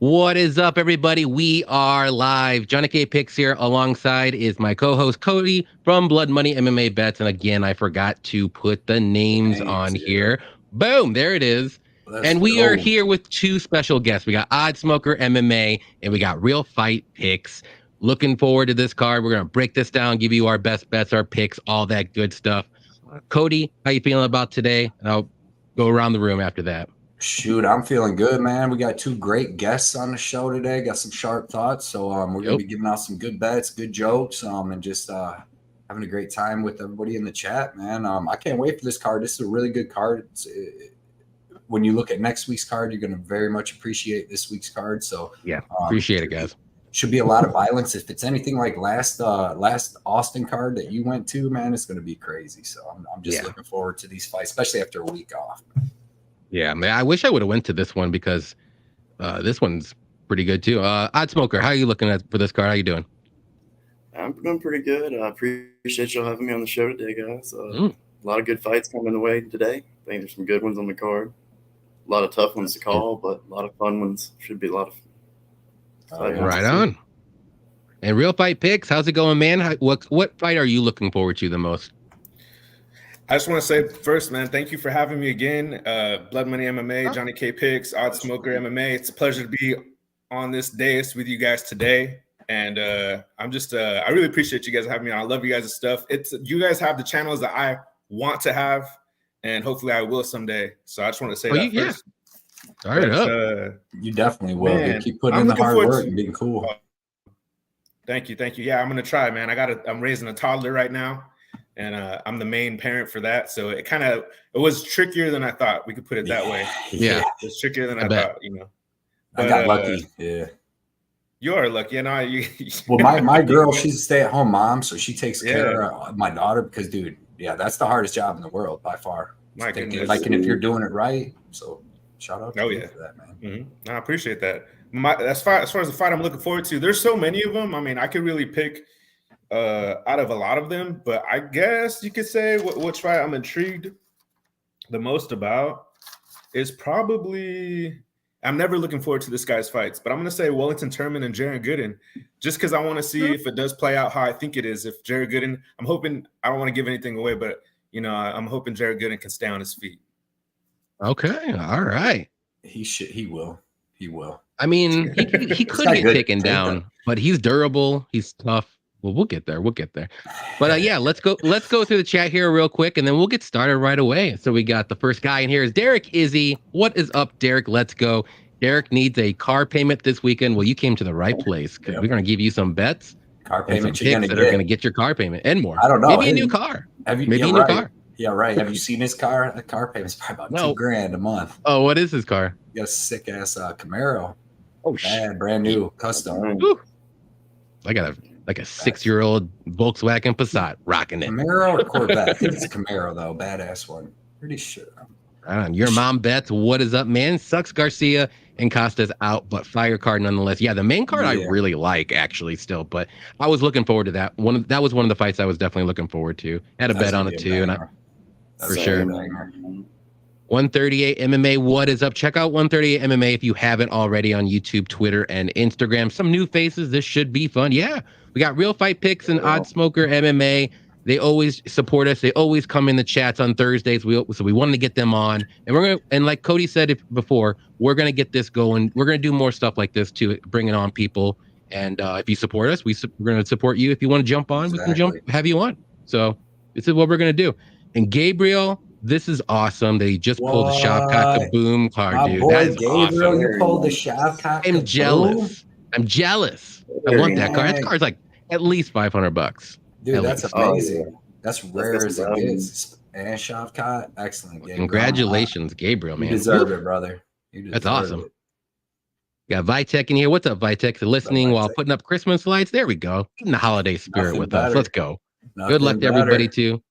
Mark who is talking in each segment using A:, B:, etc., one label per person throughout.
A: What is up, everybody? We are live. JohnnyKpicks here. Alongside is my co-host Cody from Blood Money MMA Bets. And again, I forgot to put the names on here. Boom, there it is. And we are here with two special guests. We got Oddsmoker MMA and we got Real Fight Picks. Looking forward to this card. We're gonna break this down, give you our best bets, our picks, all that good stuff. Cody, how you feeling about today? And I'll go around the room after that.
B: Shoot, I'm feeling good, man. We got two great guests on the show today. Got some sharp thoughts. So we're going to be giving out some good bets, good jokes, and just having a great time with everybody in the chat, man. I can't wait for this card. This is a really good card. When you look at next week's card, you're going to very much appreciate this week's card. So
A: yeah, appreciate it, guys.
B: Should be a lot of violence. If it's anything like last Austin card that you went to, man, it's going to be crazy. So I'm just looking forward to these fights, especially after a week off.
A: Yeah, man, I wish I would have went to this one because this one's pretty good too. Oddsmoker, how are you looking for this card? How you doing?
C: I'm doing pretty good. I appreciate y'all having me on the show today, guys. A lot of good fights coming away today. I think there's some good ones on the card. A lot of tough ones to call, but a lot of fun ones. Should be a lot of fun.
A: Right on. And Real Fight Picks, how's it going, man? What fight are you looking forward to the most?
D: I just want to say first, man, thank you for having me again. Blood Money MMA, JohnnyKpicks, Oddsmoker MMA. It's a pleasure to be on this dais with you guys today. And I'm just, I really appreciate you guys having me on. I love you guys' stuff. You guys have the channels that I want to have, and hopefully I will someday. So I just want to say that first.
A: All right, up.
B: You definitely will. Man, you keep putting in the hard work and being cool.
D: Thank you. Yeah, I'm going to try, man. I'm raising a toddler right now. And I'm the main parent for that. So it was trickier than I thought. We could put it that way.
A: Yeah.
D: It's trickier than I thought, you know.
B: But, I got lucky. Yeah.
D: You are lucky. And
B: well, my girl, she's a stay-at-home mom, so she takes care of my daughter because, dude, that's the hardest job in the world by far.
D: My goodness.
B: Like, and if you're doing it right, so shout out to you for that, man.
D: Mm-hmm. I appreciate that. As far as the fight I'm looking forward to, there's so many of them. I mean, I could really pick out of a lot of them, but I guess you could say which fight I'm intrigued the most about is probably, I'm never looking forward to this guy's fights, but I'm going to say Wellington Turman and Jared Gooden, just because I want to see if it does play out how I think it is. If Jared Gooden, I'm hoping, I don't want to give anything away, but I'm hoping Jared Gooden can stay on his feet.
A: Okay, all right.
B: He will.
A: I mean, he could get taken down, but he's durable. He's tough. Well, we'll get there. But let's go through the chat here real quick, and then we'll get started right away. So we got the first guy in here is Derek Izzy. What is up, Derek? Let's go. Derek needs a car payment this weekend. Well, you came to the right place because we're going to give you some bets,
B: car payments
A: that are going to get your car payment and more.
B: I don't know.
A: Maybe a new car. Maybe a new car.
B: Yeah, right. Have you seen his car? The car payment's probably about $2,000 a month.
A: Oh, what is his car?
B: He got a sick ass Camaro.
A: Oh, shit.
B: Brand new, custom.
A: I got like a 6-year-old Volkswagen Passat rocking it.
B: Camaro or Corvette? I think it's a Camaro though. Badass one. Pretty sure.
A: Your mom bets. What is up, man? Sucks Garcia and Costa's out, but fire card nonetheless. Yeah, the main card I really like actually still, but I was looking forward to that. That was one of the fights I was definitely looking forward to. Had a bet on it too, and for sure. 138 MMA, what is up? Check out 138 MMA if you haven't already on YouTube, Twitter, and Instagram. Some new faces. This should be fun. Yeah, we got Real Fight Picks and Oddsmoker MMA. They always support us. They always come in the chats on Thursdays. So we wanted to get them on, and like Cody said before, we're gonna get this going. We're gonna do more stuff like this too, bringing on people. And if you support us, we're gonna support you. If you want to jump on, we can have you on. So this is what we're gonna do. And Gabriel, this is awesome that he just pulled the Shavkat Kaboom card, dude. That is
B: Gabriel,
A: awesome.
B: You pulled the Shavkat
A: I'm jealous. I want that card. That card's like at least $500.
B: Dude, that's amazing. That's rare as it gets. And Shavkat, excellent. Gabriel.
A: Congratulations, Gabriel, man.
B: You deserve it, brother.
A: That's awesome. Got Vitek in here. What's up, Vitek? Listening while putting up Christmas lights. There we go. In the holiday spirit with us. Let's go. Good luck to everybody, too.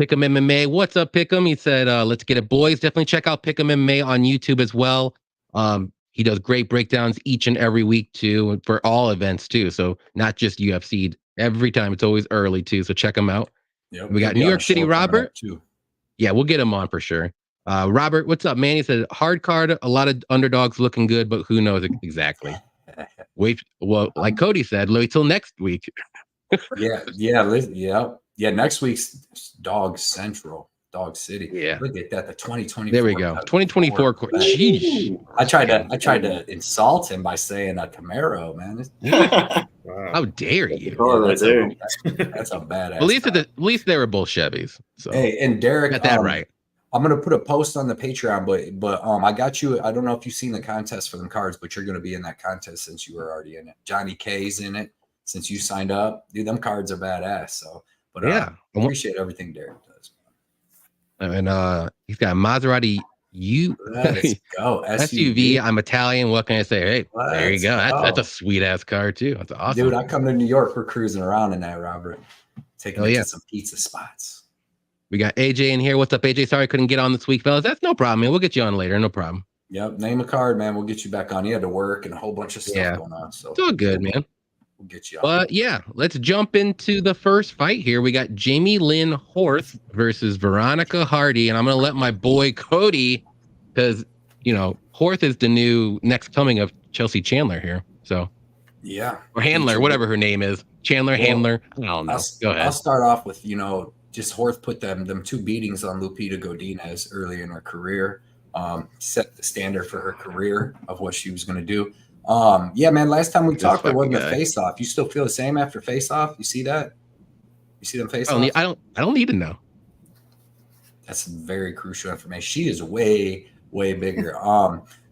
A: Pick'em MMA. What's up, Pick'em? He said, let's get it, boys. Definitely check out Pick'em MMA on YouTube as well. He does great breakdowns each and every week, too, and for all events, too. So not just UFC. Every time. It's always early, too. So check him out. Yep, we got New York City Robert. Too. Yeah, we'll get him on for sure. Robert, what's up, man? He said hard card, a lot of underdogs looking good, but who knows exactly. Wait, well, like Cody said, wait till next week.
B: Yeah. Next week's Dog Central, Dog City.
A: Yeah,
B: look at that. The 2024.
A: There we go. 2024. Jeez.
B: I tried to insult him by saying a Camaro, man.
A: How dare you?
B: That's a badass.
A: At least they were both Chevys. So
B: hey, and Derek
A: got that right.
B: I'm gonna put a post on the Patreon, but I got you. I don't know if you've seen the contest for them cards, but you're gonna be in that contest since you were already in it. Johnny K's in it since you signed up. Dude, them cards are badass. So, but yeah, I appreciate everything Derek does.
A: And he's got a Maserati
B: Let's go.
A: SUV. I'm Italian. What can I say? Hey, there you go. That's a sweet ass car too. That's awesome.
B: Dude, I come to New York. We're cruising around in that, Robert. Taking it to some pizza spots.
A: We got AJ in here. What's up, AJ? Sorry I couldn't get on this week, fellas. That's no problem, man. We'll get you on later. No problem.
B: Yep. Name a card, man. We'll get you back on. You had to work and a whole bunch of stuff going on. So
A: it's all good, man.
B: We'll get you on.
A: But yeah, let's jump into the first fight here. We got Jamie Lynn Horth versus Veronica Hardy. And I'm going to let my boy Cody, because, Horth is the new next coming of Chelsea Chandler here. So,
B: yeah.
A: Or Handler, whatever her name is. Chandler, Handler. I don't know. Go ahead.
B: I'll start off with, just Horth put them two beatings on Lupita Godinez early in her career. Set the standard for her career of what she was going to do. Yeah, man. Last time we talked, there wasn't a face-off. You still feel the same after face-off? You see that? You see them face-off?
A: I don't need to know.
B: That's very crucial information. She is way bigger.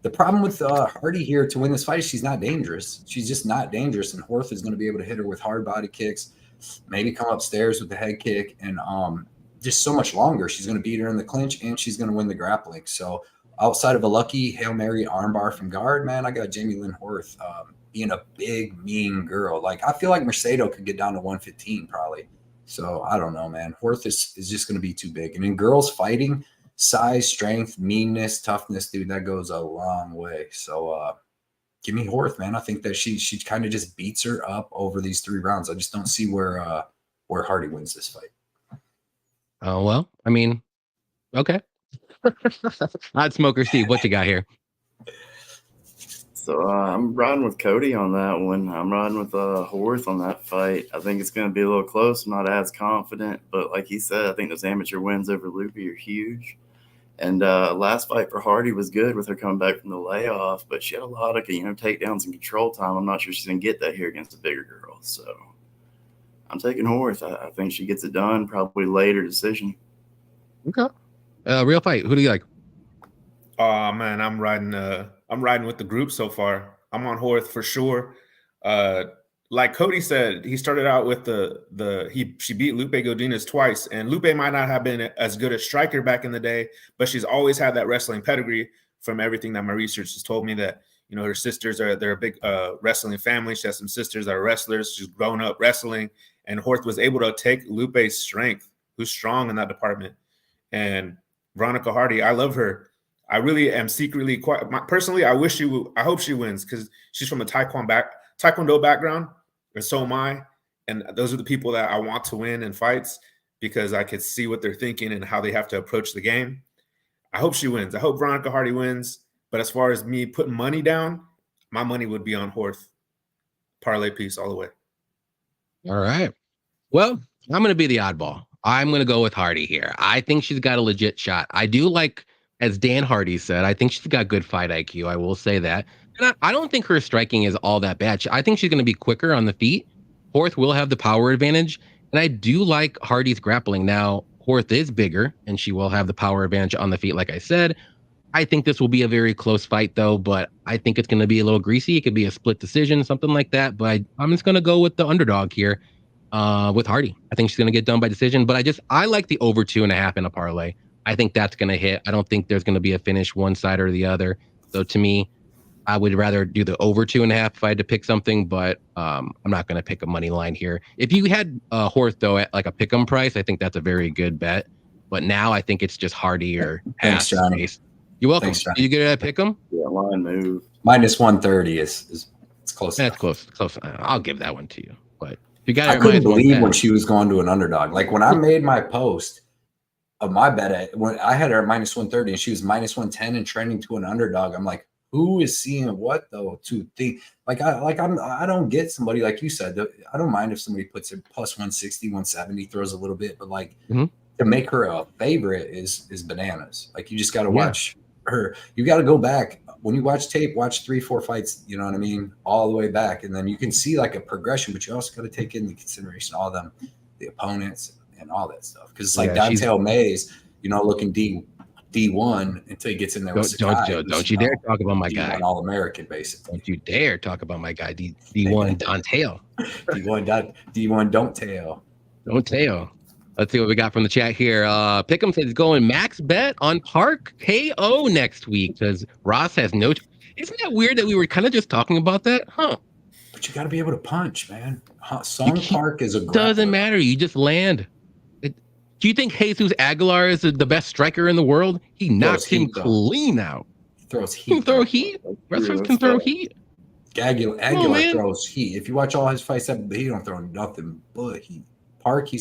B: The problem with Hardy here to win this fight is she's not dangerous. She's just not dangerous, and Horth is going to be able to hit her with hard body kicks, maybe come upstairs with the head kick, and just so much longer. She's going to beat her in the clinch, and she's going to win the grappling. So outside of a lucky Hail Mary armbar from guard, man, I got Jamie Lynn Horth being a big, mean girl. Like, I feel like Mercedo could get down to 115 probably. So I don't know, man. Horth is just going to be too big. And in girls fighting, size, strength, meanness, toughness, dude, that goes a long way. So give me Horth, man. I think that she kind of just beats her up over these 3 rounds. I just don't see where Hardy wins this fight.
A: Oh, well, I mean, okay. Oddsmoker Steve, what you got here?
C: So I'm riding with Cody on that one. I'm riding with Horth on that fight. I think it's going to be a little close. I'm not as confident, but like he said, I think those amateur wins over Loopy are huge. And last fight for Hardy was good with her coming back from the layoff, but she had a lot of takedowns and control time. I'm not sure she's going to get that here against a bigger girl. So I'm taking Horth. I think she gets it done, probably later decision.
A: Okay. Real fight. Who do you like?
D: Oh man, I'm riding with the group so far. I'm on Horth for sure. Like Cody said, he started out with she beat Lupe Godinez twice, and Lupe might not have been as good a striker back in the day, but she's always had that wrestling pedigree. From everything that my research has told me, that her sisters they're a big wrestling family. She has some sisters that are wrestlers. She's grown up wrestling, and Horth was able to take Lupe's strength, who's strong in that department. And Veronica Hardy, I love her. I really am secretly personally. I hope she wins because she's from a Taekwondo background, and so am I. And those are the people that I want to win in fights because I could see what they're thinking and how they have to approach the game. I hope she wins. I hope Veronica Hardy wins. But as far as me putting money down, my money would be on Horth. Parlay piece all the way.
A: All right. Well, I'm going to be the oddball. I'm going to go with Hardy here. I think she's got a legit shot. I do like, as Dan Hardy said, I think she's got good fight IQ. I will say that. And I don't think her striking is all that bad. I think she's going to be quicker on the feet. Horth will have the power advantage. And I do like Hardy's grappling. Now, Horth is bigger, and she will have the power advantage on the feet, like I said. I think this will be a very close fight, though, but I think it's going to be a little greasy. It could be a split decision, something like that. But I'm just going to go with the underdog here with Hardy. I think she's going to get done by decision. But I like the over 2.5 in a parlay. I think that's going to hit. I don't think there's going to be a finish one side or the other. So to me, I would rather do the over 2.5 if I had to pick something, but I'm not going to pick a money line here. If you had Horth, though, at like a pick'em price, I think that's a very good bet. But now I think it's just Hardy or
B: Thanks, Johnny.
A: You're welcome.
B: Thanks,
A: Did you get it at pick'em?
C: Yeah, line move.
B: Minus 130 is it's close.
A: That's close. I'll give that one to you. But if you got it,
B: I couldn't believe when she was going to an underdog. Like when I made my post, of my bet when I had her at minus 130 and she was minus 110 and trending to an underdog. I'm like, who is seeing what though? To think I don't get somebody like you said. I don't mind if somebody puts it plus 160, 170, throws a little bit, but like to make her a favorite is bananas. Like you just got to watch her. You got to go back when you watch tape, watch 3-4 fights. You know what I mean, all the way back, and then you can see like a progression. But you also got to take into consideration all them, the opponents and all that stuff. Because it's like Dante Mays, looking D1 until he gets in there with Sakai.
A: Don't you dare talk about my guy.
B: All-American, basically.
A: Don't you dare talk about my guy, D1 Danteo.
B: D1 don't tail.
A: Don't tail. Let's see what we got from the chat here. Pick'em says he's going max bet on Park KO next week because Ross has no. Isn't that weird that we were kind of just talking about that? Huh.
B: But you got to be able to punch, man. Song Park is a grappler.
A: Doesn't matter. You just land. Do you think Jesus Aguilar is the best striker in the world? He knocked him clean out.
B: He throws heat.
A: He can throw heat. Wrestlers can throw heat.
B: Aguilar throws heat. If you watch all his fights, he don't throw nothing but heat. Park, he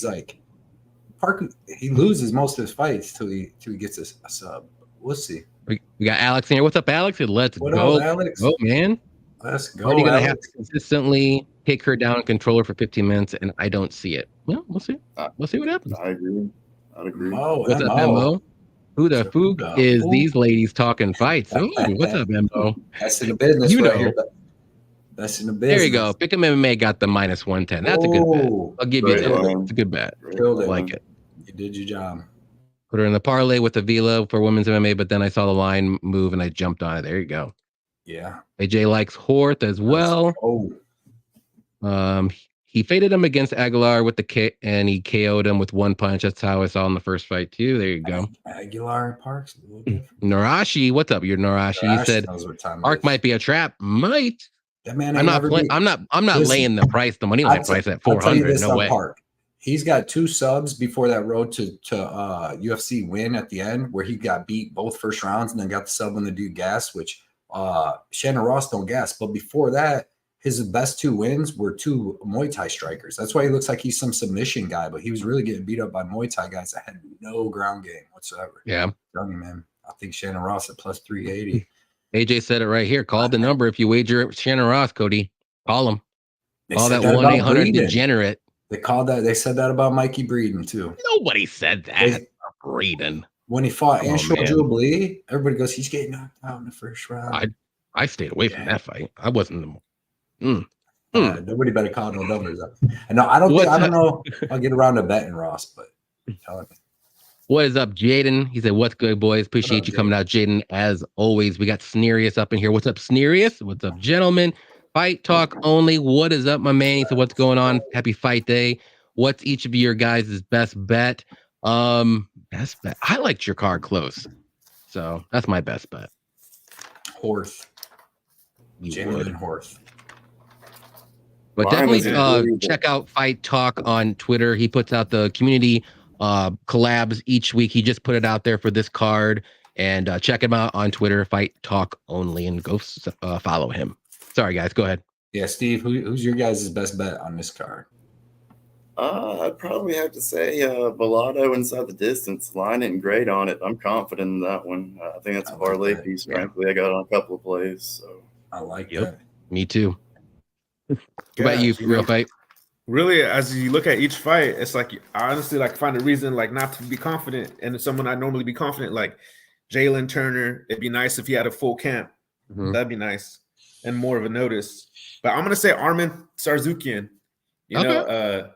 B: loses most of his fights till he gets a sub. We'll see.
A: We got Alex in here. What's up, Alex? Let's
B: what
A: go.
B: Up, Alex?
A: Oh, man.
B: Let's go.
A: Are you going to have to consistently take her down and control her for 15 minutes? And I don't see it. Well, we'll see. We'll see what happens.
C: I agree. I'd agree.
A: What's up, Mo? Who the fook is these ladies talking fights? Ooh, what's up, Mo?
B: That's in the business right here. That's in the business.
A: There you go. Pick'em MMA got the minus 110. That's a good bet. I'll give you that. It's a good bet. I like it.
B: You did your job.
A: Put her in the parlay with the Vila for women's MMA, but then I saw the line move and I jumped on it. There you go.
B: Yeah.
A: AJ likes Horth as well. He faded him against Aguilar with the K, and he KO'd him with one punch. That's how I saw in the first fight too. There you go.
B: Aguilar and Parks.
A: Narashi, what's up? You're Narashi. He said Park might be a trap. Might.
B: That man.
A: I'm not laying the price, the money line price at 400. No way.
B: Park. He's got 2 subs before that road to UFC win at the end, where he got beat both first rounds and then got the sub when the dude gassed, which Shannon Ross don't gas. But before that, his best 2 wins were 2 Muay Thai strikers. That's why he looks like he's some submission guy, but he was really getting beat up by Muay Thai guys that had no ground game whatsoever.
A: Yeah.
B: Tell me, man. I think Shannon Ross at plus 380.
A: AJ said it right here. Call the number if you wager Shannon Ross, Cody. Call him. Call that 1-800 degenerate.
B: They said that about Mikey Breeden too.
A: Nobody said that. Breeden.
B: When he fought Anshul Jubilee, everybody goes, he's getting knocked out in the first round.
A: I stayed away from that fight. I wasn't.
B: Nobody better call no numbers up. And no, I don't know if I'll get around to betting Ross, but telling me.
A: What is up, Jaden? He said, "What's good, boys? Appreciate you coming out, Jaden. As always, we got Snerius up in here. What's up, Snerius? What's up, gentlemen? Fight talk only. What is up, my man? He said, what's going on? Happy fight day. What's each of your guys' best bet? Best bet. I liked your card close, so that's my best bet.
B: Horth. Genuine Horth.
A: But definitely check out Fight Talk on Twitter. He puts out the community collabs each week. He just put it out there for this card. And check him out on Twitter, Fight Talk Only, and go follow him. Sorry, guys. Go ahead.
B: Yeah, Steve, who's your guys' best bet on this card?
C: I'd probably have to say Villado inside the distance. Line isn't great on it. I'm confident in that one. I think that's a parlay piece, frankly. I got on a couple of plays. So
B: I like that.
A: Me too. What about you, Real Fight?
D: Really, as you look at each fight, it's like I honestly find a reason not to be confident. And someone I normally be confident, like Jalen Turner, it'd be nice if he had a full camp. Mm-hmm. That'd be nice and more of a notice. But I'm gonna say Arman Sarzukian. I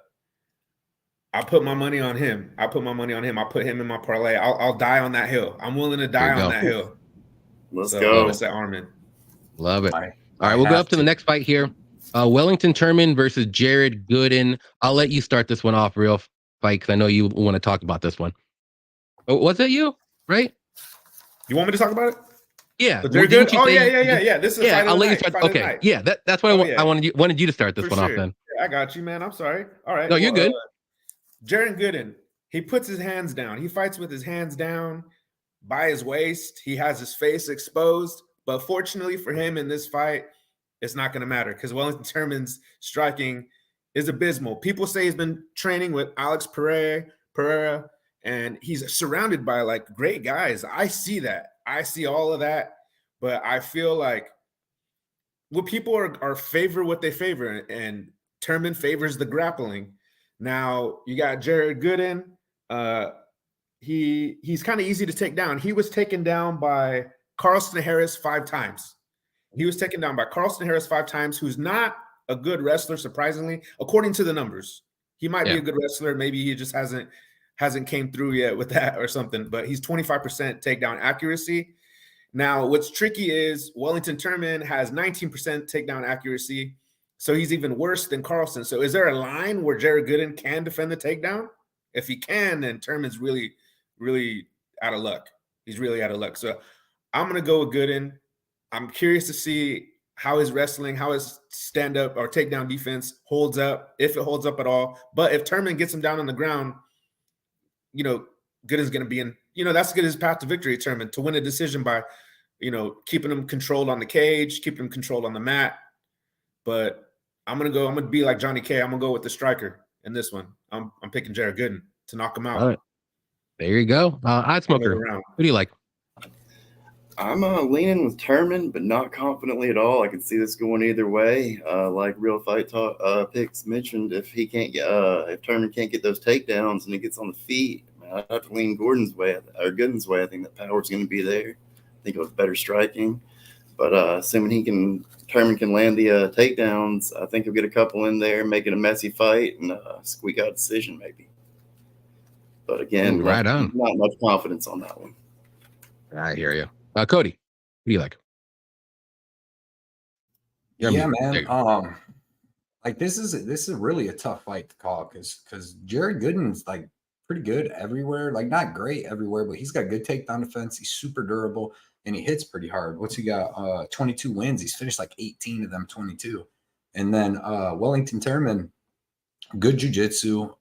D: put my money on him. I put him in my parlay. I'll die on that hill. I'm willing to die on that hill.
C: Let's go.
D: I'm gonna say Arman.
A: Love it. All right, we'll go up to the next fight here. Wellington Turman versus Jared Gooden. I'll let you start this one off, Real Fight, because I know you want to talk about this one. Oh, was that you? Right?
D: You want me to talk about it?
A: Yeah.
D: They're good. Oh, yeah. This is
A: I'll let you start. Okay. Yeah, that's what I wanted you to start this one off then.
D: Yeah, I got you, man. I'm sorry. All right.
A: No, you're good.
D: Jared Gooden, he puts his hands down. He fights with his hands down by his waist. He has his face exposed. But fortunately for him in this fight, it's not going to matter because Wellington Turman's striking is abysmal. People say he's been training with Alex Pereira, and he's surrounded by like great guys. I see that. I see all of that, but I feel like what people are favor what they favor, and Turman favors the grappling. Now you got Jared Gooden. He's kind of easy to take down. He was taken down by Carlston Harris 5 times. He was taken down by Carlston Harris 5 times, who's not a good wrestler, surprisingly, according to the numbers. He might be a good wrestler. Maybe he just hasn't came through yet with that or something, but he's 25% takedown accuracy. Now, what's tricky is Wellington Turman has 19% takedown accuracy, so he's even worse than Carlson. So is there a line where Jared Gooden can defend the takedown? If he can, then Turman's really, really out of luck. He's really out of luck. So I'm going to go with Gooden. I'm curious to see how his wrestling, how his stand-up or takedown defense holds up, if it holds up at all. But if Turman gets him down on the ground, you know, Gooden's going to be in, you know, that's his path to victory, Turman, to win a decision by, you know, keeping him controlled on the cage, keeping him controlled on the mat. But I'm going to be like Johnny K. I'm going to go with the striker in this one. I'm picking Jared Gooden to knock him out.
A: All right. There you go. Oddsmoker, what do you like?
C: I'm leaning with Turman, but not confidently at all. I can see this going either way. Like Real Fight Talk Picks mentioned, if Turman can't get those takedowns and he gets on the feet, I have to lean Gooden's way. I think that power's going to be there. I think it was better striking, but assuming Turman can land the takedowns, I think he'll get a couple in there, make it a messy fight, and squeak out a decision maybe. But again,
A: right on.
C: Not much confidence on that one.
A: I hear you. Cody, what do you like?
B: Yeah, man. Like this is really a tough fight to call because Jared Gooden's like pretty good everywhere. Like not great everywhere, but he's got good takedown defense. He's super durable and he hits pretty hard. What's he got? 22 wins. He's finished like 18 of them 22. And then Wellington Turman, good jiu-jitsu,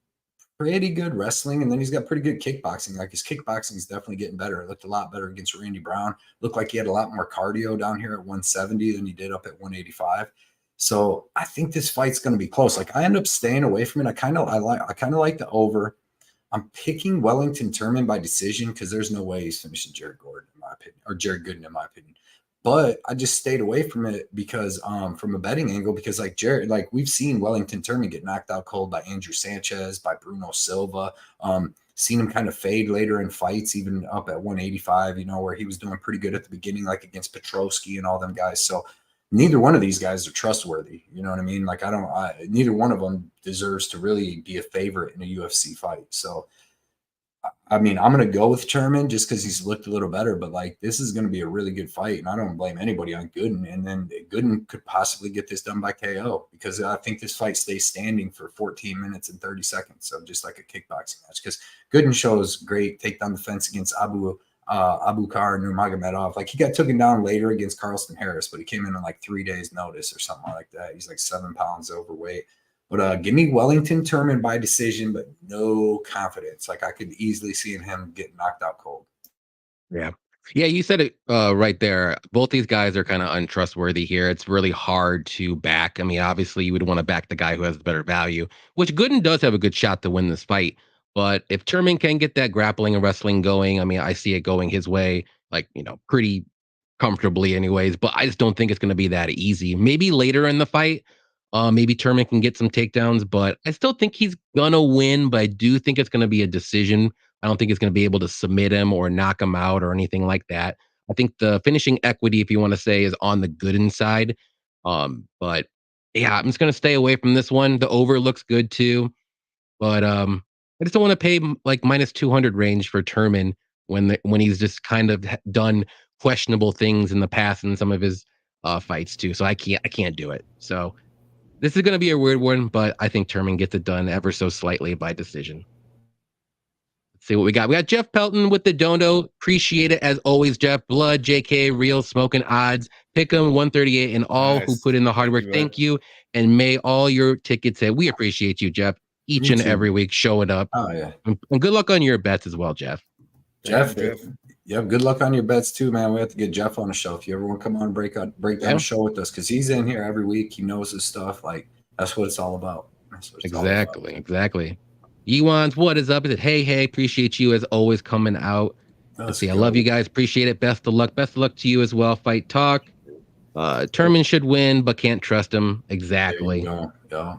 B: pretty good wrestling, and then he's got pretty good kickboxing. Like his kickboxing is definitely getting better. It looked a lot better against Randy Brown. Looked like he had a lot more cardio down here at 170 than he did up at 185. So I think this fight's going to be close. Like I end up staying away from it. I kind of like the over. I'm picking Wellington Turman by decision because there's no way he's finishing Jared Gordon in my opinion, or Jared Gooden in my opinion. But I just stayed away from it because from a betting angle, because like Jared, like we've seen Wellington Turman get knocked out cold by Andrew Sanchez, by Bruno Silva, seen him kind of fade later in fights, even up at 185, you know, where he was doing pretty good at the beginning, like against Petrosky and all them guys. So neither one of these guys are trustworthy. You know what I mean? Like neither one of them deserves to really be a favorite in a UFC fight. So I mean, I'm going to go with Turman just because he's looked a little better, but like this is going to be a really good fight, and I don't blame anybody on Gooden. And then Gooden could possibly get this done by KO because I think this fight stays standing for 14 minutes and 30 seconds, so just like a kickboxing match. Because Gooden shows great takedown defense against Abukar Nurmagomedov. Like he got taken down later against Carlston Harris, but he came in on like 3 days' notice or something like that. He's like 7 pounds overweight. But give me Wellington Turman by decision, but no confidence. Like I could easily see him getting knocked out cold.
A: Yeah. Yeah, you said it right there. Both these guys are kind of untrustworthy here. It's really hard to back. I mean, obviously you would want to back the guy who has the better value, which Gooden does have a good shot to win this fight. But if Turman can get that grappling and wrestling going, I mean, I see it going his way, like, you know, pretty comfortably anyways. But I just don't think it's going to be that easy. Maybe later in the fight, maybe Turman can get some takedowns, but I still think he's gonna win. But I do think it's gonna be a decision. I don't think it's gonna be able to submit him or knock him out or anything like that. I think the finishing equity, if you want to say, is on the Gooden side. But yeah, I'm just gonna stay away from this one. The over looks good too, but I just don't want to pay like minus 200 range for Turman when he's just kind of done questionable things in the past in some of his fights too. So I can't do it. So. This is going to be a weird one, but I think Turman gets it done ever so slightly by decision. Let's see what we got. We got Jeff Pelton with the dono. Appreciate it as always, Jeff. Blood, JK, Real, Smoking Odds, Pick'em, 138, and all who put in the hard work. Thank you. And may all your tickets hit. We appreciate you, Jeff, each and every week showing up.
B: Oh, yeah.
A: And good luck on your bets as well, Jeff.
B: Jeff. Yeah, good luck on your bets too, man. We have to get Jeff on the show. If you ever want to come on and break down the show with us, because he's in here every week. He knows his stuff. Like that's what it's all about.
A: Exactly. Ewans, what is up? He said, hey, appreciate you as always coming out. Let's see. I love you guys. Appreciate it. Best of luck. Best of luck to you as well. Fight Talk. Turman should win, but can't trust him. Exactly.
B: Yeah.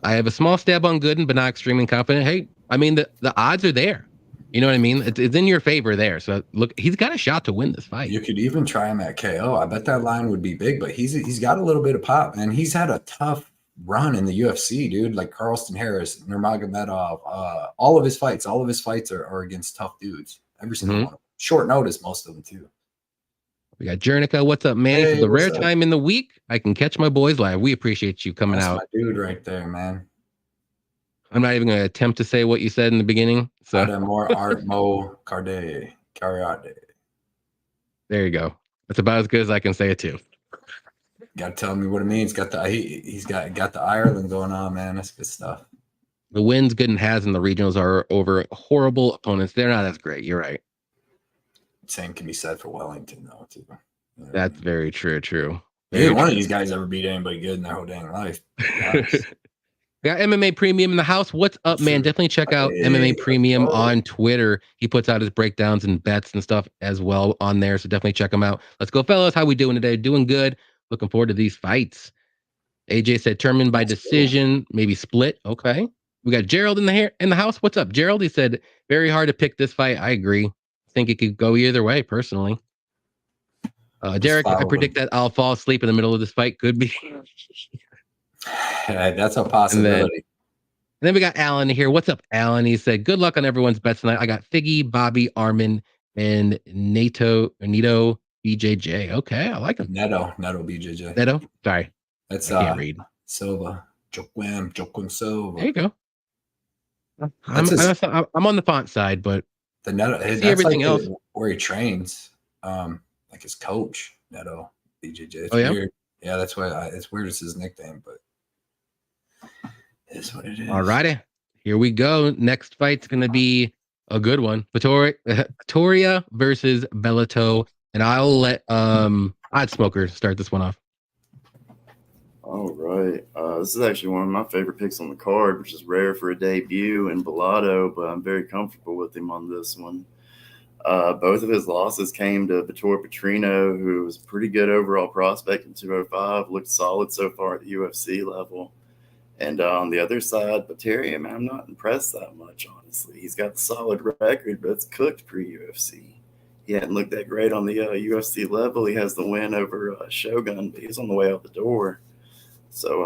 A: I have a small stab on Gooden, but not extremely confident. Hey, I mean, the odds are there. You know what I mean? It's in your favor there. So look, he's got a shot to win this fight.
B: You could even try him at KO. I bet that line would be big, but he's got a little bit of pop, and he's had a tough run in the UFC, dude. Like Carlston Harris, Nurmagomedov, all of his fights are against tough dudes. Every single one. Short notice, most of them too.
A: We got Jernica. What's up, Manny? For the rare time in the week, I can catch my boys live. We appreciate you coming out.
B: That's my dude right there, man.
A: I'm not even going to attempt to say what you said in the beginning. So
B: more art mo carde.
A: There you go. That's about as good as I can say it too.
B: Got to tell me what it means. He's got the Ireland going on, man. That's good stuff.
A: The wins Gooden has in the regionals are over horrible opponents. They're not as great. You're right.
B: Same can be said for Wellington, though, too.
A: That's very true.
B: Neither one of these guys ever beat anybody good in their whole dang life.
A: We got MMA Premium in the house. What's up, man? Definitely check out MMA Premium on Twitter. He puts out his breakdowns and bets and stuff as well on there. So definitely check him out. Let's go, fellas. How we doing today? Doing good. Looking forward to these fights. AJ said Turman by decision, maybe split. Okay. We got Gerald in the house. What's up, Gerald? He said very hard to pick this fight. I agree. I think it could go either way, personally. Derek, I predict that I'll fall asleep in the middle of this fight. Could be.
B: That's a possibility.
A: And then we got Alan here. What's up, Alan? He said, good luck on everyone's bets tonight. I got Figgy, Bobby, Armin, and Nito BJJ. Okay, I like him.
B: Neto BJJ.
A: Neto? Sorry.
B: That's
A: I can't read.
B: Silva. Joaquim Silva.
A: There you go. I'm on the font side, but
B: the Neto,
A: that's everything else
B: where he trains, like his coach, Neto BJJ. It's
A: yeah?
B: weird. Yeah, that's why it's weird. It's his nickname, but it's what it is.
A: All righty, here we go. Next fight's gonna be a good one. Victoria versus Bellato, and I'll let Oddsmoker start this one off.
C: All right, this is actually one of my favorite picks on the card, which is rare for a debut in Bellato, but I'm very comfortable with him on this one. Both of his losses came to Vitor Petrino, who was a pretty good overall prospect in 205, looked solid so far at the UFC level. And on the other side, Bateria, man, I'm not impressed that much, honestly. He's got the solid record, but it's cooked pre-UFC. He hadn't looked that great on the UFC level. He has the win over Shogun, but he's on the way out the door. So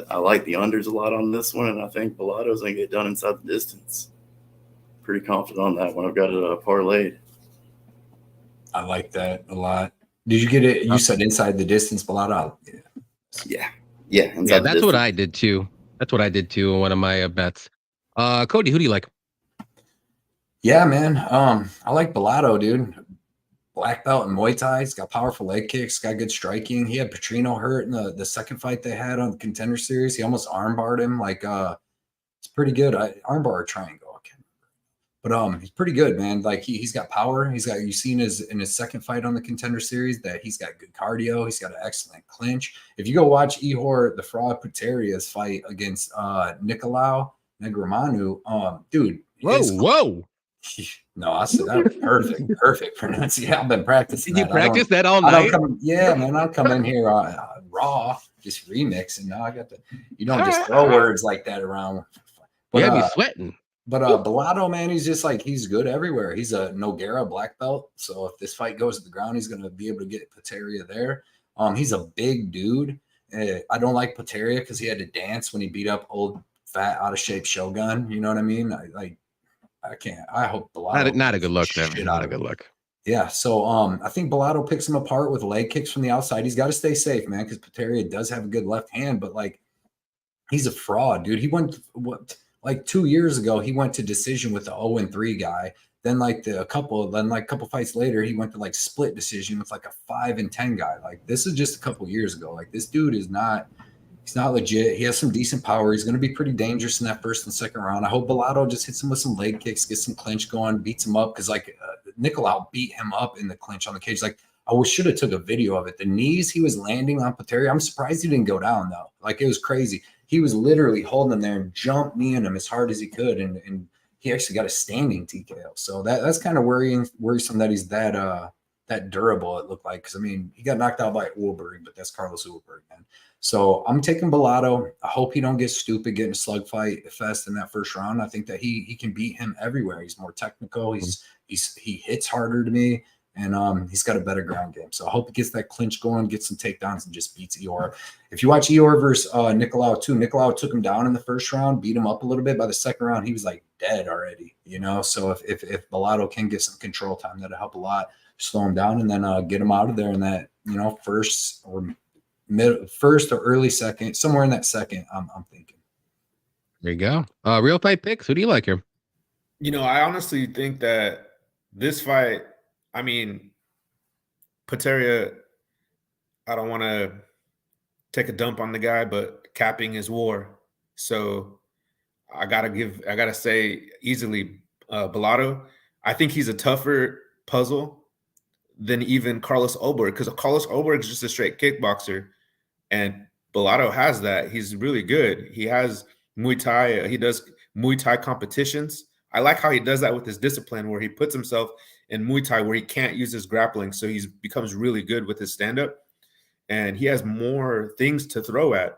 C: I like the unders a lot on this one, and I think Bellato's going to get done inside the distance. Pretty confident on that one. I've got it parlayed.
B: I like that a lot. Did you get it? You said inside the distance, Bellato.
C: Yeah.
A: That's what I did too. That's what I did too in one of my bets. Cody, who do you like?
B: Yeah, man. I like Bellato, dude. Black belt in Muay Thai. He's got powerful leg kicks. Got good striking. He had Petrino hurt in the second fight they had on the Contender Series. He almost armbarred him. Like, it's pretty good. Armbar or triangle. But he's pretty good, man. Like he's got power. You've seen in his second fight on the Contender Series that he's got good cardio. He's got an excellent clinch. If you go watch Ihor the Fraud Puteria's fight against Nicolau Negramanu, dude.
A: Whoa.
B: No, I said that was perfect pronunciation. I've been practicing.
A: Did you practice that all night?
B: Man, I'll come in here raw, just remixing. Now I got you don't just throw words like that around.
A: But, be sweating.
B: But Bellato, man, he's good everywhere. He's a Nogueira black belt. So if this fight goes to the ground, he's going to be able to get Puteria there. He's a big dude. I don't like Puteria because he had to dance when he beat up old, fat, out of shape Shogun. You know what I mean? I can't. I hope Bellato.
A: Not a good look, then. Not a good look.
B: Yeah. So I think Bellato picks him apart with leg kicks from the outside. He's got to stay safe, man, because Puteria does have a good left hand, but he's a fraud, dude. He went 2 years ago, he went to decision with the 0-3 guy. Then a couple fights later, he went to split decision with a 5-10 guy. This is just a couple years ago. This dude he's not legit. He has some decent power. He's going to be pretty dangerous in that first and second round. I hope Bellato just hits him with some leg kicks, gets some clinch going, beats him up. Because Nicolau beat him up in the clinch on the cage. I should have took a video of it. The knees he was landing on Puteria. I'm surprised he didn't go down though. It was crazy. he was literally holding him there and jumped kneeing him as hard as he could, and he actually got a standing TKO. So that's kind of worrisome that he's that durable. It looked like, because I mean, he got knocked out by Ulberg, but that's Carlos Ulberg, man. So I'm taking Bellato. I hope he don't get stupid getting a slug fight fest in that first round. I think that he can beat him everywhere. He's more technical. He hits harder to me, and he's got a better ground game. So I hope he gets that clinch going, gets some takedowns, and just beats Eor. If you watch Eor versus Nicolau too, Nicolau took him down in the first round, beat him up a little bit. By the second round, he was like dead already, you know. So if Bellato can get some control time, that'll help a lot. Slow him down and then get him out of there in that, you know, first or early second, somewhere in that second. I'm thinking.
A: There you go. Real fight picks. Who do you like here?
D: You know, I honestly think that this fight, I mean, Peteria, I don't want to take a dump on the guy, but capping is war. So I gotta say easily Bellato. I think he's a tougher puzzle than even Carlos Ulberg, because Carlos Ulberg is just a straight kickboxer, and Bellato has that. He's really good. He has Muay Thai. He does Muay Thai competitions. I like how he does that with his discipline, where he puts himself in Muay Thai where he can't use his grappling, so he becomes really good with his stand-up, and he has more things to throw at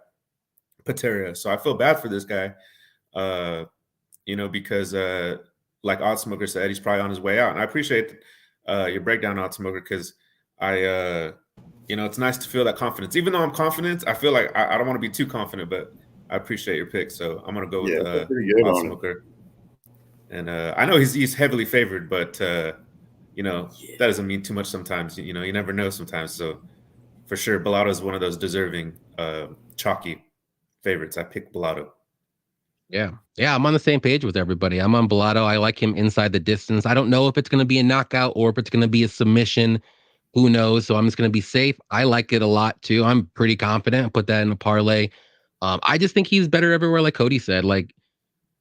D: Peteria. So I feel bad for this guy, you know, because like Oddsmoker said, he's probably on his way out, and I appreciate your breakdown, Oddsmoker, because you know, it's nice to feel that confidence. Even though I'm confident, I feel like I don't want to be too confident, but I appreciate your pick. So I'm going to go with Oddsmoker. And I know he's heavily favored, but, you know, that doesn't mean too much sometimes. You know, you never know sometimes. So for sure, Bellato is one of those deserving chalky favorites. I picked Bellato.
A: Yeah, I'm on the same page with everybody. I'm on Bellato. I like him inside the distance. I don't know if it's going to be a knockout or if it's going to be a submission. Who knows? So I'm just going to be safe. I like it a lot too. I'm pretty confident. Put that in a parlay. I just think he's better everywhere, like Cody said. Like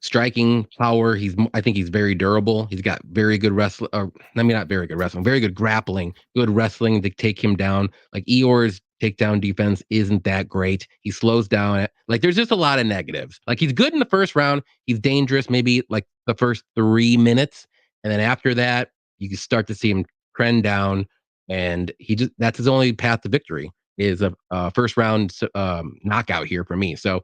A: striking power. I think he's very durable. He's got very good wrestling. Not very good wrestling. Very good grappling. Good wrestling to take him down. Like Eor's takedown defense isn't that great. He slows down. Like there's just a lot of negatives. Like he's good in the first round. He's dangerous maybe like the first 3 minutes, and then after that you can start to see him trend down. And that's his only path to victory is a first round knockout here for me. So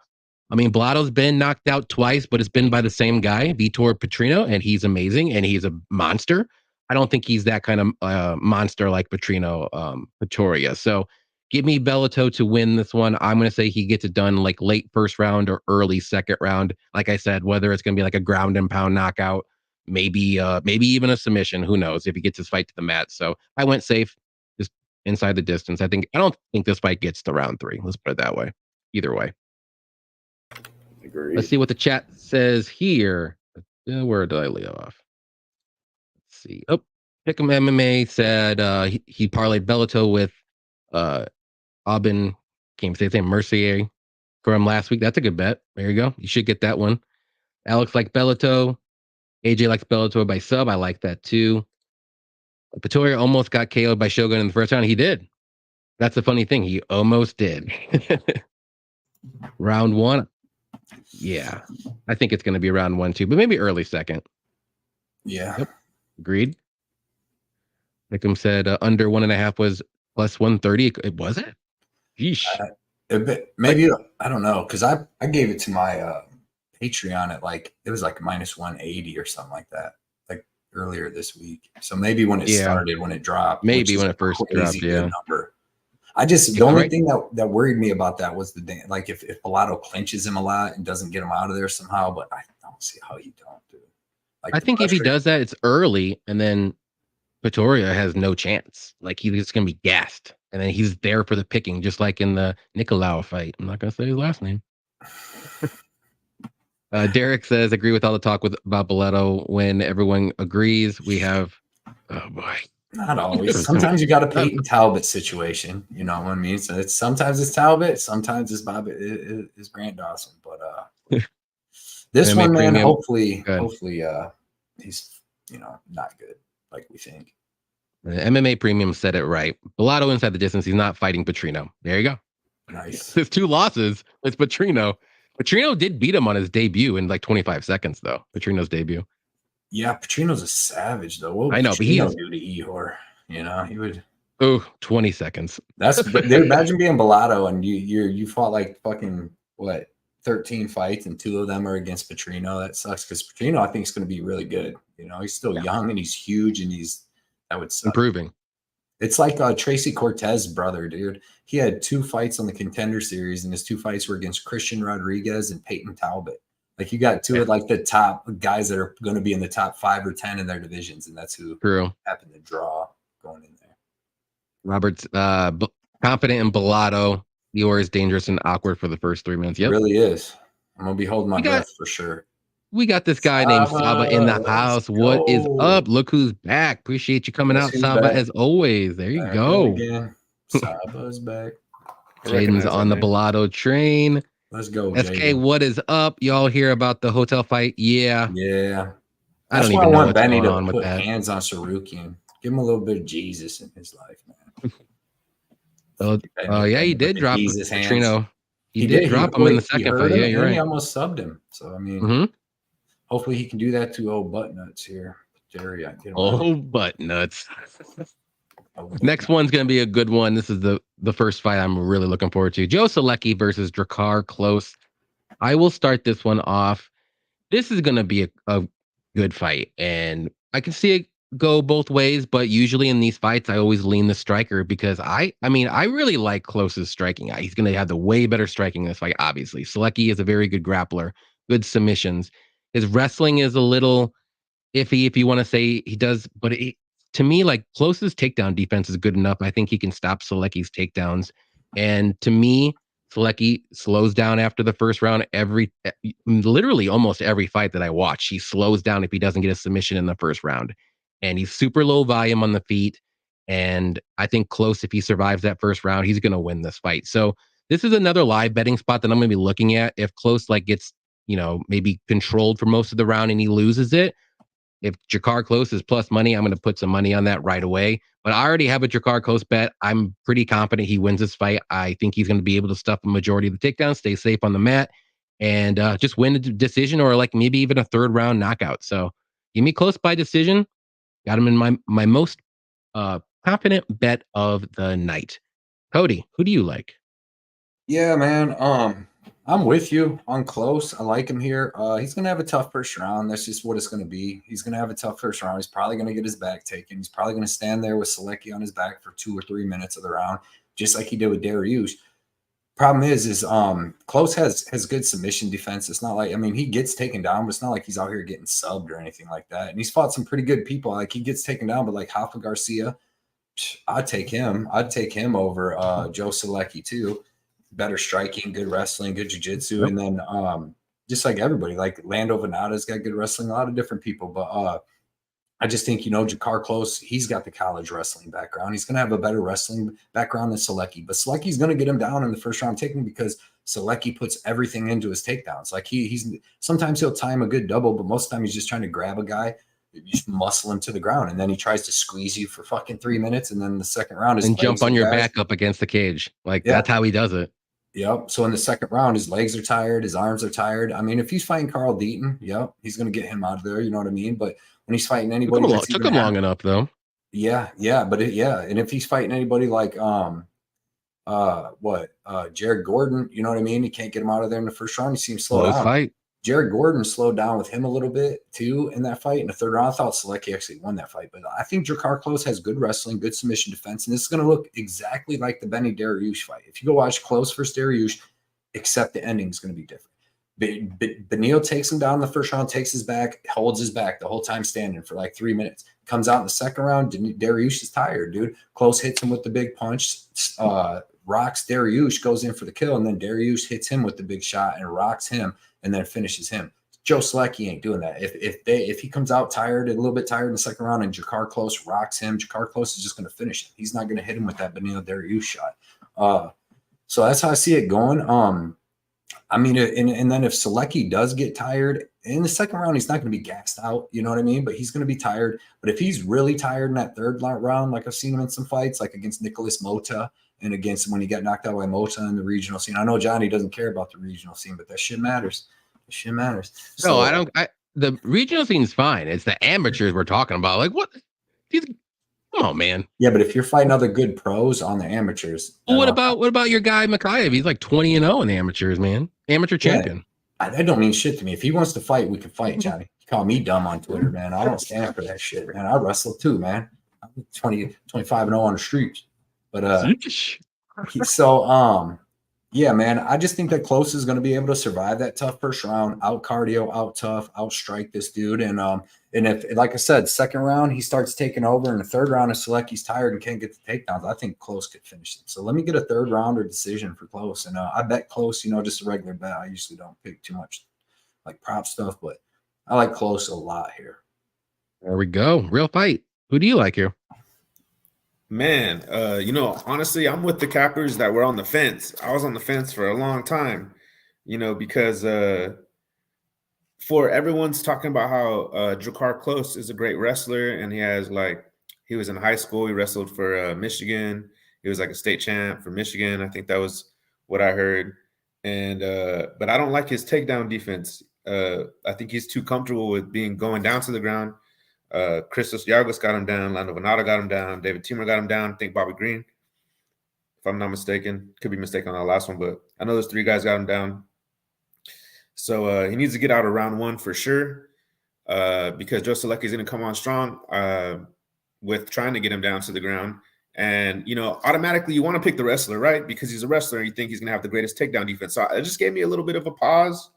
A: I mean, Bellato's been knocked out twice, but it's been by the same guy, Vitor Petrino, and he's amazing, and he's a monster. I don't think he's that kind of monster like Petrino, Peturia. So give me Bellato to win this one. I'm going to say he gets it done like late first round or early second round. Like I said, whether it's going to be like a ground and pound knockout, maybe even a submission. Who knows if he gets his fight to the mat. So I went safe, just inside the distance. I don't think this fight gets to round 3. Let's put it that way. Either way.
C: Agreed.
A: Let's see what the chat says here. Where did I leave off? Let's see. Oh, Pick'em MMA said he parlayed Bellato with Aubin, can't say his name, Mercier from last week. That's a good bet. There you go. You should get that one. Alex likes Bellato. AJ likes Bellator by sub. I like that too. Peturia almost got KO'd by Shogun in the first round. He did. That's the funny thing. He almost did. Round 1. Yeah. I think it's going to be round 1 too, but maybe early second.
B: Yeah.
A: Yep. Agreed. Victim said under 1.5 was plus 130. It was it? Yeesh.
B: Maybe, I don't know, because I gave it to my Patreon at like, it was like minus 180 or something like that, like earlier this week. So maybe when it started, when it dropped,
A: maybe when it first dropped, yeah.
B: Number. The only thing that worried me about that was like if Bellato clinches him a lot and doesn't get him out of there somehow, but I don't see how you don't do it. Like
A: I think if he does that, it's early, and then Peturia has no chance. Like he's just gonna be gassed, and then he's there for the picking, just like in the Nicolau fight. I'm not gonna say his last name. Derek says, agree with all the talk about Bellato. When everyone agrees, we have, oh boy.
B: Not always. Sometimes you got a Peyton Talbot situation. You know what I mean? So sometimes it's Talbot, sometimes it's Bob, is Grant Dawson. But this one, man, hopefully, he's not good like we think.
A: The MMA Premium said it right. Bellato inside the distance. He's not fighting Petrino. There you go.
B: Nice.
A: His 2 losses. It's Petrino. Petrino did beat him on his debut in like 25 seconds, though. Petrino's debut.
B: Yeah, Petrino's a savage, though. What would
A: I know, but he
B: Petrino
A: is.
B: do to Ihor? You know, he would.
A: Oh, 20 seconds.
B: Dude, imagine being Bellato and you fought like fucking what 13 fights and 2 of them are against Petrino. That sucks because Petrino, I think, is going to be really good. You know, he's still young and he's huge and that would suck.
A: Improving.
B: It's like Tracy Cortez brother, dude. He had 2 fights on the Contender Series, and his 2 fights were against Christian Rodriguez and Peyton Talbot. Like, you got 2 of like the top guys that are going to be in the top 5 or 10 in their divisions, and that's who happened to draw going in there.
A: Robert's confident in Bellato. Ihor is dangerous and awkward for the first 3 minutes. Yep.
B: It really is. I'm gonna be holding my breath for sure.
A: We got this guy named Saba in the house. What is up? Look who's back. Appreciate you coming out, Saba, back. As always. There you go. Again.
B: Saba's back.
A: Jaden's on the Bellato train.
B: Let's go,
A: SK, Jaden. What is up? Y'all hear about the hotel fight? Yeah.
B: Yeah.
A: I don't even know what's
B: Benny
A: going on
B: to
A: with
B: put
A: that.
B: Hands on Sarukian. Give him a little bit of Jesus in his life, man.
A: Yeah, he did drop Petrino. He did drop him in the second fight. Yeah, you're right.
B: He almost subbed him. So, I mean, hopefully he can do that to old butt nuts here. Jerry,
A: butt nuts. Next one's going to be a good one. This is the first fight I'm really looking forward to. Joe Selecki versus Drakkar Klose. I will start this one off. This is going to be a good fight, and I can see it go both ways, but usually in these fights, I always lean the striker because I really like Klose's striking. He's going to have the way better striking in this fight, obviously. Selecki is a very good grappler, good submissions. His wrestling is a little iffy, if you want to say he does, but to me, like, Klose's takedown defense is good enough. I think he can stop Selecki's takedowns. And to me, Selecki slows down after the first round. Literally almost every fight that I watch, he slows down if he doesn't get a submission in the first round. And he's super low volume on the feet. And I think Klose, if he survives that first round, he's going to win this fight. So this is another live betting spot that I'm going to be looking at. If Klose gets, maybe controlled for most of the round and he loses it, if Drakkar Klose is plus money, I'm going to put some money on that right away. But I already have a Drakkar Klose bet. I'm pretty confident he wins this fight. I think he's going to be able to stuff a majority of the takedowns, stay safe on the mat, and just win a decision or maybe even a 3rd round knockout. So give me Klose by decision. Got him in my most confident bet of the night. Cody, who do you like?
B: Yeah, man. I'm with you on Klose. I like him here. He's going to have a tough first round. That's just what it's going to be. He's going to have a tough first round. He's probably going to get his back taken. He's probably going to stand there with Selecki on his back for 2 or 3 minutes of the round, just like he did with Dariush. Problem is Klose has good submission defense. It's not like, he gets taken down, but it's not like he's out here getting subbed or anything like that. And he's fought some pretty good people. Like, he gets taken down, but like Rafa Garcia, I'd take him. I'd take him over Joe Selecki too. Better striking, good wrestling, good jiu-jitsu. Yep. And then just like everybody, like Lando Venata's got good wrestling, a lot of different people. But I just think, Drakkar Klose, he's got the college wrestling background. He's going to have a better wrestling background than Selecki. But Selecki's going to get him down in the first round taking because Selecki puts everything into his takedowns. Like, he's sometimes he'll time a good double, but most of the time he's just trying to grab a guy, you just muscle him to the ground, and then he tries to squeeze you for fucking 3 minutes, and then the second round is
A: and jump on your back up against the cage. That's how he does it.
B: Yep. So in the second round, his legs are tired, his arms are tired. If he's fighting Carl Deaton, yep, he's going to get him out of there. You know what I mean? But when he's fighting anybody,
A: took him long enough though.
B: Yeah, but and if he's fighting anybody like Jared Gordon, you know what I mean? You can't get him out of there in the first round. You see him slow down.
A: Fight.
B: Jared Gordon slowed down with him a little bit too in that fight. In the 3rd round, I thought Selecki actually won that fight, but I think Drakkar Klose has good wrestling, good submission defense, and this is going to look exactly like the Benny Dariush fight. If you go watch Klose versus Dariush, except the ending is going to be different. Benil takes him down in the first round, takes his back, holds his back the whole time standing for like 3 minutes. Comes out in the second round, Dariush is tired, dude. Klose hits him with the big punch, rocks Dariush, goes in for the kill, and then Dariush hits him with the big shot and rocks him and then finishes him. Joe Selecki ain't doing that. If he comes out tired, a little bit tired in the second round, and Drakkar Klose rocks him, Drakkar Klose is just going to finish him. He's not going to hit him with that Benil Dariush shot. So that's how I see it going. And then if Selecki does get tired in the second round, he's not going to be gassed out, you know what I mean? But he's going to be tired. But if he's really tired in that 3rd round, like I've seen him in some fights, like against Nicholas Mota and against when he got knocked out by Mota in the regional scene. I know Johnny doesn't care about the regional scene, but that shit matters. That shit matters.
A: No, so, I don't. The regional scene's fine. It's the amateurs we're talking about. Like, what? Come on, man.
B: Yeah, but if you're fighting other good pros on the amateurs,
A: well, what about your guy Makayev? He's like 20-0 in the amateurs, man. Amateur champion.
B: That don't mean shit to me. If he wants to fight, we can fight, Johnny. You call me dumb on Twitter, man. I don't stand for that shit, man. I wrestle too, man. I'm 25-0 on the streets. But yeah, man, I just think that Close is going to be able to survive that tough first round, out cardio, out tough, out strike this dude. And if, like I said, second round, he starts taking over, and the third round, if Selecki's tired and can't get the takedowns, I think Close could finish it. So let me get a third rounder decision for Close. And I bet Close, just a regular bet. I usually don't pick too much like prop stuff, but I like Close a lot here.
A: There we go. Real fight. Who do you like here?
D: Man, honestly, I'm with the cappers that were on the fence. I was on the fence for a long time, because for everyone's talking about how Jakar Close is a great wrestler, and he was in high school. He wrestled for Michigan. He was like a state champ for Michigan. I think that was what I heard. And but I don't like his takedown defense. I think he's too comfortable with going down to the ground. Christos Yargos got him down. Lando Venata got him down. David Teemer got him down. I think Bobby Green, if I'm not mistaken. Could be mistaken on the last one, but I know those three guys got him down. So he needs to get out of round one for sure, because Joe Selecki is going to come on strong with trying to get him down to the ground. And, automatically you want to pick the wrestler, right? Because he's a wrestler and you think he's going to have the greatest takedown defense. So it just gave me a little bit of a pause.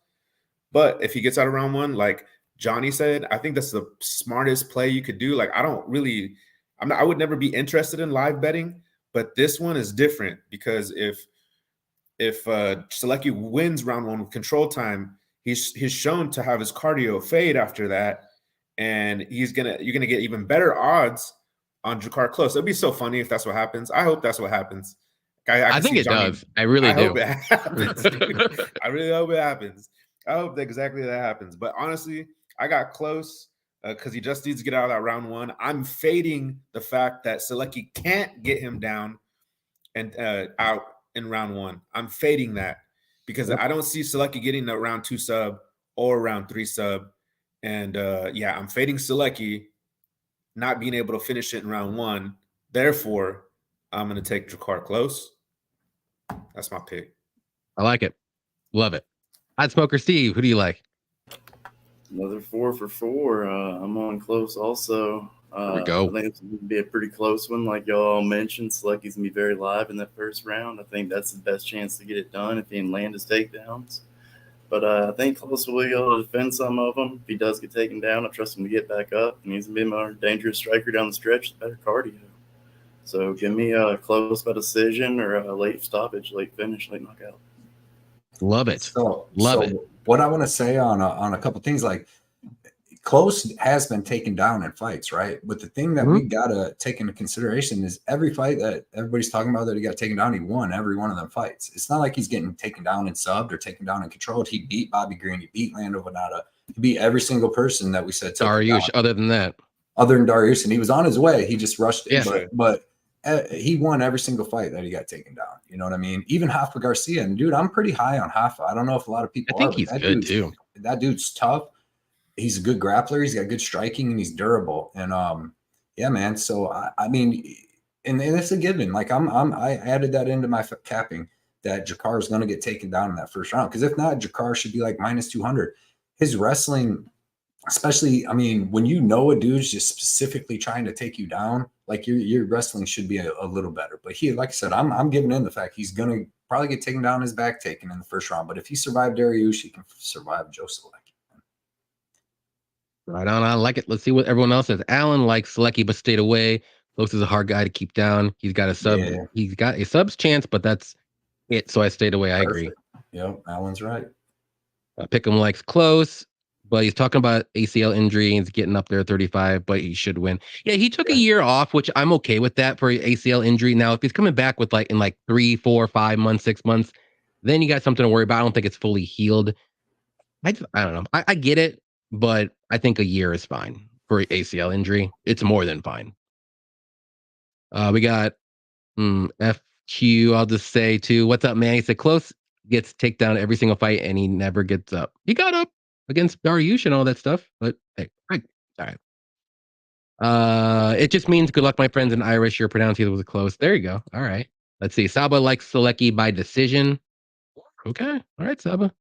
D: But if he gets out of round one, like Johnny said, I think that's the smartest play you could do. Like, I would never be interested in live betting, but this one is different because if Selecki wins round one with control time, he's shown to have his cardio fade after that, and you're gonna get even better odds on Jakar Close. It'd be so funny if that's what happens. I hope that's what happens.
A: I think it does. I really do.
D: Hope it happens. I really hope it happens. I hope that exactly that happens. But honestly, I got Close because he just needs to get out of that round one. I'm fading the fact that Selecki can't get him down and out in round one. I'm fading that because I don't see Selecki getting the round 2 sub or round 3 sub. And I'm fading Selecki not being able to finish it in round 1. Therefore, I'm going to take Jakar Close. That's my pick.
A: I like it. Love it. Oddsmoker Steve, who do you like?
C: Another 4 for 4. I'm on Close also.
A: There we go.
C: I think it's going to be a pretty close one, like y'all mentioned. Selecki's going to be very live in that first round. I think that's the best chance to get it done if he can land his takedowns. But I think Close will be able to defend some of them. If he does get taken down, I trust him to get back up. And he's going to be a more dangerous striker down the stretch, better cardio. So give me a Close by decision or a late stoppage, late finish, late knockout.
A: Love it.
B: Love it. What I want to say on a couple things, like Close has been taken down in fights, right? But the thing that we got to take into consideration is every fight that everybody's talking about that he got taken down, he won every one of them fights. It's not like he's getting taken down and subbed or taken down and controlled. He beat Bobby Green. He beat Lando Venata. He beat every single person that we said.
A: Dariush, other than
B: Dariush, and he was on his way. He just rushed it. Yeah. But he won every single fight that he got taken down. You know what I mean? Even Rafa Garcia. And, dude, I'm pretty high on Rafa. I don't know if a lot of people
A: I think he's good, too.
B: That dude's tough. He's a good grappler. He's got good striking, and he's durable. And, yeah, man. So, I mean, and it's a given. Like, I added that into my capping that Jakar is going to get taken down in that first round. Because if not, Jakar should be like minus 200. His wrestling, especially, I mean, when you know a dude's just specifically trying to take you down, like your wrestling should be a little better. But he, like I said, I'm giving in the fact he's going to probably get taken down, his back taken in the first round. But if he survived Dariush, he can survive Joe Selecki.
A: Right on. I like it. Let's see what everyone else says. Alan likes Selecki, but stayed away. Close is a hard guy to keep down. He's got a sub. Yeah. He's got a subs chance, but that's it. So I stayed away. Perfect. I agree.
B: Yep, Alan's right.
A: Pick'em likes Close, but he's talking about ACL injury and he's getting up there 35, but he should win. Yeah, he took a year off, which I'm okay with that for ACL injury. Now, if he's coming back with in 3, 4, 5 months, 6 months, then you got something to worry about. I don't think it's fully healed. I don't know. I get it, but I think a year is fine for ACL injury. It's more than fine. We got Q, I'll just say too, what's up, man? He said close gets takedown every single fight and he never gets up. He got up against Dariush and all that stuff, but hey, all right. It just means good luck, my friends in Irish. Your pronunciation was close. There you go. All right. Let's see. Saba likes Selecki by decision. Okay. All right, Saba.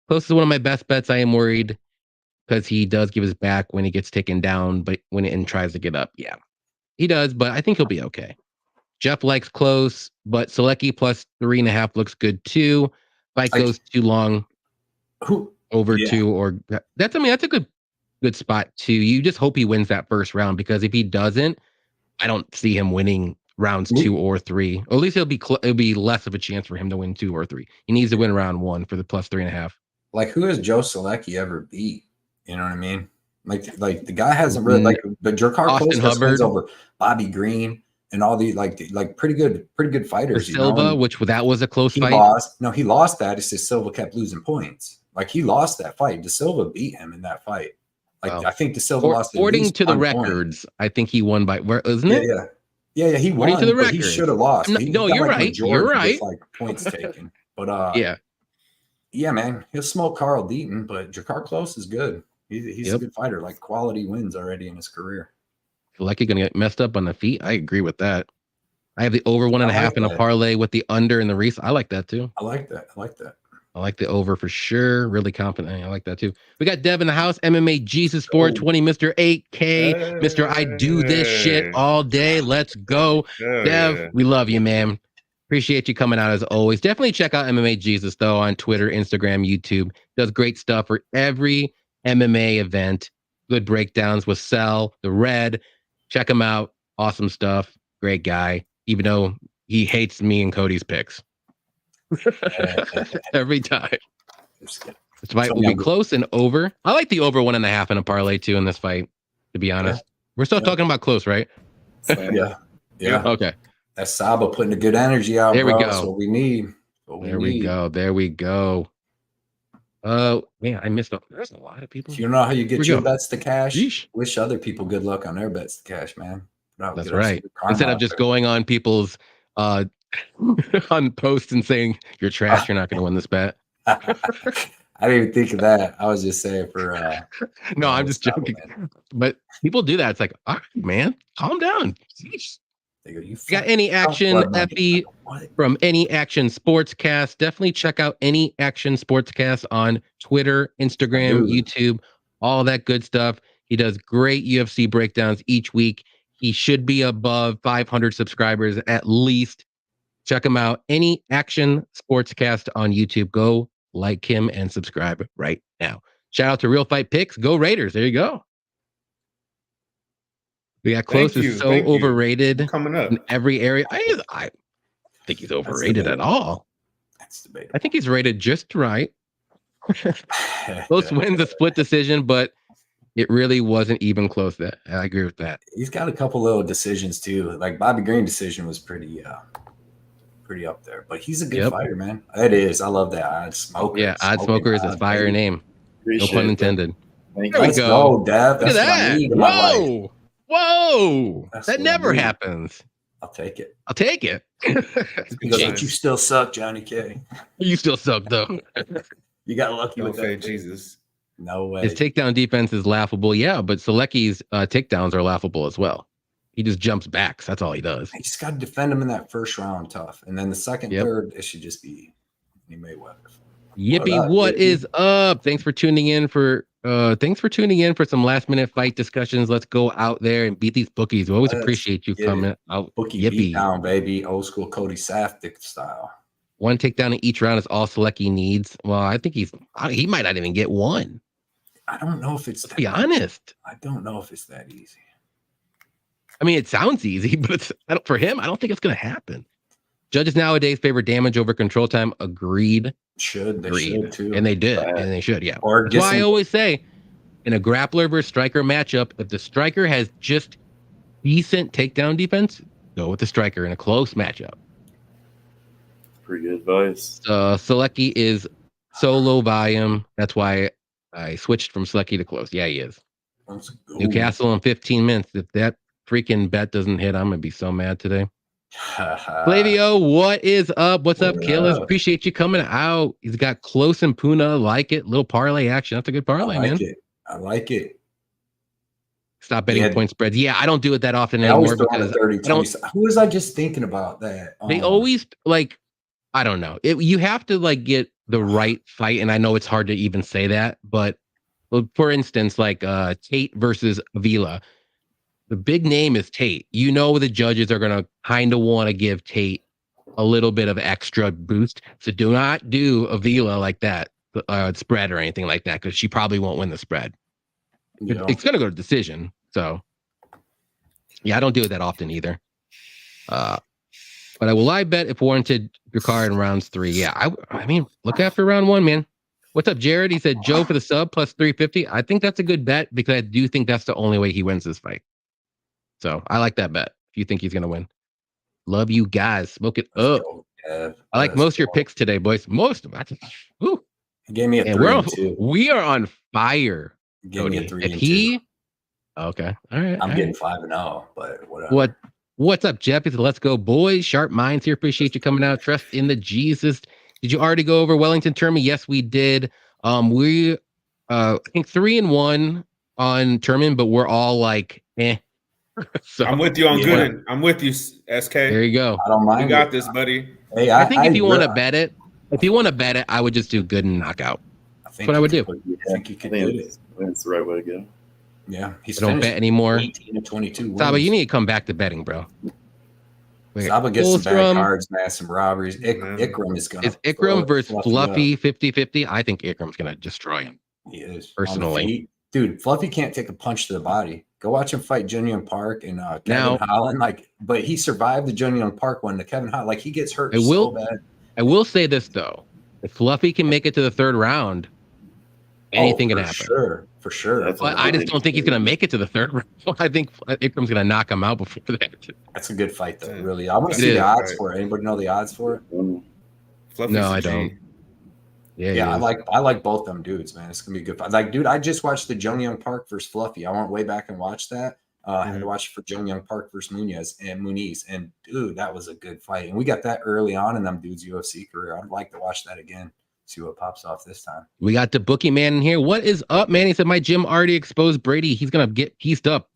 A: Close is one of my best bets. I am worried because he does give his back when he gets taken down, but when it tries to get up. Yeah, he does, but I think he'll be okay. Jeff likes close, but Selecki plus 3.5 looks good too. Fight goes too long, over 2 or that's a good spot too. You just hope he wins that first round because if he doesn't, I don't see him winning rounds 2 or 3. Or at least it'll be less of a chance for him to win 2 or 3. He needs to win round 1 for the plus 3.5.
B: Like, who has Joe Selecki ever beat? You know what I mean? Like the guy hasn't really the Jerkar Close wins over Bobby Green and all the like pretty good fighters.
A: Silva, that was a close fight.
B: He lost that. It's just Silva kept losing points. Like, he lost that fight. De Silva beat him in that fight. Like, I think De Silva lost.
A: According to the records, I think he won by isn't it?
B: Yeah. He won. To the records, he should have lost.
A: No, you're right. You're right.
B: With, points taken, but yeah, man, he'll smoke Carl Deaton, but Jakar Close is good. He's a good fighter. Like, quality wins already in his career.
A: Feel like you're gonna get messed up on the feet. I agree with that. I have the over 1.5 in a parlay with the under in the Reese. I like that too.
B: I like that.
A: I like the over for sure. Really confident. I like that too. We got Dev in the house. MMA Jesus 420, Mr. 8K, Mr. I do this shit all day. Let's go, Dev. We love you, man. Appreciate you coming out as always. Definitely check out MMA Jesus though on Twitter, Instagram, YouTube. Does great stuff for every MMA event. Good breakdowns with Cell, the Red. Check him out. Awesome stuff. Great guy. Even though he hates me and Cody's picks. Every time. This fight will be close and over. I like the over 1.5 in a parlay too in this fight, to be honest. We're still talking about close, right?
B: Yeah.
A: Okay.
B: That's Saba putting a good energy out.
A: There we go.
B: That's what we need.
A: There we go. Man, I missed. There's a lot of people.
B: You know how you get your bets to cash? Yeesh. Wish other people good luck on their bets to cash, man.
A: That's right. Instead of just going on people's on posts and saying you're trash, you're not going to win this bet.
B: I didn't even think of that. I was just saying for.
A: No, I'm just joking. But people do that. It's like, all right, man, calm down. Jeez. You got any action, Effie, from Any Action Sportscast? Definitely check out Any Action Sportscast on Twitter, Instagram, YouTube, all that good stuff. He does great UFC breakdowns each week. He should be above 500 subscribers at least. Check him out. Any Action Sportscast on YouTube. Go like him and subscribe right now. Shout out to Real Fight Picks. Go Raiders. There you go. We got close. Is so overrated
D: coming up
A: in every area. I think he's overrated at all.
B: That's debatable.
A: I think he's rated just right. Close wins a split decision, but it really wasn't even close. That I agree with that.
B: He's got a couple little decisions too. Like Bobby Green decision was pretty up there, but he's a good fighter, man. It is. I love that. Oddsmoker.
A: Yeah, Oddsmoker is a fire name. No pun intended.
B: There we go, Dev. That's what I need in my life.
A: Whoa! That never happens.
B: I'll take it. Because you still suck, Johnny K.
A: You still suck, though.
B: You got lucky with that.
D: Jesus.
B: No way.
A: His takedown defense is laughable, yeah, but Selecki's takedowns are laughable as well. He just jumps back. That's all he does.
B: You just got to defend him in that first round tough. And then the second, third, it should just be Mayweather.
A: Yippee, what is up? Thanks for tuning in for some last minute fight discussions. Let's go out there and beat these bookies. We always appreciate you coming out.
B: Bookie beat down, baby. Old school Cody Safdie style.
A: One takedown in each round is all Selecki needs. Well, I think he might not even get one.
B: I don't know if it's
A: Let's be honest.
B: I don't know if it's that easy.
A: I mean, it sounds easy, but for him, I don't think it's going to happen. Judges nowadays favor damage over control time. Agreed.
B: They should too.
A: And they did. And they should, yeah. That's why I always say, in a grappler versus striker matchup, if the striker has just decent takedown defense, go with the striker in a close matchup.
C: Pretty good advice.
A: Selecki is so low volume. That's why I switched from Selecki to close. Yeah, he is. Newcastle in 15 minutes. If that freaking bet doesn't hit, I'm going to be so mad today. Flavio, what is up? What's up, Killers?
B: Up?
A: Appreciate you coming out. He's got Close and Puna. Like it. Little parlay action. That's a good parlay, man.
B: I like it.
A: Stop betting point spreads. Yeah, I don't do it that often anymore because
B: 30, 20. Who was I just thinking about that?
A: They always like, I don't know. You have to like get the right fight, and I know it's hard to even say that, but for instance, like Tate versus Avila. The big name is Tate. You know the judges are going to kind of want to give Tate a little bit of extra boost. So do not do Avila like that, spread or anything like that, because she probably won't win the spread. Yeah. It's going to go to decision. So, yeah, I don't do it that often either. But I will live bet if warranted your card in rounds 3. Yeah, I mean, look after round 1, man. What's up, Jared? He said Joe for the sub plus 350. I think that's a good bet because I do think that's the only way he wins this fight. So I like that bet. If you think he's gonna win, love you guys. Smoke it up. I like most of your picks today, boys. Most of them.
B: He gave me a 3 and 2.
A: We are on fire.
B: Give me a 3 and
A: 2. Okay, all right.
B: I'm getting 5 and 0, but whatever.
A: What's up, Jeff? He said, let's go, boys. Sharp minds here. Appreciate you coming out. Trust in the Jesus. Did you already go over Wellington Terman? Yes, we did. We I think 3 and 1 on Terman, but we're all like, eh.
D: So, I'm with you on Gooden. I'm with you, SK.
A: There you go.
B: I don't mind.
D: You got this, buddy.
B: Hey,
A: I think if you want to bet it, I would just do Gooden knockout. That's what I would do.
B: I think you can do it.
C: That's the right way to go.
B: Yeah, he's
A: don't bet anymore.
B: 18 to 22.
A: Saba, you need to come back to betting, bro.
B: Saba gets some bad cards, man. Some robberies. Ikram is gonna.
A: Is Ikram versus Fluffy 50-50? I think Ikram's gonna destroy him.
B: He is
A: personally.
B: Dude, Fluffy can't take a punch to the body. Go watch him fight Jun Young Park and Kevin Holland. But he survived the Jun Young Park one. The Kevin Holland, he gets hurt so bad.
A: I will say this though: if Fluffy can make it to the 3rd round, anything can happen.
B: For sure.
A: But I just don't think he's gonna make it to the 3rd round. I think Ikram's gonna knock him out before that.
B: That's a good fight, though. Really, I want to see the odds for it. Anybody know the odds for it?
A: No, I don't.
B: Yeah, I like both them dudes, man. It's gonna be a good fight. Like, dude, I just watched the Jun Young Park versus Fluffy. I went way back and watched that. I had to watch it for Jun Young Park versus Muniz, and dude, that was a good fight. And we got that early on in them dudes' UFC career. I'd like to watch that again. See what pops off this time.
A: We got the bookie man in here. What is up, man? He said my gym already exposed Brady. He's gonna get pieced up.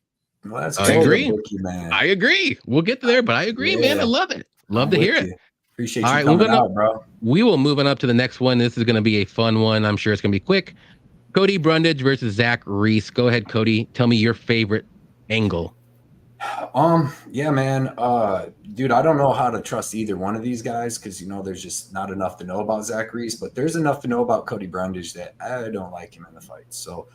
B: Well, that's
A: I agree.
B: Bookie, man.
A: I agree. We'll get there, but I agree, man. I love it. Love to hear it.
B: Appreciate you coming out, bro.
A: We will move on up to the next one. This is going to be a fun one. I'm sure it's going to be quick. Cody Brundage versus Zach Reese. Go ahead, Cody. Tell me your favorite angle.
B: Yeah, man. Dude, I don't know how to trust either one of these guys because there's just not enough to know about Zach Reese, but there's enough to know about Cody Brundage that I don't like him in the fight. So,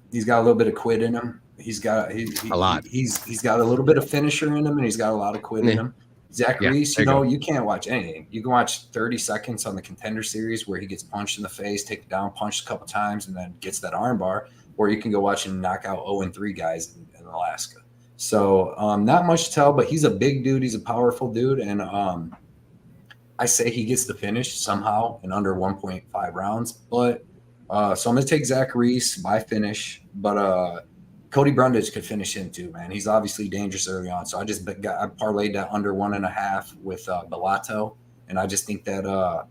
B: he's got a little bit of quit in him. He's got a lot. He's got a little bit of finisher in him, and he's got a lot of quit in him. Zach Reese, you can't watch anything. You can watch 30 seconds on the Contender Series where he gets punched in the face, taken down, punched a couple times, and then gets that arm bar. Or you can go watch him knock out 0-3 guys in Alaska. So not much to tell, but he's a big dude. He's a powerful dude. And I say he gets the finish somehow in under 1.5 rounds. But so I'm going to take Zach Reese by finish. But Cody Brundage could finish him too, man. He's obviously dangerous early on. So I parlayed that under 1.5 with Bellato. And I just think that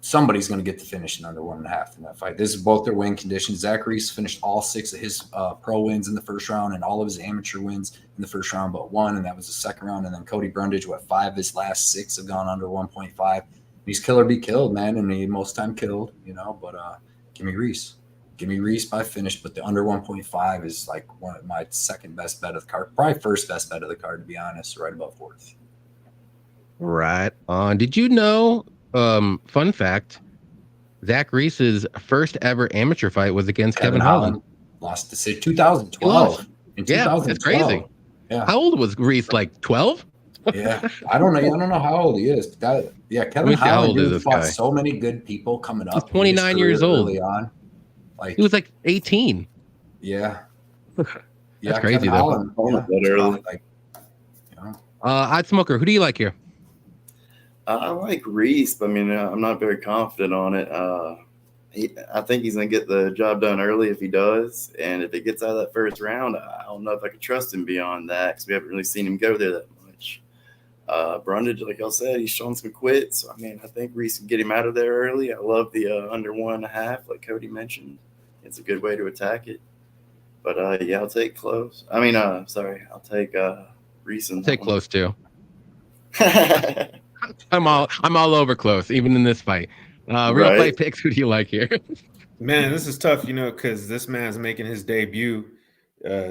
B: somebody's going to get the finish in under 1.5 in that fight. This is both their win conditions. Zach Reese finished all 6 of his pro wins in the first round and all of his amateur wins in the first round but 1, and that was the second round. And then Cody Brundage, 5 of his last 6 have gone under 1.5. He's kill or be killed, man, and he most time killed, but give me Reese. Give me Reese by finish, but the under 1.5 is like one of my second best bet of the card. Probably first best bet of the card, to be honest, right above 4th.
A: Right on. Did you know, fun fact, Zach Reese's first ever amateur fight was against Kevin Holland.
B: Lost to 2012.
A: Yeah, that's crazy. Yeah. How old was Reese? Like 12?
B: Yeah, I don't know how old he is. But Kevin Holland fought so many good people coming up.
A: He's 29 years old.
B: Early on.
A: He was like 18.
B: Yeah.
A: That's crazy, though. Oddsmoker, who do you like here?
C: I like Reese, but I'm not very confident on it. I think he's going to get the job done early if he does. And if it gets out of that first round, I don't know if I can trust him beyond that because we haven't really seen him go there that much. which Brundage, like y'all said, he's shown some quits. So, I mean, I think Reese can get him out of there early. I love the under 1.5, like Cody mentioned. It's a good way to attack it. But yeah, I'll take close. I mean, I'll take Reese.
A: I'll take close too. I'm all over close, even in this fight. Real fight picks. Who do you like here?
D: Man, this is tough, because this man's making his debut,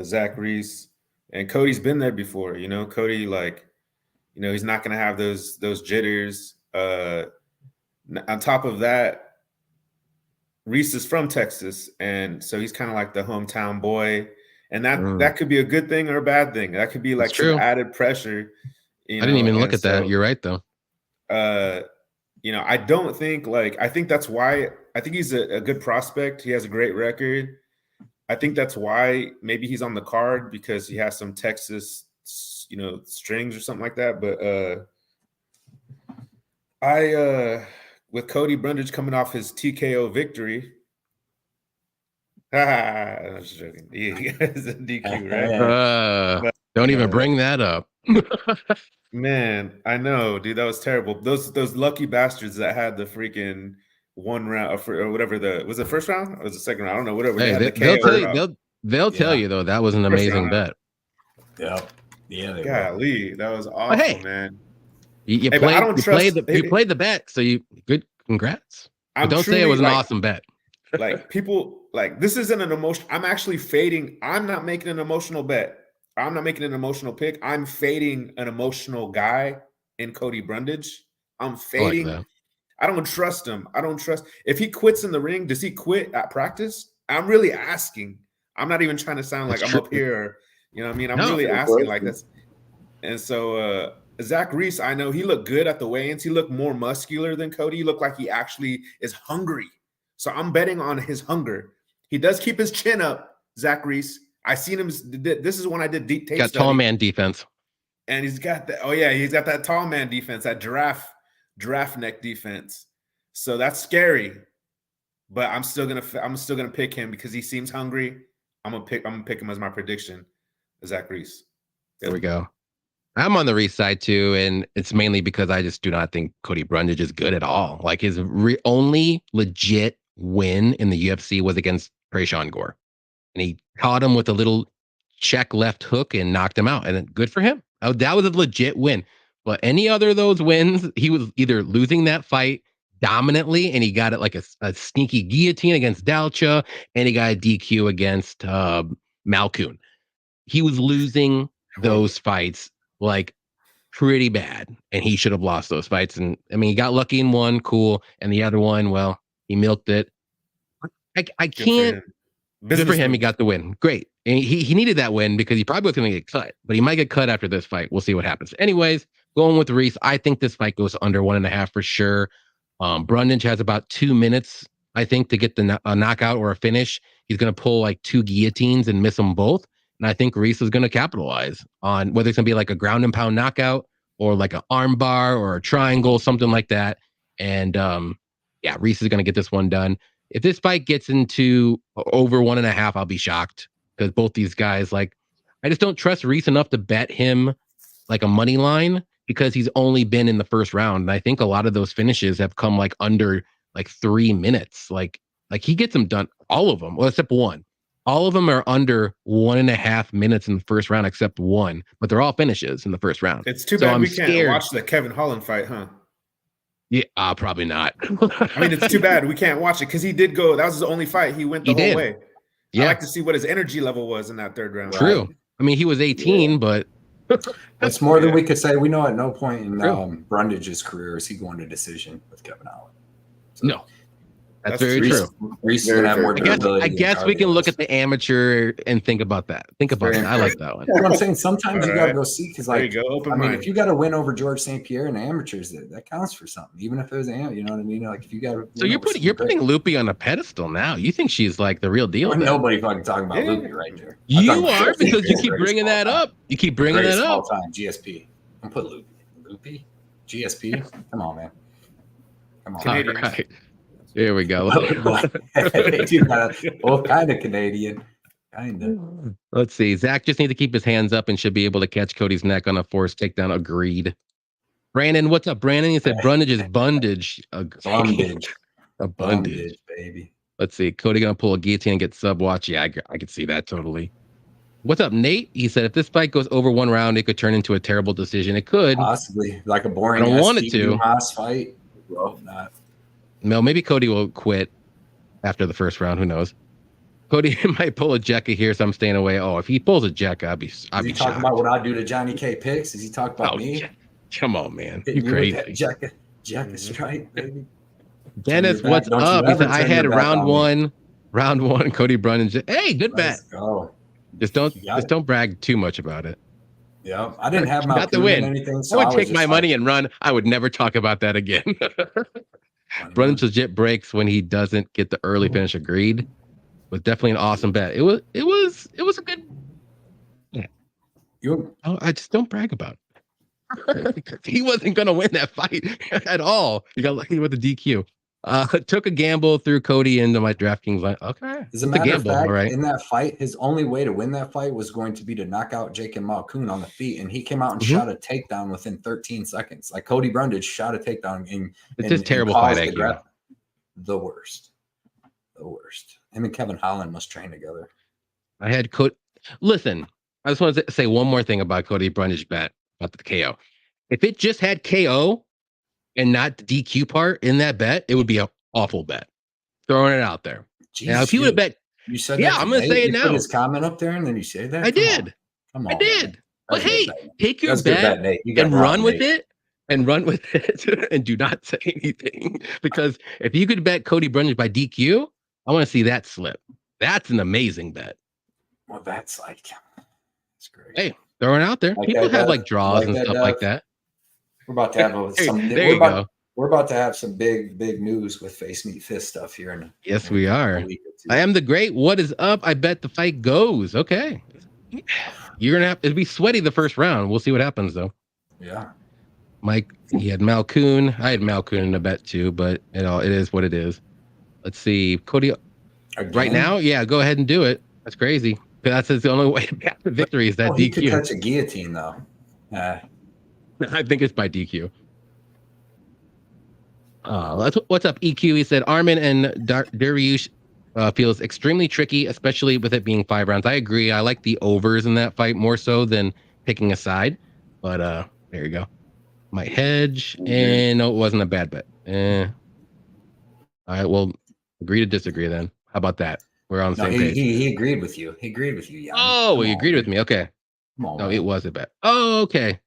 D: Zach Reese, and Cody's been there before. Cody, he's not gonna have those jitters. On top of that, Reese is from Texas, and so he's kind of like the hometown boy, and that could be a good thing or a bad thing. That could be like some added pressure.
A: I didn't even look at that. You're right, though.
D: I don't think I think that's why I think he's a good prospect. He has a great record. I think that's why maybe he's on the card because he has some Texas, strings or something like that. But with Cody Brundage coming off his TKO victory. I'm just joking. It's a DQ, right?
A: Don't even bring that up.
D: Man, I know, dude. That was terrible. Those lucky bastards that had the freaking one round or whatever was the first round or was the second round? I don't know. Whatever.
A: They'll tell you though that was an amazing bet.
B: Yep. Yeah.
D: Golly, that was awesome, man.
A: You played the bet, so good. Congrats. Don't say it was an awesome bet.
D: People this isn't an emotion. I'm actually fading. I'm not making an emotional bet. I'm not making an emotional pick. I'm fading an emotional guy in Cody Brundage. I'm fading. I don't trust him. If he quits in the ring, does he quit at practice? I'm really asking. I'm not even trying to sound like I'm up here. You know what I mean? I'm really asking like this. And so Zach Reese, I know he looked good at the weigh-ins. He looked more muscular than Cody. He looked like he actually is hungry. So I'm betting on his hunger. He does keep his chin up, Zach Reese. I seen him. This is when I did deep tape.
A: Got tall man defense,
D: and he's got that. Oh yeah, he's got that tall man defense, that giraffe neck defense. So that's scary. But I'm still gonna pick him because he seems hungry. I'm gonna pick him as my prediction, Zach Reese.
A: There we go. I'm on the Reese side too, and it's mainly because I just do not think Cody Brundage is good at all. Like his only legit win in the UFC was against Prayshawn Gore. And he caught him with a little check left hook and knocked him out. And good for him. That was a legit win. But any other of those wins, he was either losing that fight dominantly, and he got it like a sneaky guillotine against Dalcha, and he got a DQ against Malkoon. He was losing those fights like pretty bad, and he should have lost those fights. And I mean, he got lucky in one, cool. And the other one, well, he milked it. I can't. Good for him. He got the win. Great. And he needed that win because he probably was going to get cut, but he might get cut after this fight. We'll see what happens. Anyways, going with Reese, I think this fight goes under 1.5 for sure. Brundage has about 2 minutes, I think, to get a knockout or a finish. He's going to pull like 2 guillotines and miss them both. And I think Reese is going to capitalize on whether it's going to be like a ground and pound knockout or like an arm bar or a triangle, something like that. And Reese is going to get this one done. If this fight gets into over 1.5, I'll be shocked because both these guys, I just don't trust Reese enough to bet him like a money line because he's only been in the first round. And I think a lot of those finishes have come under 3 minutes. Like he gets them done, all of them, well, except one. All of them are under 1.5 minutes in the first round, except one, but they're all finishes in the first round.
D: It's too bad we can't watch the Kevin Holland fight, huh?
A: Yeah, probably not.
D: I mean, it's too bad we can't watch it because he did go. That was his only fight. He went the whole way. Yeah. I like to see what his energy level was in that third round.
A: True. Right? I mean, he was 18, but
B: that's more than we could say. We know at no point in Brundage's career is he going to decision with Kevin Holland.
A: So, no. That's very true.
B: Reese is have more
A: I guess we can look at the amateur and think about that. I like that one.
B: You know what I'm saying? Sometimes you got to go see because, if you got to win over George St. Pierre in the amateurs, that counts for something. Even if it was, you know what I mean? Like if you got to.
A: So you're putting Loopy on a pedestal now. You think she's like the real deal?
B: Nobody fucking talking about Loopy right there.
A: You are because you keep bringing that up. You keep bringing that up.
B: All time GSP. I'm put Loopy. GSP. Come on, man. Come on.
A: Canadian. Right. Here we go.
B: They do all kind of Canadian. Kinda.
A: Let's see. Zach just needs to keep his hands up and should be able to catch Cody's neck on a forced takedown. Agreed. Brandon, what's up, Brandon? He said Brundage is bondage.
B: Bondage.
A: A
B: Bondage, baby.
A: Let's see. Cody gonna pull a guillotine and get sub watch. Yeah, I could see that totally. What's up, Nate? He said if this fight goes over one round, it could turn into a terrible decision. It could.
B: Possibly. Like a boring
A: I don't want it to.
B: fight. Well, not.
A: No, maybe Cody will quit after the first round. Who knows? Cody might pull a Jekka here, so I'm staying away. Oh, if he pulls a Jekka, I'd be
B: talking
A: shocked.
B: About what I do to JohnnyKpicks? Is he talking about me?
A: Come on, man. You crazy.
B: Jekka strike, baby.
A: Dennis, what's up? He said, I had round one, Cody Brundage. Hey, good bet.
B: Go.
A: Just don't brag too much about it.
B: Yeah, I didn't have my
A: got the win.
B: Anything, so
A: I would take my money and run. I would never talk about that again. Brundage legit breaks when he doesn't get the early finish. Agreed. Was definitely an awesome bet. It was a good. Yeah. I just don't brag about it. He wasn't gonna win that fight at all. He got lucky with the DQ. Took a gamble, threw Cody into my DraftKings line. Okay.
B: As a matter of fact, in that fight, his only way to win that fight was going to be to knock out Jake and Malkoon on the feet, and he came out and shot a takedown within 13 seconds. Like Cody Brundage shot a takedown.
A: It's just terrible fight IQ.
B: The worst. Him and Kevin Holland must train together.
A: I had Cody. Listen, I just want to say one more thing about Cody Brundage bet about the KO. If it just had KO and not the DQ part in that bet, it would be an awful bet. Throwing it out there. Jeez, now, if you would have bet,
B: you said,
A: yeah, I'm going to say it now.
B: Put his comment up there, and then you say that.
A: I did.
B: Come on,
A: I did. But hey, take your bet and run with it. And run with it, and do not say anything. Because if you could bet Cody Brundage by DQ, I want to see that slip. That's an amazing bet.
B: Well, that's great.
A: Hey, throwing it out there.
B: Like
A: people have like draws and stuff like that.
B: We're about to have some.
A: There you go.
B: We're about to have some big news with Face Meet Fist stuff here.
A: Yes, we are. I am the great. What is up? I bet the fight goes. Okay. You're gonna have to be sweaty the first round. We'll see what happens though.
B: Yeah.
A: Mike, he had Malkoon. I had Malkoon in a bet too, but it is what it is. Let's see, Cody. Again? Right now, yeah, go ahead and do it. That's crazy. That's the only way to get the victory is that DQ.
B: He could catch a guillotine though.
A: I think it's by DQ. What's up, EQ? He said Armin and Dariush feels extremely tricky, especially with it being 5 rounds. I agree. I like the overs in that fight more so than picking a side. But there you go. My hedge, and no, it wasn't a bad bet. All right, well, agree to disagree then. How about that? We're on the same page.
B: He agreed with you. He agreed with you, yeah.
A: Oh, he agreed with me. Okay.
B: Come on,
A: no, it was a bet. Oh, okay.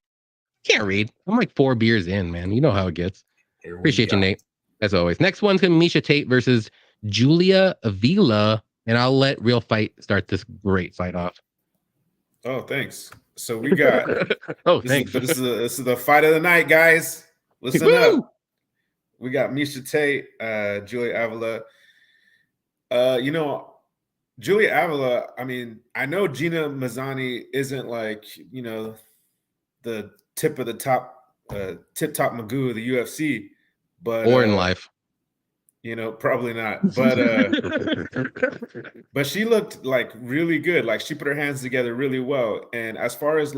A: Can't read. I'm like 4 beers in, man. You know how it gets. Appreciate you, Nate. As always. Next one's gonna be Miesha Tate versus Julia Avila, and I'll let Real Fight start this great fight off.
D: Oh, thanks. So we got.
A: Thanks.
D: This is the fight of the night, guys. Listen up. We got Miesha Tate, Julia Avila. Julia Avila. I mean, I know Gina Mazzani isn't like the tip of the top, tip-top Magoo of the UFC, but
A: or in life.
D: Probably not. But she looked like really good. Like she put her hands together really well. And as far as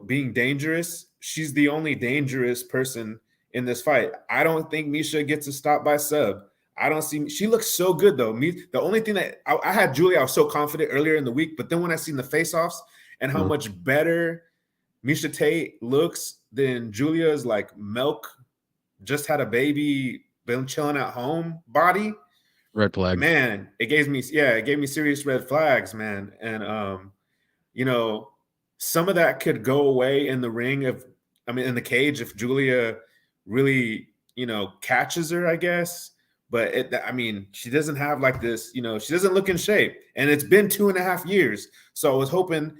D: being dangerous, she's the only dangerous person in this fight. I don't think Miesha gets a stop by sub. I don't see. She looks so good though. The only thing that I had Julia, I was so confident earlier in the week, but then when I seen the face-offs and how much better Miesha Tate looks than Julia's milk, just had a baby, been chilling at home body.
A: Red flag.
D: Man, it gave me serious red flags, man. And some of that could go away in the ring in the cage if Julia really, catches her, I guess. But she doesn't have this, she doesn't look in shape. And it's been 2.5 years. So I was hoping,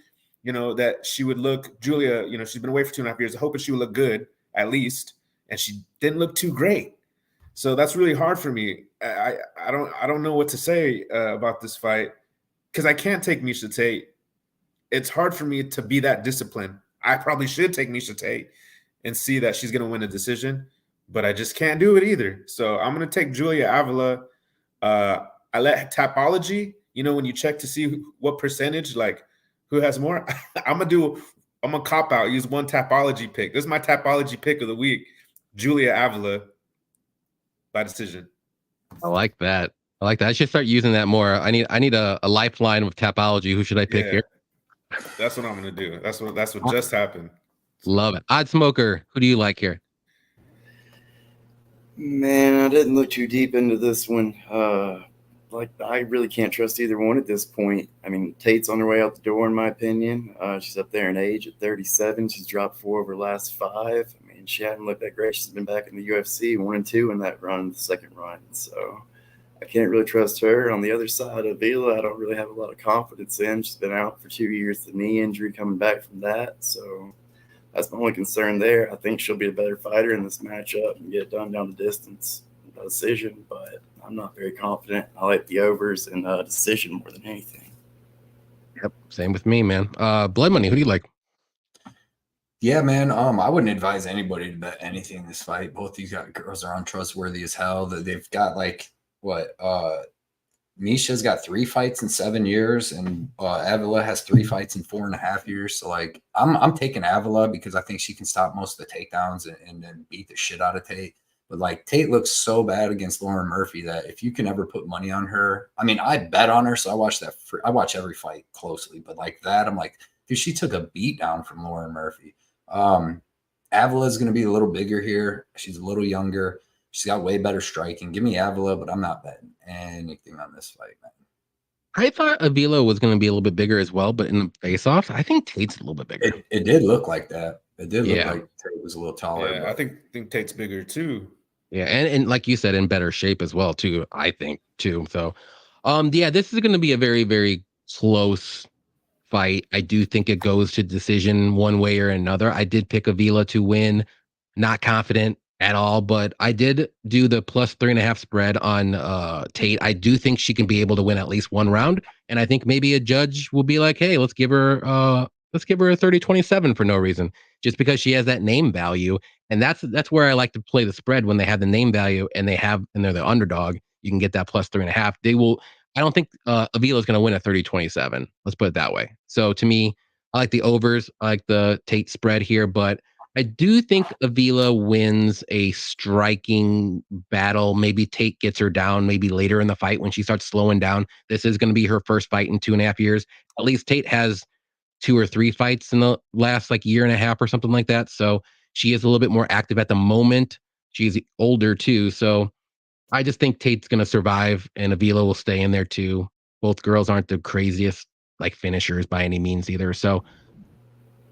D: that she would look, Julia, she's been away for 2.5 years. I hoping she would look good at least. And she didn't look too great. So that's really hard for me. I don't know what to say about this fight because I can't take Miesha Tate. It's hard for me to be that disciplined. I probably should take Miesha Tate and see that she's going to win a decision, but I just can't do it either. So I'm going to take Julia Avila. I let Tapology, when you check to see what percentage, like who has more, I'm gonna cop out, use one Tapology pick. This is my Tapology pick of the week. Julia Avila by decision.
A: I like that. I should start using that more. I need a lifeline with Tapology. Who should I pick here?
D: That's what I'm gonna do. That's what just happened.
A: Love it. Oddsmoker, who do you like here?
C: Man, I didn't look too deep into this one. I really can't trust either one at this point. I mean, Tate's on her way out the door, in my opinion. She's up there in age at 37. She's dropped 4 of her last 5. I mean, she hadn't looked that great. She's been back in the UFC 1-2 in that run, the second run. So I can't really trust her. On the other side, Avila, I don't really have a lot of confidence in. She's been out for 2 years, the knee injury, coming back from that. So that's my only concern there. I think she'll be a better fighter in this matchup and get it done down the distance by decision, but I'm not very confident. I like the overs and decision more than anything.
A: Yep, same with me, man. Blood Money, who do you like?
B: Yeah, man. I wouldn't advise anybody to bet anything in this fight. Both these girls are untrustworthy as hell. They've got Misha's got 3 fights in 7 years, and Avila has 3 fights in 4.5 years. So I'm taking Avila because I think she can stop most of the takedowns and then beat the shit out of Tate. But Tate looks so bad against Lauren Murphy that if you can ever put money on her, I mean, I bet on her, so I watch every fight closely. But that, I'm like, dude, she took a beat down from Lauren Murphy. Avila is going to be a little bigger here. She's a little younger. She's got way better striking. Give me Avila, but I'm not betting anything on this fight, man.
A: I thought Avila was going to be a little bit bigger as well, but in the face-off, I think Tate's a little bit bigger.
B: It did look like that. It did look like Tate was a little taller.
D: Yeah, I think Tate's bigger too.
A: Yeah, and like you said, in better shape as well too. I think too. So, this is going to be a very, very close fight. I do think it goes to decision one way or another. I did pick Avila to win. Not confident at all, but I did do the plus 3.5 spread on Tate. I do think she can be able to win at least one round, and I think maybe a judge will be like, "Hey, let's give her a 30-27 for no reason, just because she has that name value." And that's where I like to play the spread when they have the name value and they're the underdog. You can get that plus 3.5. They will. I don't think Avila is going to win a 30-27. Let's put it that way. So to me, I like the overs. I like the Tate spread here, but I do think Avila wins a striking battle. Maybe Tate gets her down maybe later in the fight when she starts slowing down. This is going to be her first fight in 2.5 years. At least Tate has 2 or 3 fights in the last year and a half or something like that. So she is a little bit more active at the moment. She's older too. So I just think Tate's going to survive and Avila will stay in there too. Both girls aren't the craziest finishers by any means either. So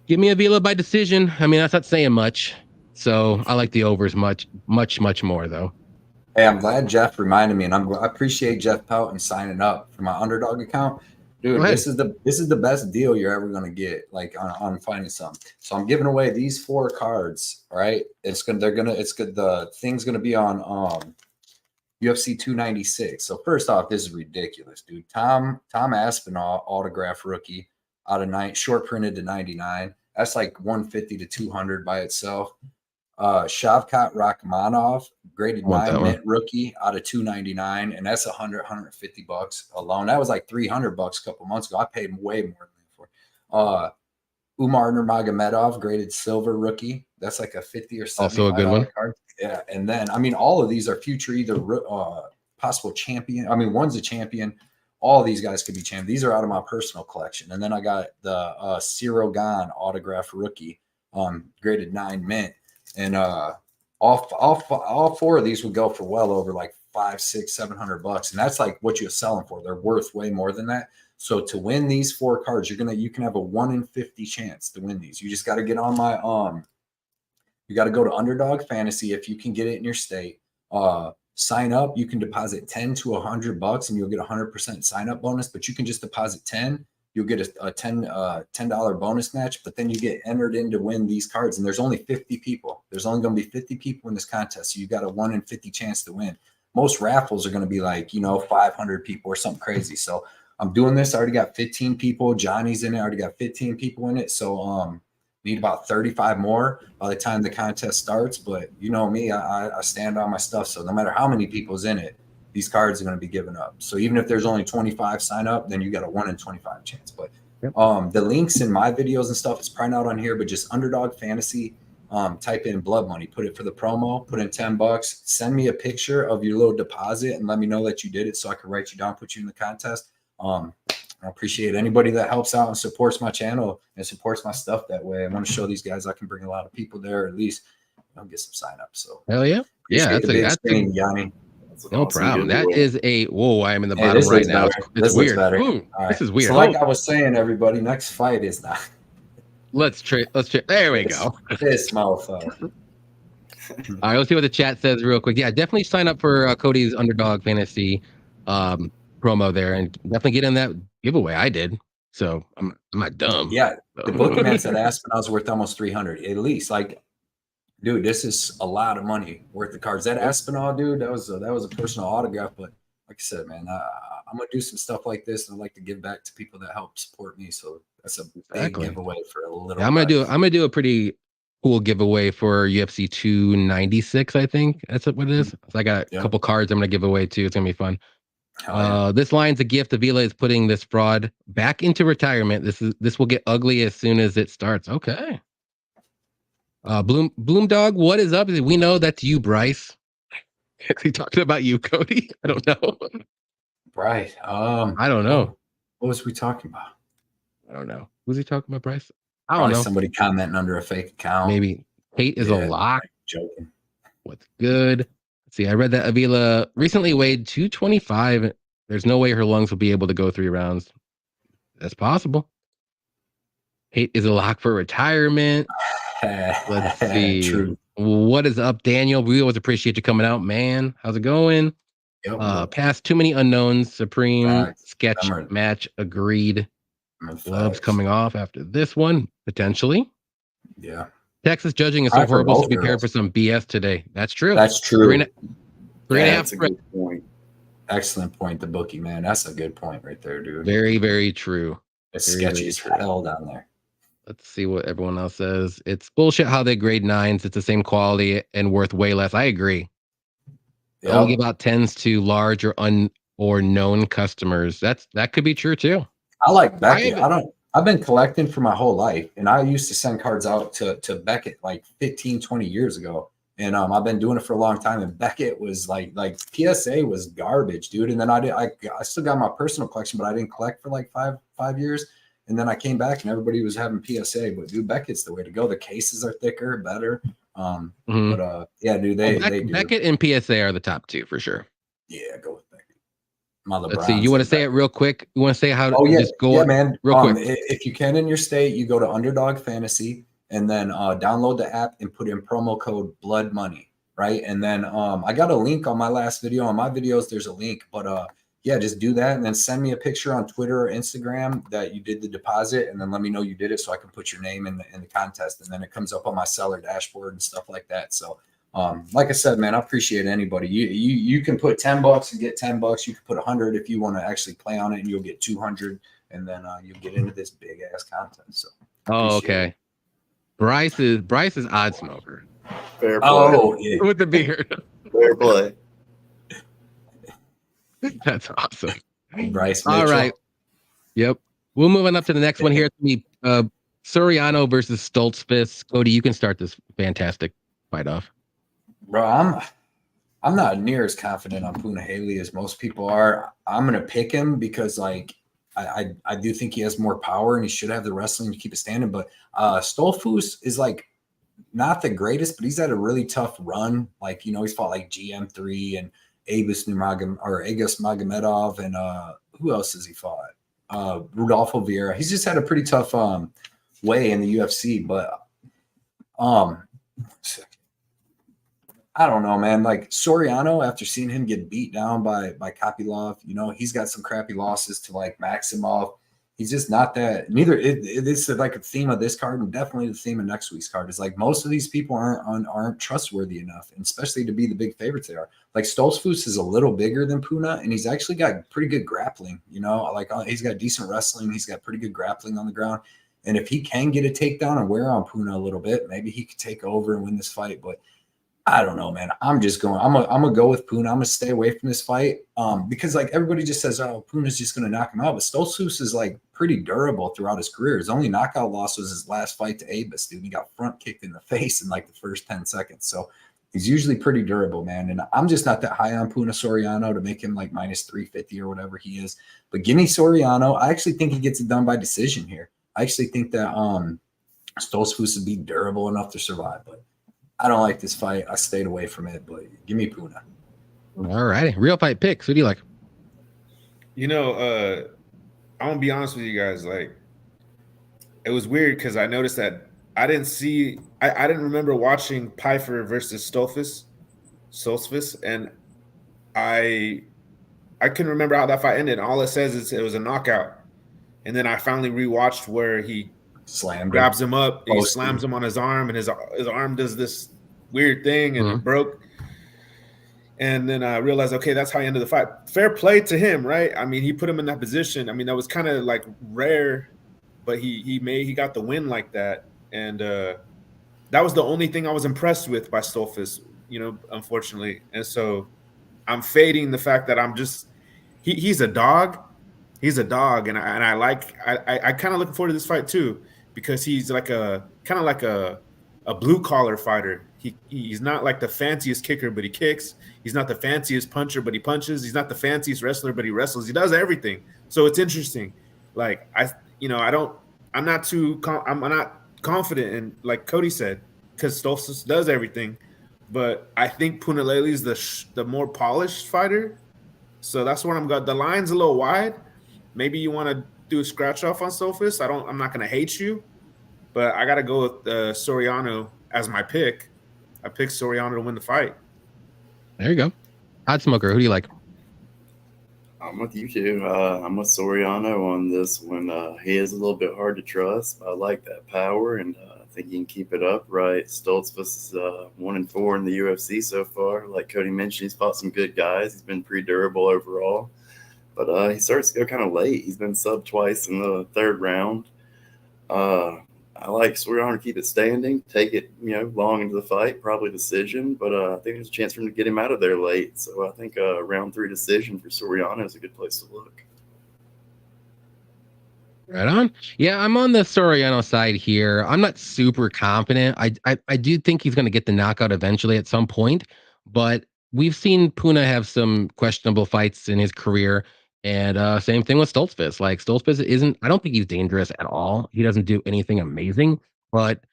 A: give me Avila by decision. I mean, that's not saying much. So I like the overs much, much, much more though.
B: Hey, I'm glad Jeff reminded me, and I appreciate Jeff Pelton signing up for my underdog account. Dude, this is the best deal you're ever gonna get, on finding something. So I'm giving away these 4 cards. All right, the thing's gonna be on UFC 296. So first off, this is ridiculous, dude. Tom Aspinall autograph rookie out of short printed to 99. That's 150 to 200 by itself. Shavkat Rakhmonov, graded 9 mint rookie out of 299, and that's $150 alone. That was $300 a couple months ago. I paid way more than that for. Umar Nurmagomedov, graded silver rookie. That's a 50 or 70.
A: Also a good one.
B: Card. Yeah, and then all of these are future either possible champion. I mean, one's a champion. All of these guys could be champion. These are out of my personal collection, and then I got the Ciro Gane autograph rookie, graded 9 mint. And all 4 of these would go for well over $500, $600, $700, and that's what you're selling for. They're worth way more than that. So to win these 4 cards, you can have a 1 in 50 chance to win these. You just got to get on my you got to go to Underdog Fantasy if you can get it in your state. Sign up. You can deposit $10 to $100, and you'll get 100% sign up bonus. But you can just deposit 10. You'll get a $10 bonus match, but then you get entered in to win these cards. And there's only 50 people. There's only going to be 50 people in this contest. So you got a 1 in 50 chance to win. Most raffles are going to be 500 people or something crazy. So I'm doing this. I already got 15 people. Johnny's in it. I already got 15 people in it. So need about 35 more by the time the contest starts. But you know me, I stand on my stuff. So no matter how many people's in it, these cards are going to be given up. So even if there's only 25 sign up, then you got a 1 in 25 chance. But the links in my videos and stuff, it's probably not on here, but just Underdog Fantasy, type in Blood Money, put it for the promo, put in $10, send me a picture of your little deposit and let me know that you did it so I can write you down, put you in the contest. I appreciate anybody that helps out and supports my channel and supports my stuff that way. I want to show these guys I can bring a lot of people there, or at least get some sign ups. So
A: hell yeah. Yeah,
B: that's a Yanni.
A: No problem. That is a whoa. I'm in the bottom
B: this
A: right now. It's weird.
B: Better.
A: Right. This is weird.
B: So, like I was saying, everybody, next fight is not.
A: Let's trade. There we go.
B: This motherfucker.
A: All right, let's see what the chat says real quick. Yeah, definitely sign up for Cody's Underdog Fantasy promo there, and definitely get in that giveaway. I did, so I'm not dumb.
B: Yeah, the bookman said Aspinall's worth almost 300 at least. Like, dude, this is a lot of money worth the cards. That Aspinall, dude, that was a personal autograph. But like I said, man, I'm gonna do some stuff like this, and I like to give back to people that help support me. So that's a big giveaway for a little.
A: Yeah, I'm gonna do a pretty cool giveaway for UFC 296. I think that's what it is. So I got a couple cards I'm gonna give away too. It's gonna be fun. This line's a gift. Avila is putting this fraud back into retirement. This will get ugly as soon as it starts. Okay. Bloom Dog, what is up? We know that's you, Bryce. Is he talking about you, Cody? I don't know.
B: Right.
A: I don't know.
B: What was we talking about?
A: I don't know. Was he talking about Bryce? I don't know.
B: Somebody commenting under a fake account.
A: Maybe. Kate is a lock.
B: Joking.
A: What's good? Let's see. I read that Avila recently weighed 225. There's no way her lungs will be able to go 3 rounds. That's possible. Kate is a lock for retirement. Let's see.
B: True.
A: What is up, Daniel? We always appreciate you coming out, man. How's it going?
B: Yep.
A: Past too many unknowns. Supreme sketch match agreed. Gloves coming off after this one, potentially.
B: Yeah.
A: Texas judging is so horrible, so be prepared for some BS today. That's true.
B: That's true.
A: 3.5.
C: That's a good point.
B: Excellent point, the bookie, man. That's a good point right there, dude.
A: Very, very true.
B: It's sketchy as hell down there.
A: Let's see what everyone else says. It's bullshit how they grade 9s. It's the same quality and worth way less. I agree. Yep. Only give out 10s to large or known customers. That could be true too.
B: I like Beckett. I've been collecting for my whole life, and I used to send cards out to Beckett like 15, 20 years ago. And I've been doing it for a long time. And Beckett was like PSA was garbage, dude. And then I still got my personal collection, but I didn't collect for like five years. And then I came back and everybody was having PSA, but dude, Beckett's the way to go. The cases are thicker, better. But yeah, dude, they do.
A: Beckett and PSA are the top 2 for sure.
B: Yeah, go with Beckett.
A: Let's see. You want to say it real quick? You want to say how?
B: Oh yeah,
A: just go
B: man.
A: Real quick.
B: If you can in your state, you go to Underdog Fantasy and then download the app and put in promo code Blood Money, right? And then I got a link on my last video. On my videos, there's a link, but yeah, just do that and then send me a picture on Twitter or Instagram that you did the deposit, and then let me know you did it so I can put your name in the contest, and then it comes up on my seller dashboard and stuff like that. So. Like I said, man, I appreciate anybody. You can put $10 and get $10. You can put 100 if you want to actually play on it, and you'll get 200, and then you'll get into this big ass content. So,
A: okay. Bryce is Oddsmoker.
C: Fair play.
B: Oh, yeah.
A: With the beard.
C: Fair play.
A: That's awesome.
B: Bryce Mitchell.
A: All right. Yep. We'll move on up to the next one here. It's me, Soriano versus Stoltzfus. Cody, you can start this fantastic fight off.
B: Bro, I'm not near as confident on Puna Haley as most people are. I'm gonna pick him because like I do think he has more power and he should have the wrestling to keep it standing. But Stoltzfus is like not the greatest, but he's had a really tough run. Like, he's fought like GM3 and Agus Magomedov, and who else has he fought? Rodolfo Vieira. He's just had a pretty tough way in the UFC, but I don't know, man. Like Soriano, after seeing him get beat down by Kopylov, he's got some crappy losses to like Maximov. He's just not that. Neither it's like a theme of this card, and definitely the theme of next week's card is like most of these people aren't trustworthy enough, and especially to be the big favorites they are. Like Stoltzfus is a little bigger than Puna, and he's actually got pretty good grappling. Like he's got decent wrestling. He's got pretty good grappling on the ground, and if he can get a takedown and wear on Puna a little bit, maybe he could take over and win this fight. But I don't know, man. I'm gonna go with Puna. I'm gonna stay away from this fight. Because like everybody just says, oh, Puna's just gonna knock him out. But Stoltzfus is like pretty durable throughout his career. His only knockout loss was his last fight to Abus, dude. He got front kicked in the face in like the first 10 seconds. So he's usually pretty durable, man. And I'm just not that high on Puna Soriano to make him like minus 350 or whatever he is. But give me Soriano. I actually think he gets it done by decision here. I actually think that Stoltzfus would be durable enough to survive, but I don't like this fight. I stayed away from it, but give me Puna.
A: All righty. Real fight picks. Who do you like?
D: You know, I'm gonna be honest with you guys. Like, it was weird because I noticed that I didn't remember watching Pfeiffer versus Stoltzfus, and I couldn't remember how that fight ended. All it says is it was a knockout, and then I finally rewatched where he grabs him up, he slams him on his arm, and his arm does this weird thing, and it broke. And then I realized, okay, that's how he ended the fight. Fair play to him, right? I mean, he put him in that position. I mean, that was kind of like rare, but he got the win like that. And that was the only thing I was impressed with by Stoltzfus, you know, unfortunately. And so I'm fading the fact that he's a dog. He's a dog, and I kind of looking forward to this fight too, because he's like a blue collar fighter. He's not like the fanciest kicker, but he kicks. He's not the fanciest puncher, but he punches. He's not the fanciest wrestler, but he wrestles. He does everything. So it's interesting. Like I'm not confident in, like Cody said, because Stoltzfus does everything, but I think Punalele is the more polished fighter. So that's where I'm going. The line's a little wide. Maybe you want to do a scratch off on Stoltzfus. I'm not going to hate you, but I got to go with Soriano as my pick. I picked Soriano to win the fight.
A: There you go. Oddsmoker, who do you like?
C: I'm with you too. I'm with Soriano on this one. He is a little bit hard to trust, but I like that power, and I think he can keep it up. Right, Stoltzfus is 1-4 in the UFC so far. Like Cody mentioned, he's fought some good guys. He's been pretty durable overall, but he starts to go kind of late. He's been subbed twice in the third round. I like Soriano to keep it standing, take it, long into the fight, probably decision. But I think there's a chance for him to get him out of there late. So I think round 3 decision for Soriano is a good place to look.
A: Right on. Yeah, I'm on the Soriano side here. I'm not super confident. I do think he's going to get the knockout eventually at some point, but we've seen Puna have some questionable fights in his career. And same thing with Stoltzfus. Like Stoltzfus I don't think he's dangerous at all. He doesn't do anything amazing, but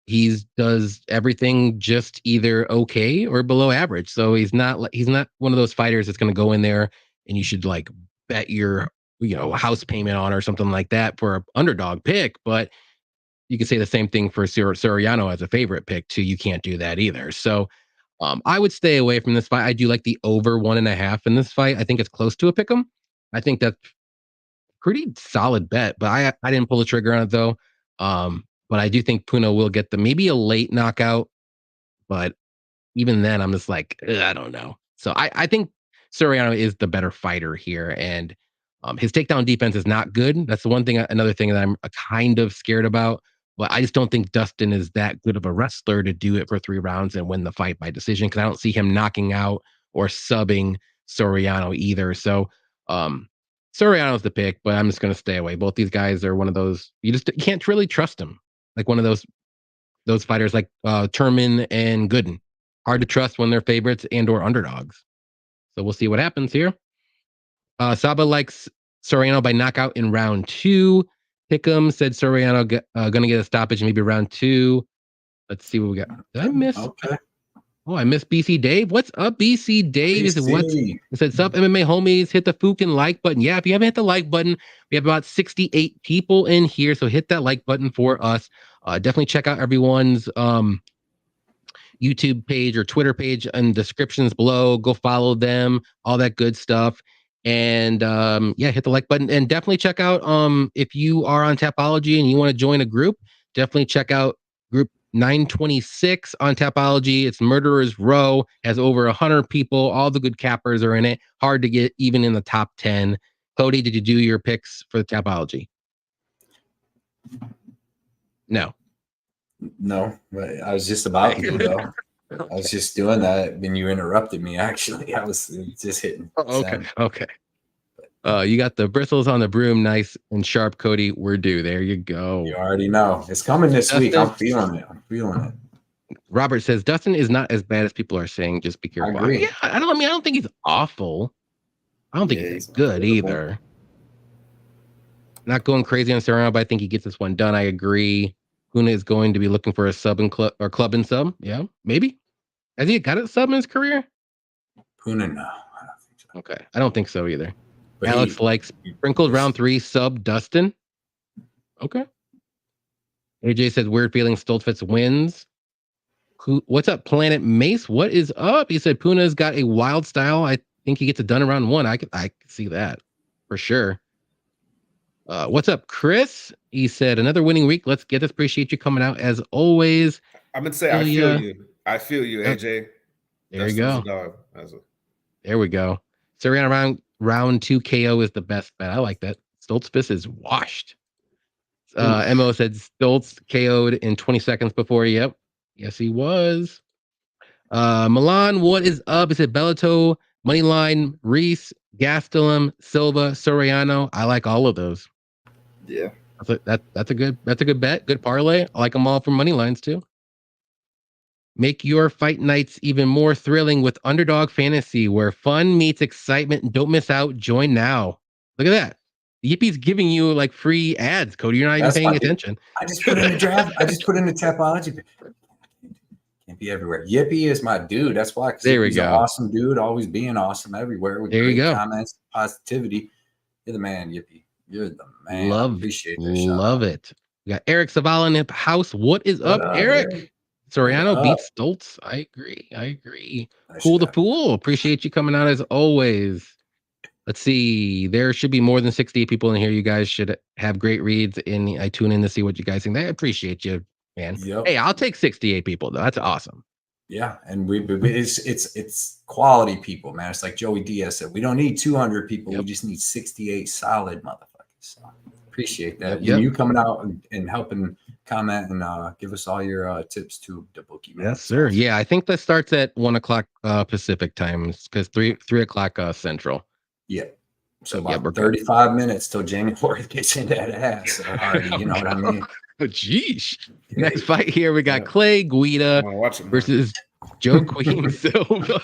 A: he does everything just either okay or below average. So he's not one of those fighters that's going to go in there and you should like bet your house payment on or something like that for an underdog pick. But you can say the same thing for Soriano as a favorite pick too. You can't do that either. So I would stay away from this fight. I do like the over 1.5 in this fight. I think it's close to a pick 'em. I think that's pretty solid bet, but I didn't pull the trigger on it though. But I do think Puna will get maybe a late knockout, but even then I'm just like, I don't know. So I think Soriano is the better fighter here, and his takedown defense is not good. That's the another thing that I'm kind of scared about. But I just don't think Dustin is that good of a wrestler to do it for 3 rounds and win the fight by decision, because I don't see him knocking out or subbing Soriano either. So Soriano's the pick, but I'm just going to stay away. Both these guys are one of those, you can't really trust them. Like one of those fighters like Turman and Gooden. Hard to trust when they're favorites and or underdogs. So we'll see what happens here. Saba likes Soriano by knockout in round 2. Pick'em said Soriano going to get a stoppage maybe round 2. Let's see what we got. Did I miss?
B: Okay.
A: Oh, I missed BC Dave. What's up, BC Dave? He said, sup, MMA homies, hit the fucking like button. Yeah, if you haven't hit the like button, we have about 68 people in here, so hit that like button for us. Definitely check out everyone's YouTube page or Twitter page and descriptions below. Go follow them, all that good stuff. And hit the like button. And definitely check out if you are on Tapology and you want to join a group, definitely check out group 926 on Tapology. It's Murderers Row, has over 100 people. All the good cappers are in it. Hard to get even in the top 10. Cody, did you do your picks for the Tapology? No,
B: but I was just about to though. I was just doing that when you interrupted me. Actually, I was just hitting.
A: Okay. Okay. You got the bristles on the broom, nice and sharp, Cody. We're due. There you go.
B: You already know it's coming this week.
A: Dustin,
B: I'm feeling it. I'm feeling it.
A: Robert says Dustin is not as bad as people are saying. Just be careful.
B: I agree.
A: Yeah, I don't think he's awful. I don't think he's good either. Not going crazy on Serrano, but I think he gets this one done. I agree. Puna is going to be looking for a sub and club or club and sub. Yeah, maybe. Has he got a sub in his career?
B: Puna, no. I don't think so.
A: Okay, I don't think so either.
B: But
A: Alex likes sprinkled round 3 sub Dustin. Okay. AJ says weird feeling. Stoltzfus wins. What's up, Planet Mace? What is up? He said Puna's got a wild style. I think he gets it done around 1. I can see that for sure. What's up, Chris? He said another winning week. Let's get this. Appreciate you coming out as always.
D: I'm gonna say I feel you. I feel you, AJ.
A: There you go. There we go. Serrano round 2 KO is the best bet. I like that. Stoltzfus is washed. Mo said Stoltz KO'd in 20 seconds before. Yep. Yes, he was. Milan, what is up? He said Bellato, Moneyline, Reese, Gastelum, Silva, Soriano. I like all of those.
C: Yeah.
A: That's a good bet. Good parlay. I like them all for money lines too. Make your fight nights even more thrilling with Underdog Fantasy, where fun meets excitement. Don't miss out. Join now. Look at that. Yippie's giving you like free ads, Cody. You're not even paying attention.
B: I just put in the draft. I just put in the Tapology. Can't be everywhere. Yippie is my dude. That's why.
A: There we
B: he's
A: go.
B: An awesome dude, always being awesome everywhere with great comments, positivity. You're the man, Yippie. You're the man. Appreciate that.
A: Love it. We got Eric Zavala in the house. What is up, Eric? Soriano beats Stoltz. I agree. Cool the pool. Appreciate you coming out as always. Let's see. There should be more than 68 people in here. You guys should have great reads. I tune in to see what you guys think. I appreciate you, man. Yep. Hey, I'll take 68 people though. That's awesome.
B: Yeah, and it's quality people, man. It's like Joey Diaz said. We don't need 200 people. Yep. We just need 68 solid motherfuckers. So appreciate that. Yep. You coming out and helping comment and give us all your tips to the bookie, man.
A: Yes, sir. Yeah, I think that starts at 1:00 Pacific time because 3:00 Central.
B: Yeah. So about 35 minutes till Jamie Forth gets into that ass already. You know what I mean?
A: Oh, geez. Next fight here, we got Clay Guida versus Joaquin Silva.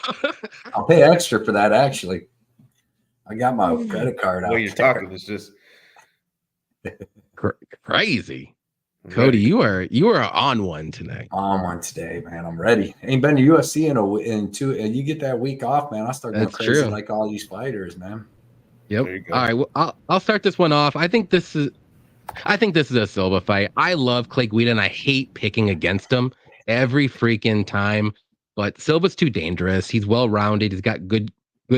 B: I'll pay extra for that, actually. I got my credit card out.
D: Well, you're talking. It's just
A: crazy. Cody, you are on one tonight.
B: On one today, man. I'm ready. Ain't been to UFC in 2, and you get that week off, man. I'll start going crazy like all these fighters, man.
A: Yep. All right. Well, I'll start this one off. I think this is a Silva fight. I love Clay Guida, and I hate picking against him every freaking time. But Silva's too dangerous. He's well-rounded. He's got good,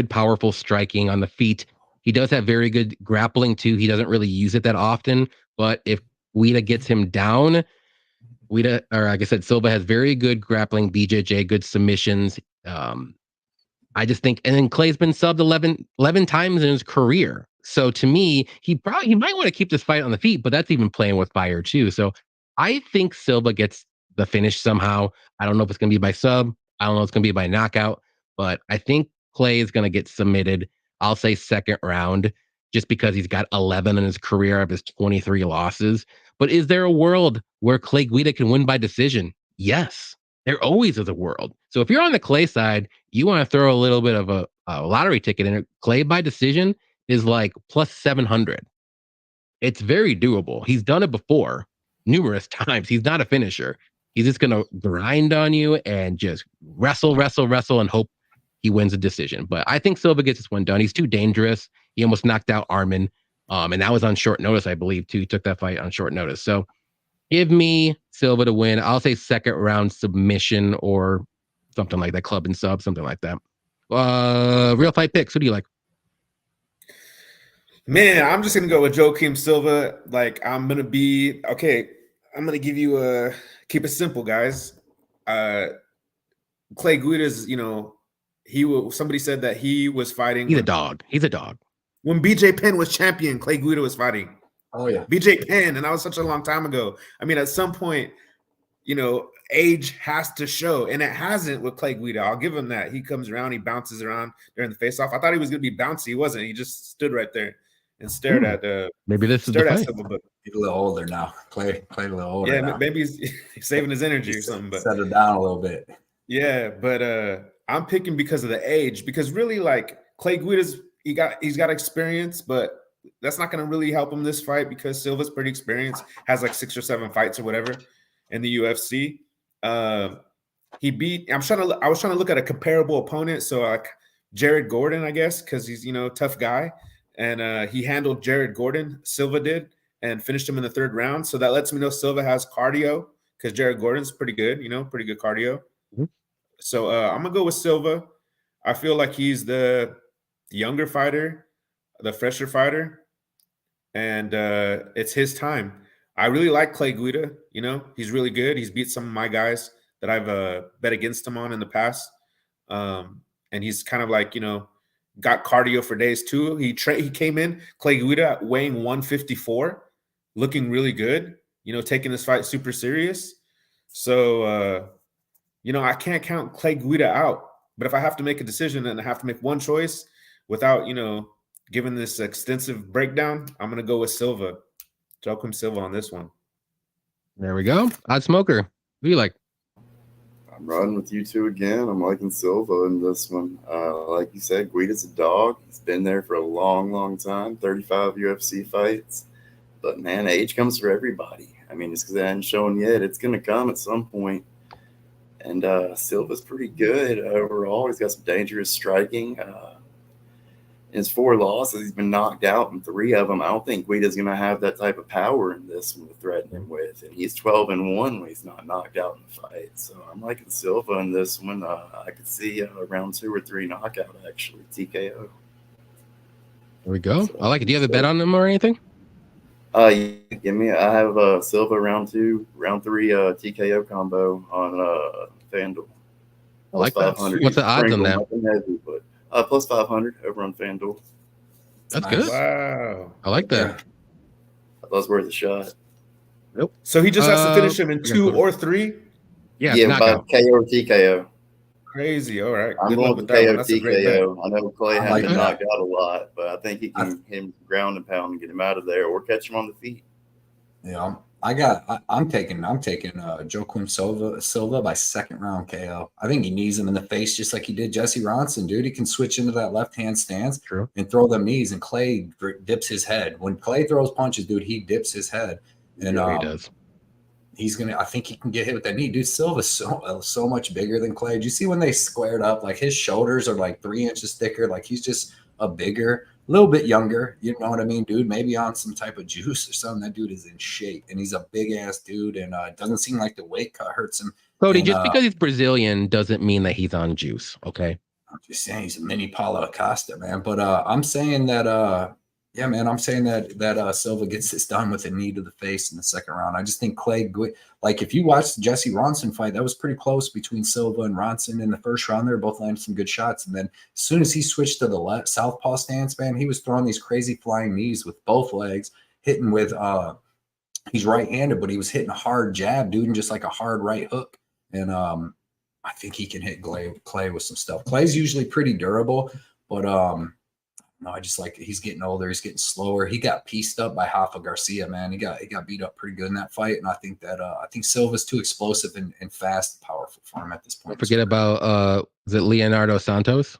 A: powerful striking on the feet. He does have very good grappling too. He doesn't really use it that often. But if Guida gets him down, like I said, Silva has very good grappling, BJJ, good submissions. I just think, and then Clay's been subbed 11 times in his career. So to me, he might want to keep this fight on the feet, but that's even playing with fire too. So I think Silva gets the finish somehow. I don't know if it's going to be by sub. I don't know if it's going to be by knockout, but I think Clay is going to get submitted. I'll say second round, just because he's got 11 in his career of his 23 losses. But is there a world where Clay Guida can win by decision? Yes, there always is a world. So if you're on the Clay side, you want to throw a little bit of a lottery ticket in it. Clay by decision is like plus 700. It's very doable. He's done it before numerous times. He's not a finisher. He's just going to grind on you and just wrestle and hope he wins a decision. But I think Silva gets this one done. He's too dangerous. He almost knocked out Armin. And that was on short notice, I believe, too. He took that fight on short notice. So give me Silva to win. I'll say second round submission or something like that. Club and sub, something like that. Real fight picks. Who do you like?
D: Man, I'm just going to go with Joaquin Silva. Like, I'm going to give you keep it simple, guys. Clay Guida's, somebody said that he was fighting.
A: He's a dog.
D: When BJ Penn was champion, Clay Guida was fighting.
B: Oh, yeah.
D: BJ Penn, and that was such a long time ago. I mean, at some point, age has to show, and it hasn't with Clay Guida. I'll give him that. He comes around, he bounces around during the face-off. I thought he was going to be bouncy. He wasn't. He just stood right there and stared at
A: maybe this is the fight.
B: Silva. He's a little older now. Clay a little older.
D: Yeah,
B: now.
D: Maybe he's saving his energy or something. But
B: settle down a little bit.
D: Yeah, but I'm picking because of the age. Because really, like Clay Guida's, he's got experience, but that's not going to really help him this fight because Silva's pretty experienced, has like 6 or 7 fights or whatever in the UFC. He beat. I was trying to look at a comparable opponent, so like Jared Gordon, I guess, because he's tough guy, and he handled Jared Gordon. Silva did, and finished him in the 3rd round. So that lets me know Silva has cardio because Jared Gordon's pretty good, pretty good cardio. Mm-hmm. So I'm gonna go with Silva. I feel like he's the younger fighter, the fresher fighter, and it's his time. I really like Clay Guida. He's really good. He's beat some of my guys that I've bet against him on in the past. And he's kind of like, got cardio for days too. He came in, Clay Guida, weighing 154, looking really good, taking this fight super serious. So, I can't count Clay Guida out. But if I have to make a decision and I have to make one choice without, giving this extensive breakdown, I'm going to go with Silva. Joaquim Silva on this one.
A: There we go. Oddsmoker. Who do you like?
C: I'm riding with you two again. I'm liking Silva in this one. Like you said, Guida's a dog. He's been there for a long, long time, 35 UFC fights. But, man, age comes for everybody. I mean, just because it hasn't shown yet, it's going to come at some point. And Silva's pretty good overall. He's got some dangerous striking. In his 4 losses, he's been knocked out in 3 of them. I don't think Guida's going to have that type of power in this one to threaten him with. And he's 12-1 when he's not knocked out in the fight. So I'm liking Silva in this one. I could see round 2 or 3 knockout, actually, TKO.
A: There we go. So, I like it. Do you have a bet on them or anything?
C: Give me. I have Silva round 2, round 3 TKO combo on FanDuel.
A: I like that. What's the odds on that?
C: Heavy, but plus 500 over on FanDuel.
A: That's nice. Good.
D: Wow.
A: I like that.
C: I thought it was worth a shot.
A: Nope.
D: So he just has to finish him in 2 or 3?
C: Yeah, by KO or TKO.
D: Crazy. All right.
C: I'm going with KO TKO. I know Clay has been knocked out a lot, but I think he can him ground and pound and get him out of there or catch him on the feet.
B: Yeah, I'm taking Joaquim Silva by 2nd round KO. I think he knees him in the face just like he did Jesse Ronson, dude. He can switch into that left-hand stance and throw them knees, and Clay dips his head. When Clay throws punches, dude, he dips his head. And
A: he does.
B: I think he can get hit with that knee. Dude, Silva's so much bigger than Clay. Did you see when they squared up? Like his shoulders are like 3 inches thicker. Like he's just a little bit younger. You know what I mean, dude? Maybe on some type of juice or something. That dude is in shape, and he's a big ass dude. And it doesn't seem like the weight cut hurts him.
A: Cody, just because he's Brazilian doesn't mean that he's on juice. Okay.
B: I'm just saying he's a mini Paulo Acosta, man. But I'm saying that. Yeah, man, I'm saying that Silva gets this done with a knee to the face in the 2nd round. I just think Clay, like if you watch the Jesse Ronson fight, that was pretty close between Silva and Ronson in the 1st round. They were both landing some good shots. And then as soon as he switched to the left southpaw stance, man, he was throwing these crazy flying knees with both legs, hitting with he's right-handed, but he was hitting a hard jab, dude, and just like a hard right hook. And I think he can hit Clay with some stuff. Clay's usually pretty durable, but no, I just like he's getting older. He's getting slower. He got pieced up by Rafa Garcia, man. He got beat up pretty good in that fight, and I think Silva's too explosive and fast and powerful for him at this point.
A: Don't forget about is it Leonardo Santos?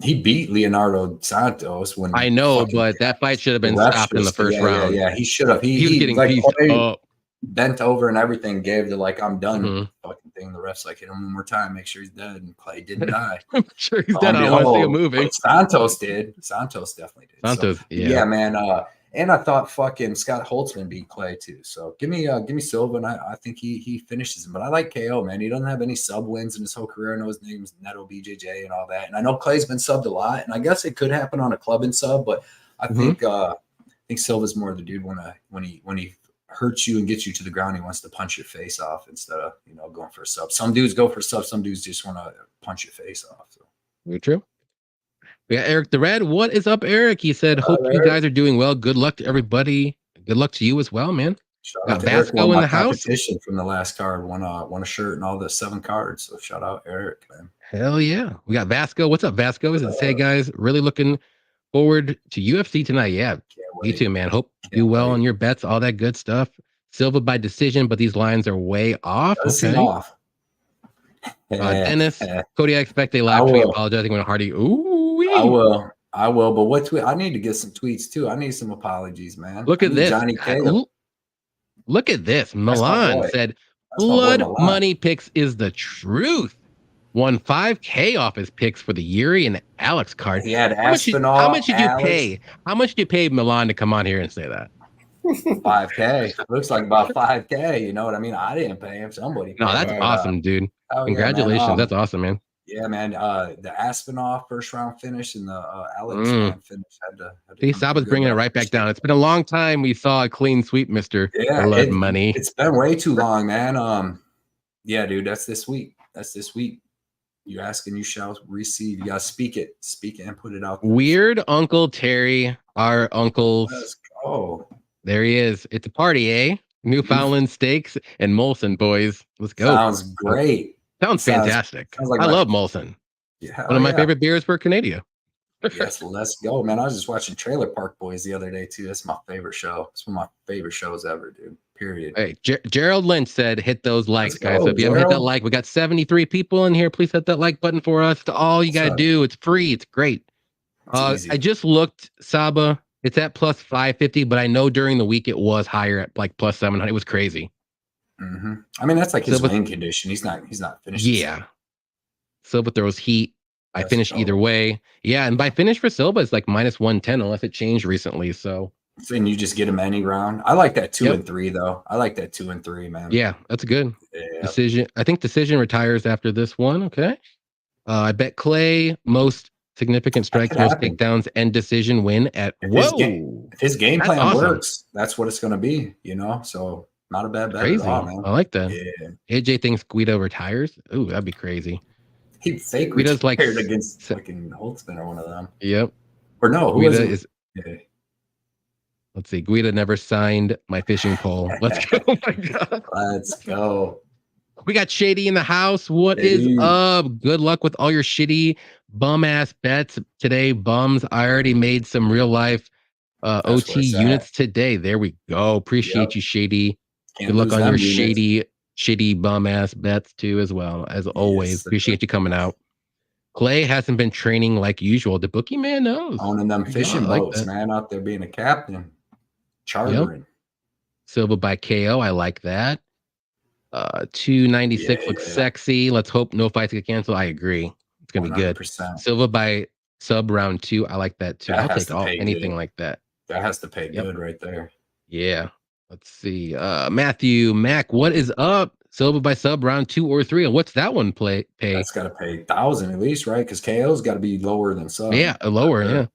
B: He beat Leonardo Santos when
A: I know, but that fight should have been stopped in the 1st round.
B: Yeah, he should have. He was getting pieced up. Bent over and everything, gave the like I'm done fucking thing. The ref's like hit him one more time, make sure he's dead, and Clay didn't die.
A: I'm sure he's dead. I want to see him moving.
B: Santos did. Santos definitely did.
A: Santos,
B: so, yeah, man. And I thought fucking Scott Holtzman beat Clay too. So give me Silva, and I think he finishes him. But I like KO, man. He doesn't have any sub wins in his whole career. I know his name's Neto BJJ and all that. And I know Clay's been subbed a lot, and I guess it could happen on a club and sub, but I think Silva's more the dude when he hurts you and gets you to the ground. He wants to punch your face off instead of going for a sub. Some dudes go for sub. Some dudes just want to punch your face off. So
A: very true. We got Eric the Red. What is up, Eric? He said, "Hope you guys are doing well. Good luck to everybody. Good luck to you as well, man."
B: Shout
A: Got
B: out to Eric, won
A: Vasco in
B: my
A: the house.
B: competition from the last card. Won a shirt and all the 7 cards. So shout out Eric, man.
A: Hell yeah. We got Vasco. What's up, Vasco? As it say, guys, really looking forward to UFC tonight. Yeah, me too, man. Hope you do well on your bets, all that good stuff. Silva by decision, but these lines are way off.
B: Does seem off.
A: Dennis, Cody, I expect a live tweet apologizing when Hardy. Ooh,
B: I will. But what tweet? I need to get some tweets too. I need some apologies, man.
A: Look at this.
B: JohnnyKpicks.
A: Look at this. Milan said, Blood Money Picks is the truth. Won $5K off his picks for the Yuri and Alex card.
B: He had Aspinall.
A: How much did you pay? How much did you pay Milan to come on here and say that?
B: $5K. Looks like about $5K. You know what I mean? I didn't pay him. Somebody.
A: No, that's awesome, dude. Congratulations.
B: Yeah,
A: that's awesome, man.
B: Yeah, man. The Aspinall first round finish and the Alex finish had to
A: see, Saba's bringing it right back down. It's been a long time we saw a clean sweep, Mr. Blood Money.
B: It's been way too long, man. Yeah, dude, that's this week. You ask and you shall receive. You gotta speak it and put it out there.
A: Weird Uncle Terry, our uncles.
B: Let's go.
A: There he is. It's a party, eh? Newfoundland steaks and Molson, boys. Let's go.
B: Sounds great.
A: Sounds fantastic.
B: Sounds like
A: I love Molson.
B: Yeah,
A: one of my favorite beers for Canada.
B: Yes, let's go, man. I was just watching Trailer Park Boys the other day too. That's my favorite show. It's one of my favorite shows ever, dude. Period.
A: Hey, Gerald Lynch said, "Hit those likes, guys." So if you haven't hit that like, we got 73 people in here. Please hit that like button for us. It's all you gotta do. It's free. It's great. I just looked, Saba. It's at plus 550, but I know during the week it was higher at like plus 700. It was crazy.
B: Mm-hmm. I mean, that's like his win condition. He's not finished.
A: Yeah. Silva throws heat. I finished either way. Yeah, and by finish for Silva, it's like minus 110 unless it changed recently. So
B: and you just get him any round. I like that 2 and 3 though. I like that 2 and 3, man.
A: Yeah, that's good. Decision. I think decision retires after this one. Okay. I bet Clay most significant strikes, most takedowns, and decision win at
B: if his game plan works, that's what it's going to be. You know, so not a bad bet at all, man.
A: I like that.
B: Yeah.
A: AJ thinks Guido retires. Ooh, that'd be crazy.
B: He fake
A: Guido's like
B: against fucking Holtzman or one of them.
A: Yep.
B: Or no,
A: Guido is. Let's see. Guido never signed my fishing pole. Let's go. Oh my God.
B: Let's go.
A: We got Shady in the house. What is up? Good luck with all your shitty bum ass bets today, bums. I already made some real life OT units today. There we go. Appreciate you, Shady. Good luck on your shitty bum ass bets too, as well as always. Appreciate you coming out. Clay hasn't been training like usual. The bookie man knows.
B: Owning them fishing boats, man, out there being a captain, chartering.
A: Silva by KO. I like that. 296 looks sexy. Let's hope no fights get canceled. I agree. It's gonna 100%. Be good. Silva by sub round 2. I like that too. I'll take anything like that.
B: That has to pay good right there.
A: Yeah. Let's see. Matthew Mac, what is up? Silva by sub round 2 or 3. And what's that one pay?
B: That's got to pay 1,000 at least, right? Because KO's got to be lower than sub.
A: Yeah, lower. Yeah.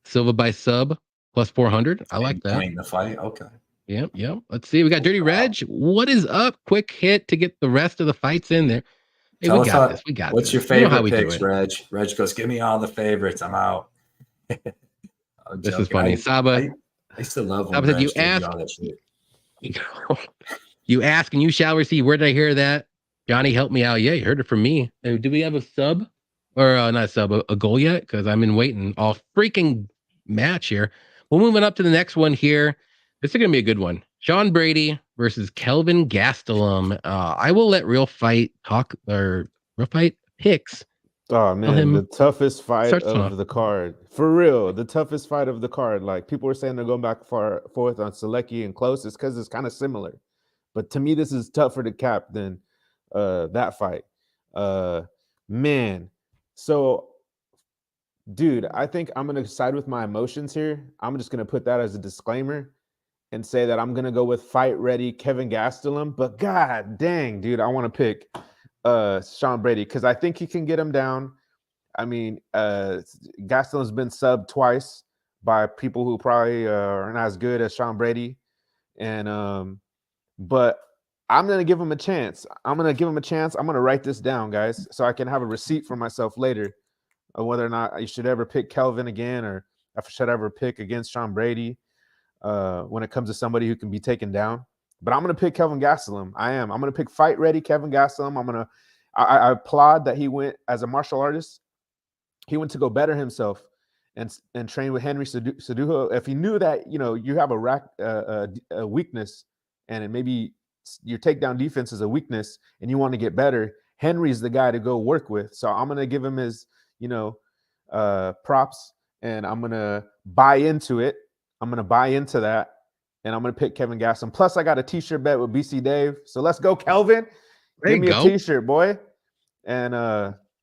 A: Silva by sub plus 400. I like that.
B: The fight. Okay.
A: Yep. Let's see. We got Dirty Reg. What is up? Quick hit to get the rest of the fights in there. Hey, we got this. We got
B: what's your favorite picks, Reg? Reg goes, give me all the favorites. I'm out.
A: This is funny. Saba.
B: I still love when
A: Saba said, you asked. You ask and you shall receive. Where did I hear that? Johnny, help me out. Yeah, you heard it from me. Do we have a sub or not a sub, a goal yet? Because I'm in waiting all freaking match here. We're moving up to the next one here. This is going to be a good one. Sean Brady versus Kelvin Gastelum. I will let Real Fight picks.
E: Oh man, the toughest fight of the card. For real, the toughest fight of the card. Like people were saying they're going back forth on Selecki and Close. It's because it's kind of similar. But to me, this is tougher to cap than that fight. Man. So, dude, I think I'm going to side with my emotions here. I'm just going to put that as a disclaimer and say that I'm going to go with fight ready Kevin Gastelum. But god dang, dude, I want to pick Sean Brady because I think he can get him down. I mean, Gastelum's been subbed twice by people who probably are not as good as Sean Brady. And but I'm going to give him a chance. I'm going to write this down, guys, so I can have a receipt for myself later of whether or not I should ever pick Kelvin again or if I should ever pick against Sean Brady when it comes to somebody who can be taken down. But I'm going to pick Kelvin Gastelum. I'm going to pick fight ready Kevin Gastelum. I applaud that he went as a martial artist. He went to go better himself and train with Henry Cejudo. If he knew that, you have a weakness, and maybe your takedown defense is a weakness and you want to get better, Henry's the guy to go work with. So I'm going to give him his, props, and I'm going to buy into it. I'm going to buy into that, and I'm going to pick Kevin Gastelum. Plus, I got a t-shirt bet with BC Dave. So let's go, Kelvin. Give me a t-shirt, boy. And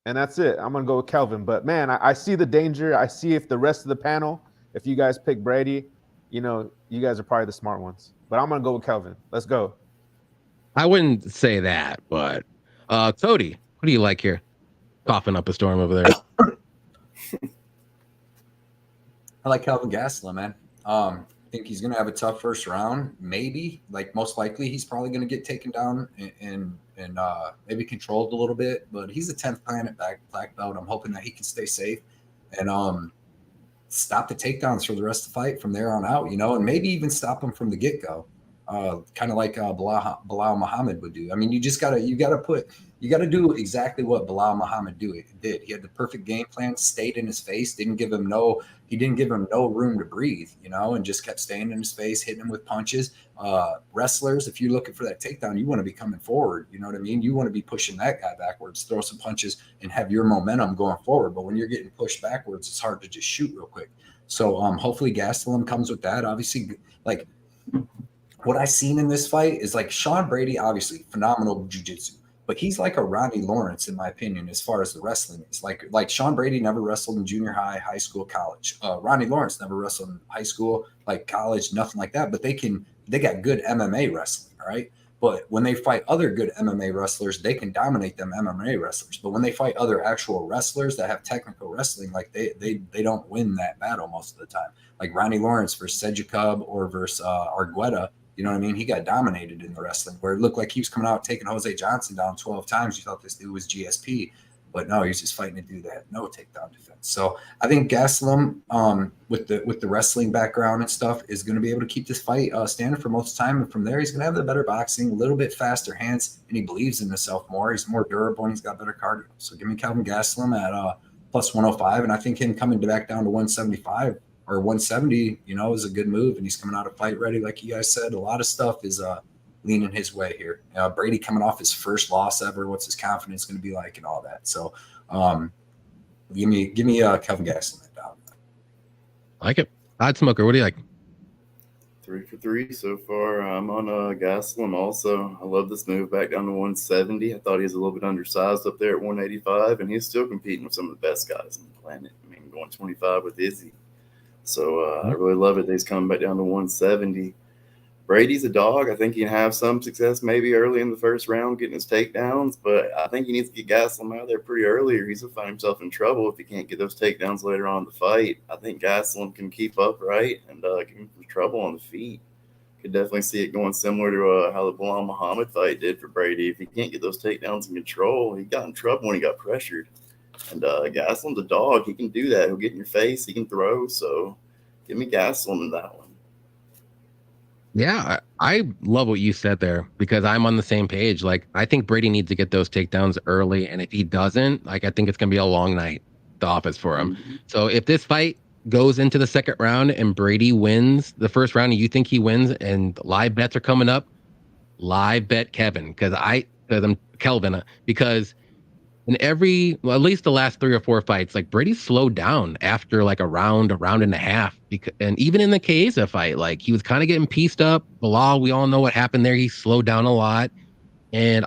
E: that's it. I'm going to go with Kelvin. But, man, I see the danger. I see if the rest of the panel, if you guys pick Brady, you guys are probably the smart ones. But I'm going to go with Kelvin. Let's go.
A: I wouldn't say that, but Cody, what do you like here? Coughing up a storm over there.
B: I like Kelvin Gastelum, man. I think he's going to have a tough first round. Maybe, most likely, he's probably going to get taken down and maybe controlled a little bit. But he's a 10th planet black belt. I'm hoping that he can stay safe and stop the takedowns for the rest of the fight from there on out, and maybe even stop him from the get-go. Kind of like Bilal Muhammad would do. I mean, you gotta do exactly what Bilal Muhammad did. He had the perfect game plan, stayed in his face, didn't give him no room to breathe, and just kept staying in his face, hitting him with punches. Wrestlers, if you're looking for that takedown, you want to be coming forward. You know what I mean? You want to be pushing that guy backwards, throw some punches, and have your momentum going forward. But when you're getting pushed backwards, it's hard to just shoot real quick. So hopefully Gastelum comes with that. Obviously, what I've seen in this fight is Sean Brady, obviously phenomenal jiu-jitsu, but he's like a Ronnie Lawrence, in my opinion, as far as the wrestling is. Like Sean Brady never wrestled in junior high school, college. Ronnie Lawrence never wrestled in high school, college, nothing like that. But they got good MMA wrestling, right? But when they fight other good MMA wrestlers, they can dominate them MMA wrestlers. But when they fight other actual wrestlers that have technical wrestling, they don't win that battle most of the time. Like Ronnie Lawrence versus Sejikub or versus Argueta. You know what I mean? He got dominated in the wrestling where it looked like he was coming out taking Jose Johnson down 12 times. You thought this dude was GSP, but no, he's just fighting a dude that had no takedown defense. So I think Gastelum, with the wrestling background and stuff, is going to be able to keep this fight standing for most of the time. And from there, he's going to have the better boxing, a little bit faster hands, and he believes in himself more. He's more durable, and he's got better cardio. So give me Kelvin Gastelum at plus 105, and I think him coming back down to 175 or 170, is a good move. And he's coming out of fight ready. Like you guys said, a lot of stuff is leaning his way here. Brady coming off his first loss ever. What's his confidence going to be like and all that. So give me Kelvin Gastelum.
A: I like it. Oddsmoker, what do you like?
C: 3 for 3 so far. I'm on Gastelum also. I love this move back down to 170. I thought he was a little bit undersized up there at 185, and he's still competing with some of the best guys on the planet. I mean, going 25 with Izzy. So I really love it that he's coming back down to 170. Brady's a dog. I think he can have some success maybe early in the first round getting his takedowns, but I think he needs to get Gastelum out there pretty early or he's going to find himself in trouble if he can't get those takedowns later on in the fight. I think Gastelum can keep upright and give him some trouble on the feet. Could definitely see it going similar to how the Bilal Muhammad fight did for Brady. If he can't get those takedowns in control, he got in trouble when he got pressured. And Gastelum's a dog. He can do that. He'll get in your face. He can throw. So give me Gastelum in that one.
A: Yeah, I love what you said there because I'm on the same page. I think Brady needs to get those takedowns early. And if he doesn't, I think it's going to be a long night at the office for him. Mm-hmm. So if this fight goes into the second round and Brady wins the first round and you think he wins and live bets are coming up, live bet Kevin because I'm Kelvin because in at least the last 3 or 4 fights, Brady slowed down after a round and a half. And even in the Chiesa fight, he was kind of getting pieced up. Bilal, we all know what happened there. He slowed down a lot. And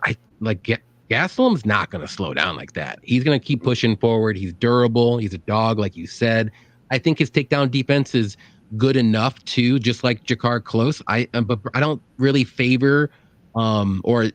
A: Gastelum's not going to slow down like that. He's going to keep pushing forward. He's durable. He's a dog, like you said. I think his takedown defense is good enough too, just like Jakar Close. But I don't really favor or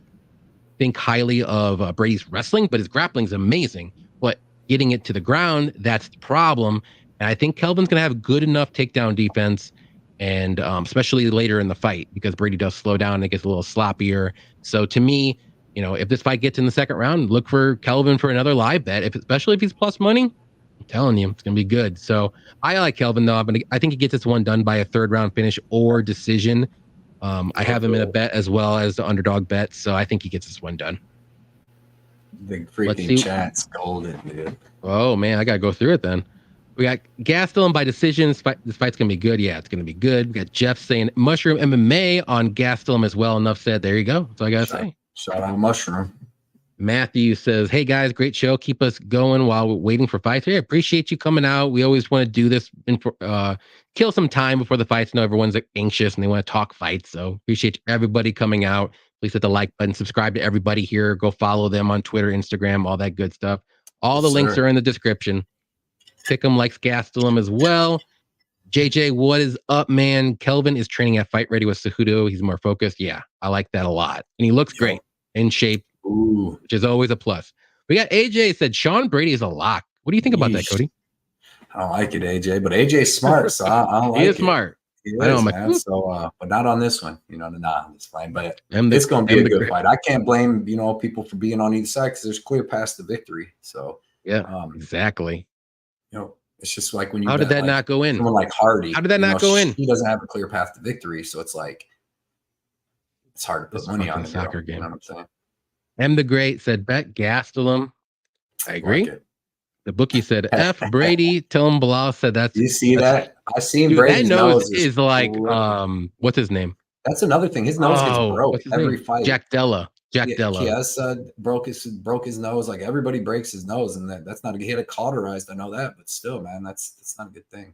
A: think highly of Brady's wrestling, but his grappling is amazing. But getting it to the ground, that's the problem. And I think Kelvin's going to have good enough takedown defense, and especially later in the fight, because Brady does slow down and it gets a little sloppier. So to me, if this fight gets in the second round, look for Kelvin for another live bet, especially if he's plus money. I'm telling you, it's going to be good. So I like Kelvin, though. I think he gets this one done by a third round finish or decision. I have him in a bet as well as the underdog bet, so I think he gets this one done.
B: The freaking chat's golden, dude.
A: Oh man, I gotta go through it then. We got Gastelum by decision. This fight's gonna be good. Yeah, it's gonna be good. We got Jeff saying Mushroom MMA on Gastelum as well. Enough said. There you go. That's all I gotta say.
B: Shout out Mushroom.
A: Matthew says, "Hey guys, great show. Keep us going while we're waiting for fights. Hey, appreciate you coming out. We always want to do this and kill some time before the fights. I know everyone's anxious and they want to talk fights. So appreciate everybody coming out. Please hit the like button. Subscribe to everybody here. Go follow them on Twitter, Instagram, all that good stuff. All the links are in the description. Pick'em likes Gastelum as well. JJ, what is up, man? Kelvin is training at Fight Ready with Cejudo. He's more focused. Yeah, I like that a lot. And he looks great in shape, which is always a plus. We got AJ said Sean Brady is a lock. What do you think about that, Cody?
B: I don't like it, AJ, but AJ's smart, so I don't like it.
A: He is smart.
B: I know, man. So, but not on this one. It's fine. But it's going to be a good fight. I can't blame people for being on either side because there's clear paths to victory. So
A: yeah, exactly.
B: It's just like when you.
A: How did that not go in?
B: Someone like Hardy.
A: How did that not go in?
B: He doesn't have a clear path to victory, so it's like it's hard to put money on the
A: soccer game.
B: You know what I'm saying?
A: M the Great said bet Gastelum. I agree. The bookie said F Brady. Tell him Bilal said that's.
B: You see that? I seen Brady's
A: nose is like what's his name?
B: That's another thing. His nose gets broke every fight.
A: Jack Della.
B: Yes, broke his nose. Like everybody breaks his nose, and that's not a he had it cauterized. I know that, but still, man, that's not a good thing.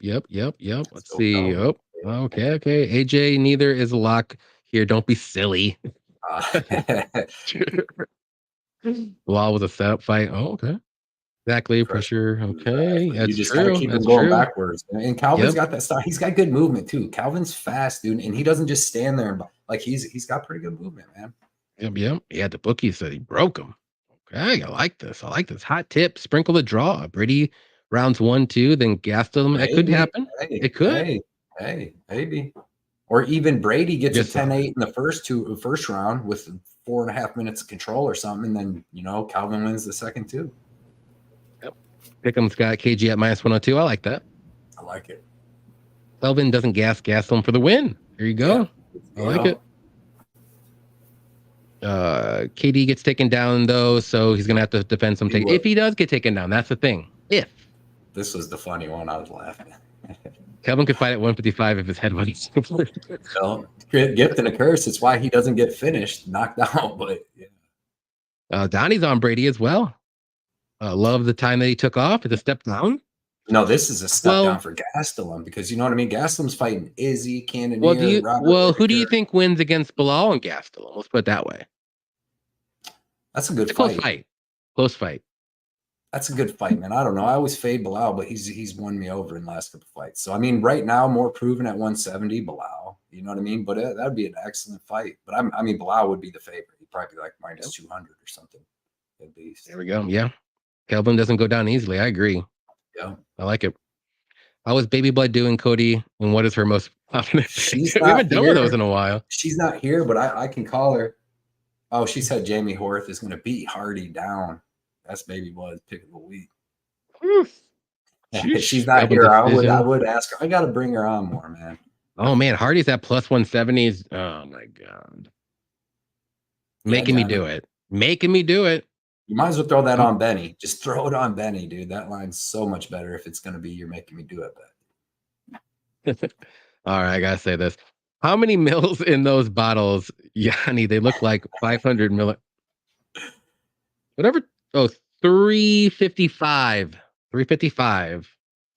A: Yep. Let's see. Oh, okay. AJ, neither is a lock here. Don't be silly. Bilal was a setup fight. Oh, okay. Exactly. Pressure. Okay. That's
B: you just
A: true.
B: Gotta keep him going backwards. And Calvin's got that style. He's got good movement too. Calvin's fast, dude, and he doesn't just stand there. Like he's got pretty good movement, man.
A: Yep. Yeah, the bookie said he broke him. Okay, I like this. Hot tip. Sprinkle the draw. Brady rounds 1, 2, then Gastelum. That could happen. It could.
B: Hey, maybe. Or even Brady gets a 10-8 in the first round with 4.5 minutes of control or something, and then Calvin wins the second too.
A: Pick'em's got KG at -102. I like that.
B: I like it.
A: Kelvin doesn't Gastelum for the win. There you go. Yeah. I like it. KD gets taken down though, so he's gonna have to defend some. If he does get taken down, that's the thing.
B: This was the funny one. I was laughing.
A: Kelvin could fight at 155 if his head wasn't.
B: Well, gift and a curse. It's why he doesn't get finished, knocked out. But yeah.
A: Donnie's on Brady as well. Love the time that he took off. It's a step down.
B: No, this is a step down for Gastelum because you know what I mean. Gastelum's fighting Izzy, Cannonier.
A: Who do you think wins against Bilal and Gastelum? Let's put it that way.
B: That's a good fight.
A: Close fight.
B: That's a good fight, man. I don't know. I always fade Bilal, but he's won me over in the last couple fights. So I mean, right now, more proven at 170, Bilal. You know what I mean? But that'd be an excellent fight. But I mean, Bilal would be the favorite. He'd probably be like -200 or something. At least.
A: There we go. Yeah. Kelvin doesn't go down easily. I agree.
B: Yeah.
A: I like it. How is Baby Blood doing, Cody? And what is her most popular? We haven't done one of those in a while.
B: She's not here, but I can call her. Oh, she said Jamie Horth is going to beat Hardy down. That's Baby Blood's pick of the week. She's not here. I would ask her. I got to bring her on more, man.
A: Oh, man. Hardy's at +170s. Oh, my God. Making me do it.
B: You might as well throw that on Benny. Just throw it on Benny, dude. That line's so much better if it's going to be you're making me do it. But
A: all right, I got to say this. How many mils in those bottles, Yanni? They look like 500 mil. Whatever. Oh, 355. 355.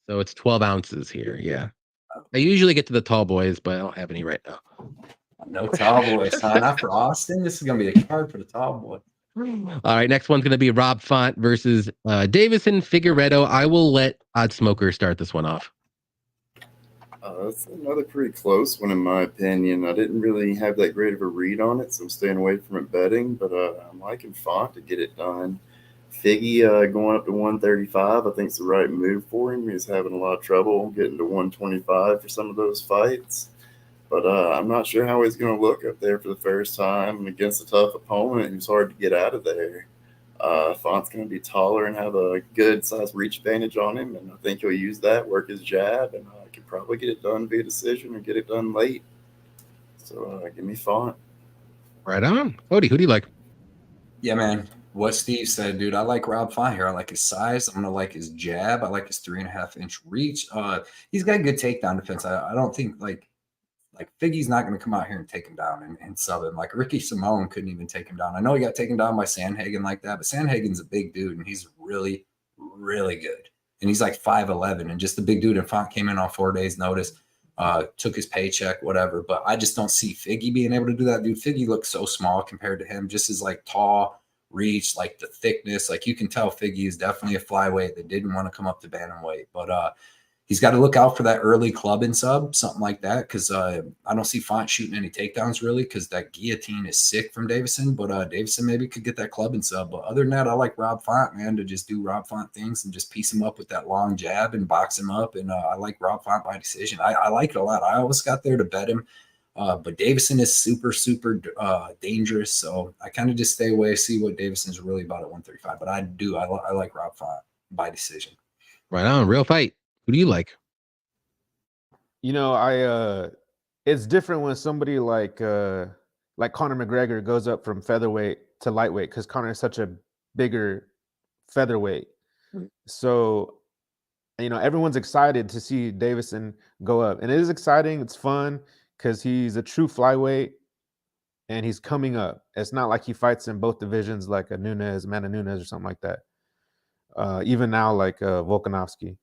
A: So it's 12 ounces here. Yeah. I usually get to the tall boys, but I don't have any right now.
B: No tall boys, huh? Not for Austin. This is going to be a card for the tall boy.
A: All right, next one's going to be Rob Font versus Davison Figueredo. I will let Oddsmoker start this one off.
C: That's another pretty close one in my opinion. I didn't really have that great of a read on it, so I'm staying away from it betting, but I'm liking Font to get it done. Figgy going up to 135, I think it's the right move for him. He's having a lot of trouble getting to 125 for some of those fights. But I'm not sure how he's going to look up there for the first time against a tough opponent who's hard to get out of there. Font's going to be taller and have a good size reach advantage on him, and I think he'll use that, work his jab, and could probably get it done via decision or get it done late. So give me Font.
A: Right on. Cody, who do you like?
B: Yeah, man. What Steve said, dude. I like Rob Font here. I like his size. I'm gonna like his jab. I like his 3.5-inch reach. He's got good takedown defense. I don't think like Figgy's not going to come out here and take him down and sub him. Like Ricky Simone couldn't even take him down. I know he got taken down by Sandhagen like that, but Sandhagen's a big dude and he's really, really good. And he's like 5'11", and just the big dude. And Font came in on 4 days' notice, took his paycheck, whatever. But I just don't see Figgy being able to do that, dude. Figgy looks so small compared to him. Just as like tall, reach, like the thickness. Like you can tell Figgy is definitely a flyweight that didn't want to come up to bantamweight, but he's got to look out for that early club and sub, something like that, because I don't see Font shooting any takedowns really, because that guillotine is sick from Davison. But Davison maybe could get that club and sub. But other than that, I like Rob Font, man, to just do Rob Font things and just piece him up with that long jab and box him up. And I like Rob Font by decision. I like it a lot. I always got there to bet him. But Davison is super, super dangerous. So I kind of just stay away, see what Davison's really about at 135. But I like Rob Font by decision.
A: Right on. Real fight. Who do you like?
E: You know, it's different when somebody like Conor McGregor goes up from featherweight to lightweight, because Conor is such a bigger featherweight. So, you know, everyone's excited to see Davison go up, and it is exciting. It's fun because he's a true flyweight and he's coming up. It's not like he fights in both divisions like a Amanda Nunes or something like that. Even now, like Volkanovski.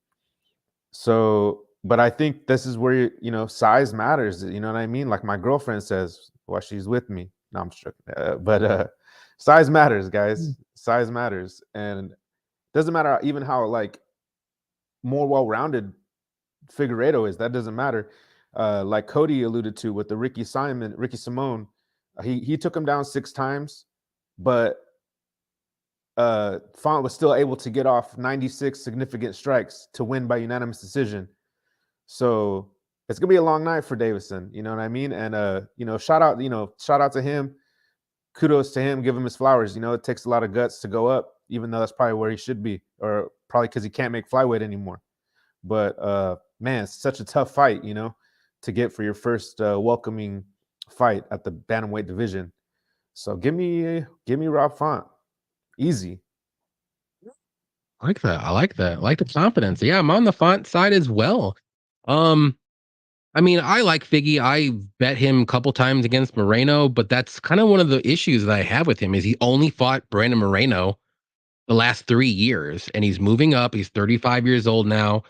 E: So, but I think this is where, you know, size matters. You know what I mean? Like my girlfriend says while she's with me. No, I'm sure. But size matters, guys. Size matters. And it doesn't matter even how like more well-rounded Figueiredo is. That doesn't matter. Like Cody alluded to with the Ricky Simone, he took him down 6 times, but Font was still able to get off 96 significant strikes to win by unanimous decision. So it's gonna be a long night for Davison. You know what I mean? And you know, shout out to him. Kudos to him. Give him his flowers. You know, it takes a lot of guts to go up, even though that's probably where he should be, or probably because he can't make flyweight anymore. But man, it's such a tough fight, you know, to get for your first welcoming fight at the bantamweight division. So give me Rob Font. Easy.
A: I like that. I like that. I like the confidence. Yeah, I'm on the Font side as well. I mean, I like Figgy. I bet him a couple times against Moreno, but that's kind of one of the issues that I have with him is he only fought Brandon Moreno the last 3 years, and he's moving up. He's 35 years old now.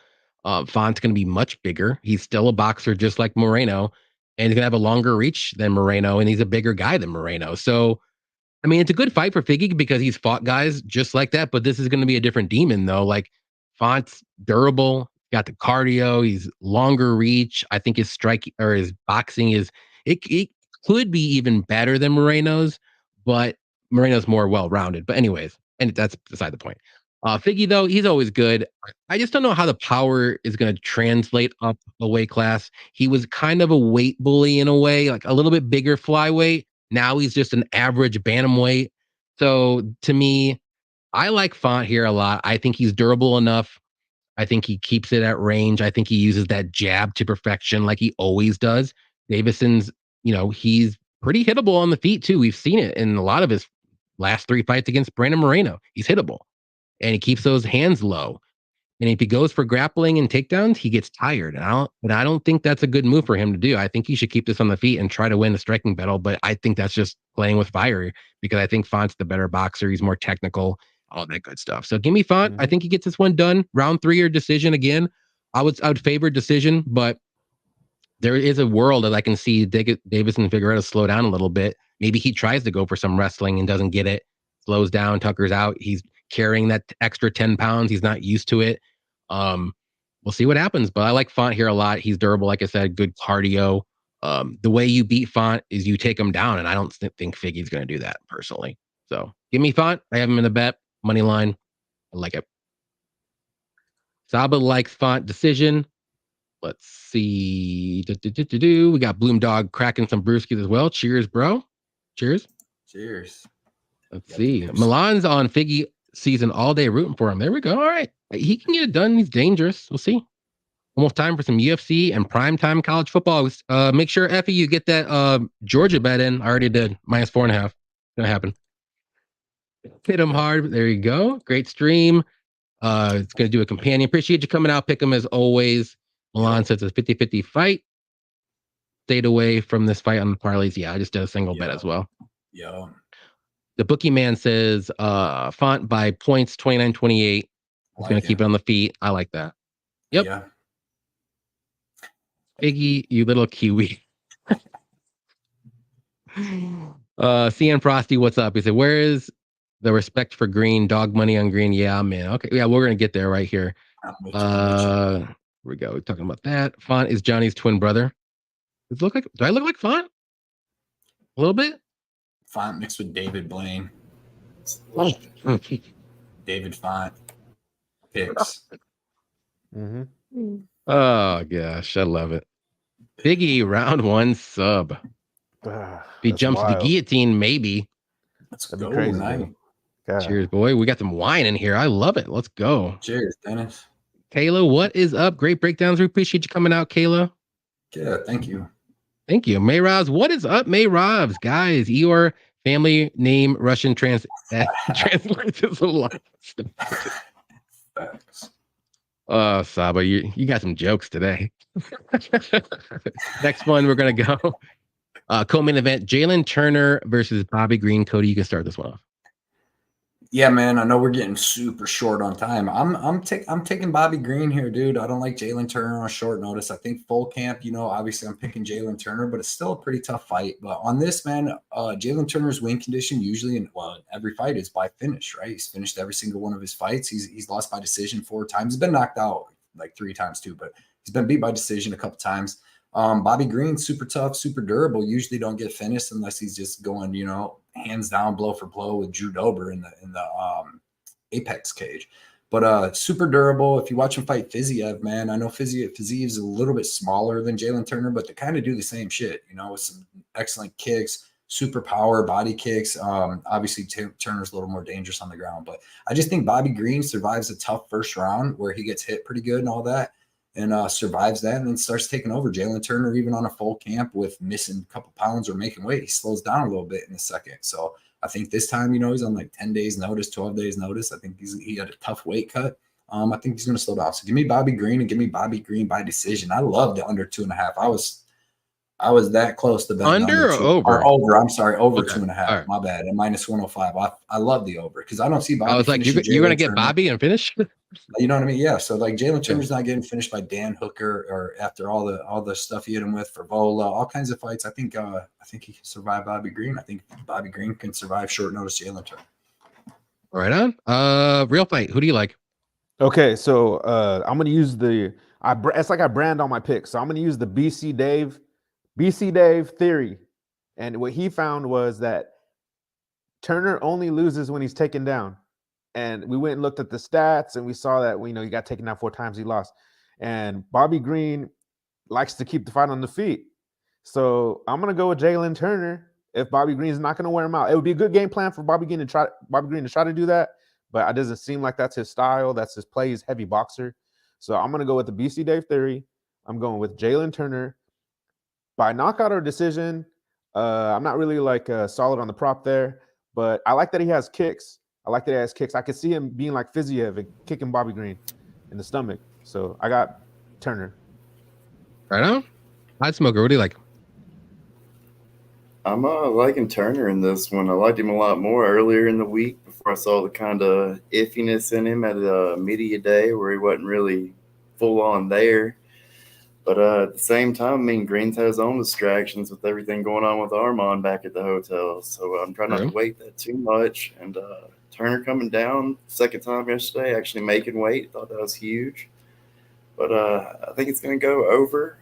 A: Font's going to be much bigger. He's still a boxer just like Moreno, and he's going to have a longer reach than Moreno, and he's a bigger guy than Moreno. So, I mean, it's a good fight for Figgy because he's fought guys just like that, but this is going to be a different demon, though. Like, Font's durable, got the cardio, he's longer reach. I think his strike or his boxing it could be even better than Moreno's, but Moreno's more well-rounded. But anyways, and that's beside the point. Figgy, though, he's always good. I just don't know how the power is going to translate up a weight class. He was kind of a weight bully in a way, like a little bit bigger flyweight. Now he's just an average bantamweight. So to me, I like Font here a lot. I think he's durable enough. I think he keeps it at range. I think he uses that jab to perfection like he always does. Davison's, you know, he's pretty hittable on the feet too. We've seen it in a lot of his last 3 fights against Brandon Moreno. He's hittable and he keeps those hands low. And if he goes for grappling and takedowns, he gets tired. And I don't think that's a good move for him to do. I think he should keep this on the feet and try to win the striking battle. But I think that's just playing with fire because I think Font's the better boxer. He's more technical, all that good stuff. So give me Font. I think he gets this one done. Round 3 or decision again. I would favor decision, but there is a world that I can see Davison and Figueiredo slow down a little bit. Maybe he tries to go for some wrestling and doesn't get it. Slows down, Tucker's out. He's carrying that extra 10 pounds. He's not used to it. We'll see what happens, but I like Font here a lot. He's durable, like I said, good cardio. The way you beat Font is you take him down, and I don't think Figgy's going to do that personally. So give me Font. I have him in the bet. Money line. I like it. Saba likes Font decision. Let's see. We got Bloom Dog cracking some brewskis as well. Cheers, bro. Cheers.
B: Cheers.
A: Let's see. Milan's on Figgy season all day rooting for him. There we go. All right. He can get it done. He's dangerous. We'll see. almost time for some UFC and primetime college football. Make sure, Effie, you get that Georgia bet in. I already did. -4.5. Gonna happen. Hit them hard. There you go. Great stream. It's gonna do a companion. Appreciate you coming out. Pick them as always. Milan says it's a 50-50 fight. Stayed away from this fight on the parlays. Yeah, I just did a single bet as well.
B: Yeah.
A: The bookie man says font by points 29-28. He's gonna keep it on the feet. I like that. Yep.
B: Yeah.
A: Iggy, you little Kiwi. CN Frosty, what's up? He said, where is the respect for green? Dog money on green. Yeah, man. Okay. Yeah, we're gonna get there right here. Here we go. We're talking about that. Font is Johnny's twin brother. Does it look like? Do I look like Font? A little bit.
B: Font mixed with David Blaine. David Font. Picks.
E: Mm-hmm.
A: Oh gosh, I love it. Biggie round 1 sub. If he jumps the guillotine, maybe.
B: Let's go. Crazy.
A: Cheers, boy. We got some wine in here. I love it. Let's go.
B: Cheers, Dennis.
A: Kayla, what is up? Great breakdowns. We appreciate you coming out, Kayla.
B: Yeah, thank you.
A: Thank you. Mayrovs, what is up, Mayrovs? Guys, your family name Russian translates as a lot. Saba, you got some jokes today. Next one, we're gonna go. Co-main event: Jalen Turner versus Bobby Green. Cody, you can start this one off.
B: Yeah, man. I know we're getting super short on time. I'm taking Bobby Green here, dude. I don't like Jalen Turner on short notice. I think full camp, obviously I'm picking Jalen Turner, but it's still a pretty tough fight. But on this, man, Jalen Turner's win condition usually in every fight is by finish, right? He's finished every single one of his fights. He's lost by decision 4 times. He's been knocked out like 3 times too, but he's been beat by decision a couple times. Bobby Green, super tough, super durable. Usually don't get finished unless he's just going, hands down, blow for blow with Drew Dober in the Apex cage. But super durable. If you watch him fight Fiziev, man, I know Fiziev's a little bit smaller than Jalen Turner, but they kind of do the same shit, with some excellent kicks, super power, body kicks. Obviously, Turner's a little more dangerous on the ground. But I just think Bobby Green survives a tough first round where he gets hit pretty good and all that. And survives that and then starts taking over. Jalen Turner, even on a full camp with missing a couple pounds or making weight, he slows down a little bit in the second. So I think this time, he's on like 10 days notice, 12 days notice. I think he had a tough weight cut. I think he's going to slow down. So give me Bobby Green and give me Bobby Green by decision. I love the under 2.5. I was that close to betting
A: under or over?
B: Over. I'm sorry, over okay. 2.5.
A: Right.
B: My bad. At -105. I love the over because I don't see Bobby.
A: I was like, you're going to get Bobby and finish.
B: You know what I mean? Yeah. So like Jalen Turner's not getting finished by Dan Hooker or after all the stuff he hit him with for Vola, all kinds of fights. I think he can survive Bobby Green. I think Bobby Green can survive short notice Jalen Turner.
A: Right on. Real fight. Who do you like?
E: Okay, so I'm gonna use it's like I brand on my picks. So I'm gonna use the BC Dave theory. And what he found was that Turner only loses when he's taken down. And we went and looked at the stats and we saw that, he got taken down 4 times, he lost. And Bobby Green likes to keep the fight on the feet. So I'm going to go with Jalen Turner if Bobby Green's not going to wear him out. It would be a good game plan for Bobby Green to try to do that, but it doesn't seem like that's his style. That's his play. He's a heavy boxer. So I'm going to go with the BC Dave theory. I'm going with Jalen Turner by knockout or decision. I'm not really solid on the prop there, but I like that he has kicks. I could see him being like Fiziev and kicking Bobby Green in the stomach. So I got Turner.
A: Right on. Oddsmoker, what do you like?
C: I'm liking Turner in this one. I liked him a lot more earlier in the week before I saw the kind of iffiness in him at a media day where he wasn't really full on there. But at the same time, Green's had his own distractions with everything going on with Armand back at the hotel. So I'm trying not to weight that too much. And Turner coming down second time yesterday, actually making weight. Thought that was huge. But I think it's going to go over.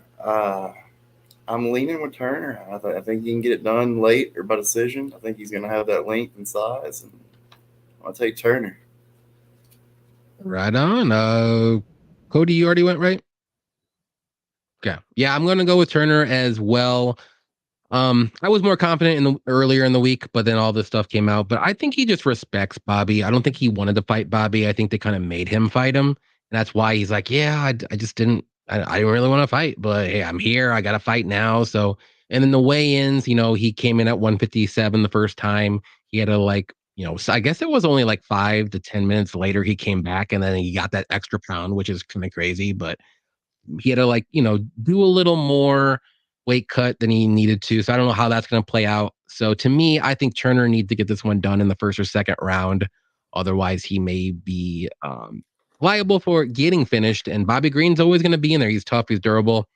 C: I'm leaning with Turner. I think he can get it done late or by decision. I think he's going to have that length and size. And I'll take Turner.
A: Right on. Cody, you already went right? Okay. Yeah, I'm going to go with Turner as well. I was more confident earlier in the week, but then all this stuff came out. But I think he just respects Bobby. I don't think he wanted to fight Bobby. I think they kind of made him fight him. And that's why he's like, yeah, I just didn't I don't really want to fight, but hey, I'm here. I got to fight now. So, and then the weigh-ins, he came in at 157 the first time. He had to so I guess it was only like 5 to 10 minutes later he came back, and then he got that extra pound, which is kind of crazy. But he had to do a little more weight cut than he needed to. So I don't know how that's going to play out. So to me, I think Turner needs to get this one done in the first or second round. Otherwise, he may be liable for getting finished. And Bobby Green's always going to be in there. He's tough. He's durable.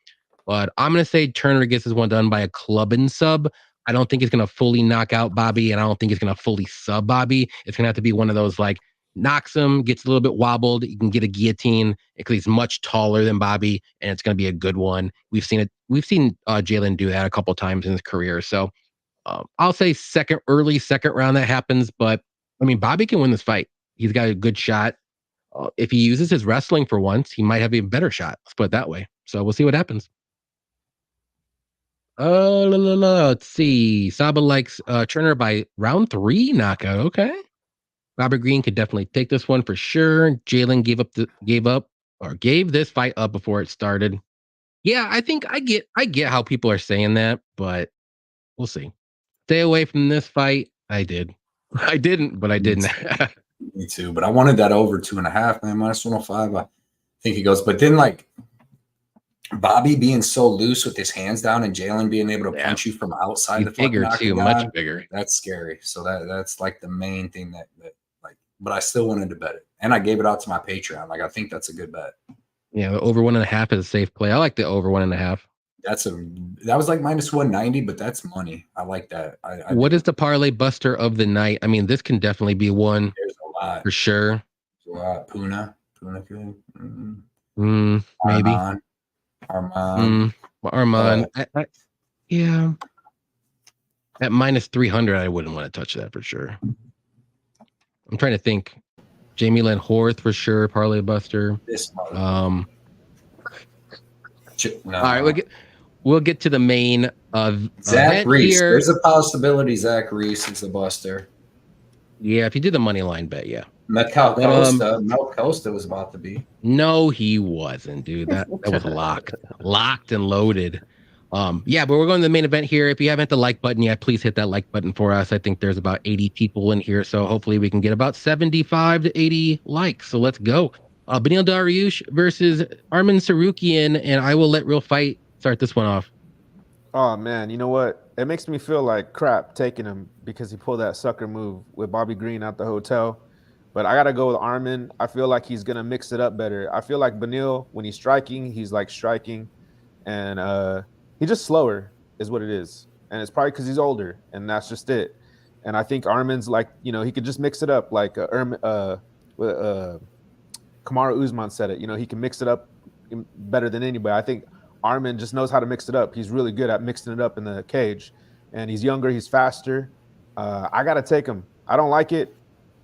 A: But I'm going to say Turner gets this one done by a club and sub. I don't think he's going to fully knock out Bobby, and I don't think he's going to fully sub Bobby. It's going to have to be one of those knocks him, gets a little bit wobbled. You can get a guillotine because he's much taller than Bobby, and it's going to be a good one. We've seen it. We've seen Jalen do that a couple times in his career. So I'll say early second round that happens. But I mean, Bobby can win this fight. He's got a good shot. If he uses his wrestling for once, he might have a better shot. Let's put it that way. So we'll see what happens. Let's see. Saba likes Turner by round 3 knockout. Okay. Robert Green could definitely take this one for sure. Jalen gave this fight up before it started. Yeah, I think I get how people are saying that, but we'll see. Stay away from this fight. I did. I didn't, but I didn't.
B: Me too. But I wanted that over 2.5, man. Minus 105. I think he goes. But then Bobby being so loose with his hands down and Jalen being able to punch you from outside the
A: bigger too, much bigger.
B: That's scary. So that's the main thing that but I still wanted to bet it. And I gave it out to my Patreon. I think that's a good bet.
A: Yeah, the over 1.5 is a safe play. I like the over 1.5.
B: That was minus 190, but that's money. I like that.
A: What is the parlay buster of the night? I mean, this can definitely be one.
B: There's a lot.
A: For sure.
B: There's a lot. Puna good.
A: Maybe.
B: Armand.
A: Yeah. At minus 300, I wouldn't want to touch that for sure. I'm trying to think. Jamie Lynn Horth for sure, parlay buster. All right, we'll get to the main of
B: Zach Reese. Here. There's a possibility Zach Reese is a buster.
A: Yeah, if you do the money line bet, yeah.
B: Mel Costa was about to be.
A: No, he wasn't, dude. That was locked and loaded. Yeah, but we're going to the main event here. If you haven't hit the like button yet, please hit that like button for us. I think there's about 80 people in here, so hopefully we can get about 75 to 80 likes. So let's go. Beneil Dariush versus Arman Sarukian, and I will let Real Fight start this one off.
E: Oh, man, you know what? It makes me feel like crap taking him because he pulled that sucker move with Bobby Green at the hotel. But I got to go with Arman. I feel like he's going to mix it up better. I feel like Beneil, when he's striking, he's striking. And he's just slower is what it is. And it's probably because he's older, and that's just it. And I think Arman's he could just mix it up like Kamaru Usman said it. He can mix it up better than anybody. I think Arman just knows how to mix it up. He's really good at mixing it up in the cage. And he's younger. He's faster. I got to take him. I don't like it.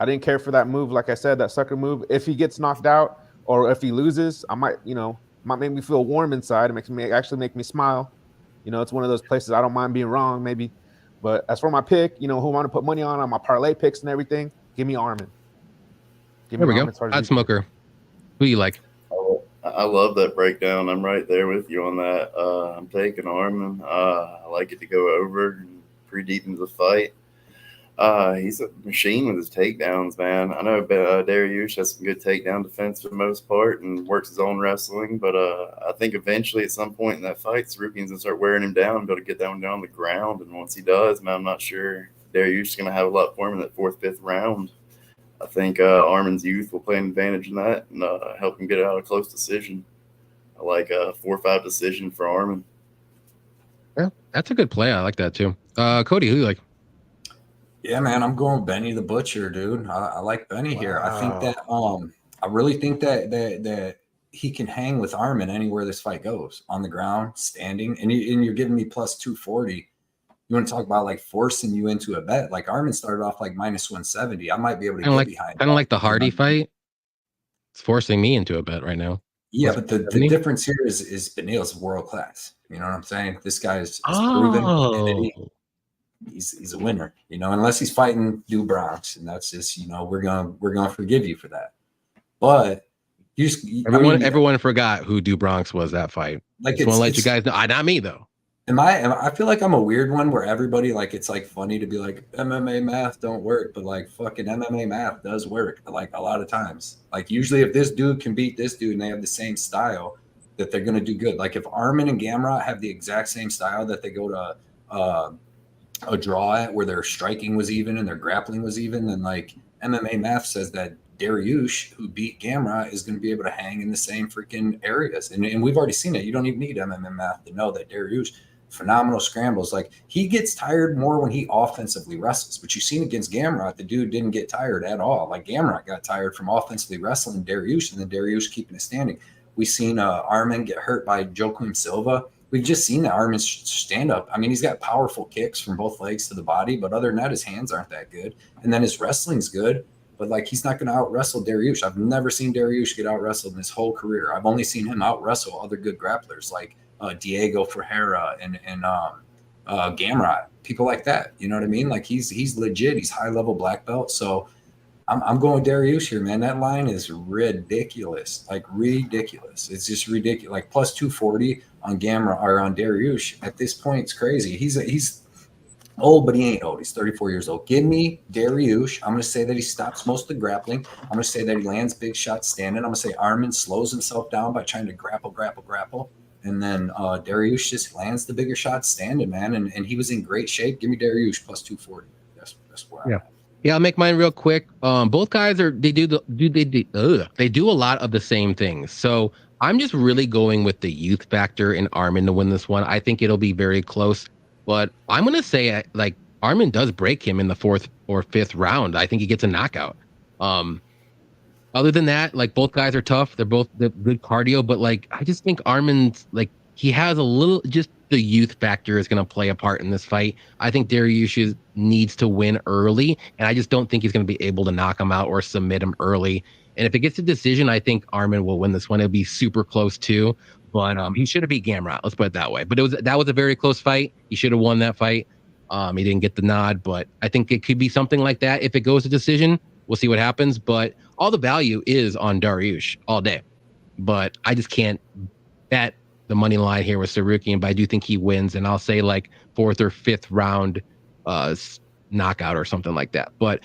E: I didn't care for that move. Like I said, that sucker move. If he gets knocked out or if he loses, I might make me feel warm inside. It actually make me smile. It's one of those places I don't mind being wrong, maybe. But as for my pick, who I want to put money on my parlay picks and everything, give me Arman.
A: There we go. Oddsmoker. Who you like?
C: I love that breakdown. I'm right there with you on that. I'm taking Arman. I like it to go over pretty deep into the fight. He's a machine with his takedowns, man. I know Dariush has some good takedown defense for the most part and works his own wrestling, but I think eventually at some point in that fight, Sarukian's going to start wearing him down and be able to get that one down on the ground. And once he does, man, I'm not sure Dariush is going to have a lot for him in that 4th, 5th round. I think Arman's youth will play an advantage in that and help him get out a close decision. I like a 4-5 decision for Arman.
A: Yeah, that's a good play. I like that too. Cody, who you like?
B: Yeah, man, I'm going Benny the Butcher, dude. I like Benny here. I think that I really think that he can hang with Arman anywhere this fight goes, on the ground, standing, and you're giving me plus 240. You want to talk about forcing you into a bet? Arman started off minus 170. I might be able to get behind.
A: Kind of like the Hardy fight. It's forcing me into a bet right now.
B: Yeah, but the difference here is Beneil's world class. You know what I'm saying? This guy is proven. He's a winner, unless he's fighting Drew Bronx, and that's just, we're gonna forgive you for that. But
A: Everyone forgot who DuBronx was that fight.
B: Like,
A: just want to let you guys know. Not me though.
B: I feel like I'm a weird one where everybody, like, it's like funny to be like MMA math don't work, but like fucking MMA math does work. Like a lot of times, like usually if this dude can beat this dude and they have the same style, that they're gonna do good. Like if Arman and Gamrot have the exact same style that they go to a draw at where their striking was even and their grappling was even, then like MMA math says that Dariush, who beat Gamrot, is going to be able to hang in the same freaking areas. And we've already seen it. You don't even need MMA math to know that Dariush, phenomenal scrambles. Like he gets tired more when he offensively wrestles, but you've seen against Gamrot, the dude didn't get tired at all. Like Gamrot got tired from offensively wrestling Dariush and then Dariush keeping it standing. We've seen Arman get hurt by Joaquim Silva. We've just seen that Arman's stand up. I mean, he's got powerful kicks from both legs to the body, but other than that, his hands aren't that good. And then his wrestling's good, but like he's not going to out wrestle Dariush. I've never seen Dariush get out wrestled in his whole career. I've only seen him out wrestle other good grapplers like Diego Ferreira and Gamrot, people like that. You know what I mean? Like he's legit. He's high level black belt. So I'm going Dariush here, man. That line is ridiculous, like ridiculous. It's just ridiculous. Like plus 240 on Gamrot or on Dariush at this point, it's crazy. He's old, but he ain't old. He's 34 years old. Give me Dariush. I'm going to say that he stops most of the grappling. I'm going to say that he lands big shots standing. I'm going to say Arman slows himself down by trying to grapple. And then Dariush just lands the bigger shots standing, man. And he was in great shape. Give me Dariush plus 240. That's where I'm at.
A: Yeah, I'll make mine real quick. Both guys they do a lot of the same things. So I'm just really going with the youth factor in Arman to win this one. I think it'll be very close, but I'm gonna say like Arman does break him in the 4th or 5th round. I think he gets a knockout. Other than that, like both guys are tough. They're both good cardio, but like I just think Arman's like he has a little just the youth factor is going to play a part in this fight. I think Dariush needs to win early, and I just don't think he's going to be able to knock him out or submit him early. And if it gets a decision, I think Arman will win this one. It'll be super close too, but he should have beat Gamrot. Let's put it that way. But that was a very close fight. He should have won that fight. He didn't get the nod, but I think it could be something like that. If it goes to decision, we'll see what happens. But all the value is on Dariush all day. But I just can't bet the money line here with Sarukian, but I do think he wins, and I'll say like 4th or 5th round knockout or something like that. But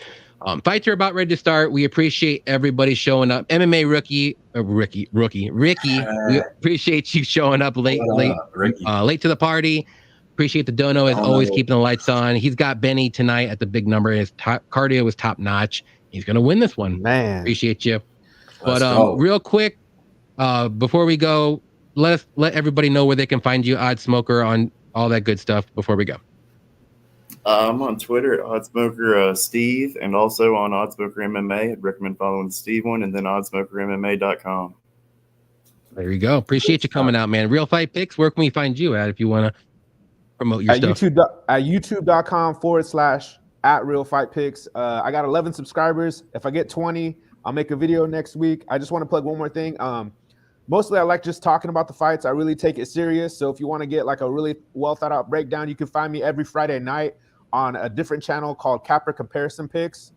A: fights are about ready to start. We appreciate everybody showing up. MMA Ricky, we appreciate you showing up late to the party. Appreciate the dono as always, keeping the lights on. He's got Benny tonight at the big number. His cardio was top notch. He's gonna win this one, man. Appreciate you. But real quick, before we go, let everybody know where they can find you, Oddsmoker, on all that good stuff before we go.
C: I'm on Twitter at Oddsmoker Steve, and also on Oddsmoker MMA. I'd recommend following the Steve one, and then oddsmokermma.com.
A: There you go. Appreciate you coming out, man. Real Fight Picks, where can we find you at if you want to promote your stuff?
E: At youtube.com/@realfightpicks. I got 11 subscribers. If I get 20, I'll make a video next week. I just want to plug one more thing. Mostly I like just talking about the fights. I really take it serious. So if you want to get like a really well thought out breakdown, you can find me every Friday night on a different channel called Capper Comparison Picks.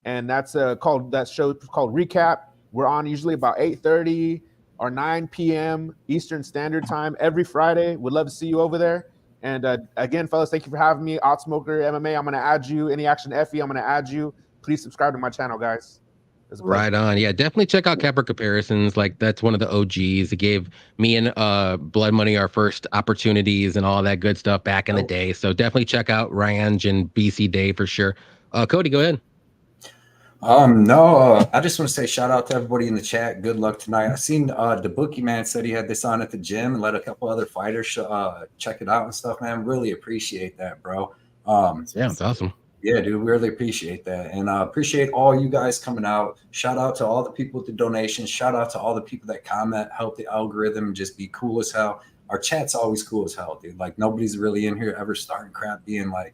E: And that's that show called Recap. We're on usually about 8:30 or 9 p.m. Eastern Standard Time every Friday. Would love to see you over there. And again, fellas, thank you for having me. Oddsmoker MMA, I'm going to add you. Any Action Effie, I'm going to add you. Please subscribe to my channel, guys.
A: Right on. Yeah, definitely check out Capper Comparisons. Like that's one of the OGs. It gave me and Blood Money our first opportunities and all that good stuff back in the day. So definitely check out Range and BC Day for sure. Cody, go ahead.
B: I just want to say shout out to everybody in the chat. Good luck tonight. I seen the bookie man said he had this on at the gym and let a couple other fighters check it out and stuff, man. Really appreciate that, bro.
A: Yeah, it's awesome.
B: Yeah, dude, really appreciate that. And appreciate all you guys coming out. Shout out to all the people with the donations. Shout out to all the people that comment, help the algorithm, and just be cool as hell. Our chat's always cool as hell, dude. Like nobody's really in here ever starting crap, being like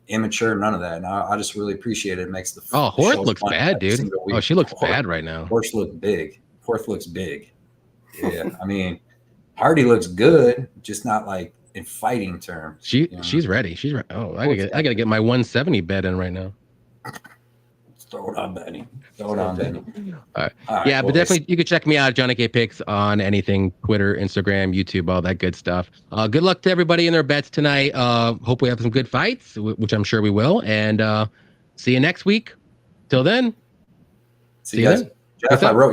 B: immature, none of that. And I just really appreciate it. It makes the
A: Horth looks bad, dude. Oh, she looks bad right now.
B: Horth looks big. Horth looks big. Yeah, I mean, Hardy looks good, just not like in fighting terms.
A: She's ready. She's ready. Oh, I gotta get my 170 bet in right now.
B: Throw it on Benny. Throw it on Benny.
A: All right.
B: All right,
A: Yeah, but
B: boys.
A: definitely you can check me out, JohnnyKpicks, on anything, Twitter, Instagram, YouTube, all that good stuff. Good luck to everybody in their bets tonight. Hope we have some good fights, which I'm sure we will. And see you next week. Till then.
B: See you guys.
A: then.
B: Jeff, I wrote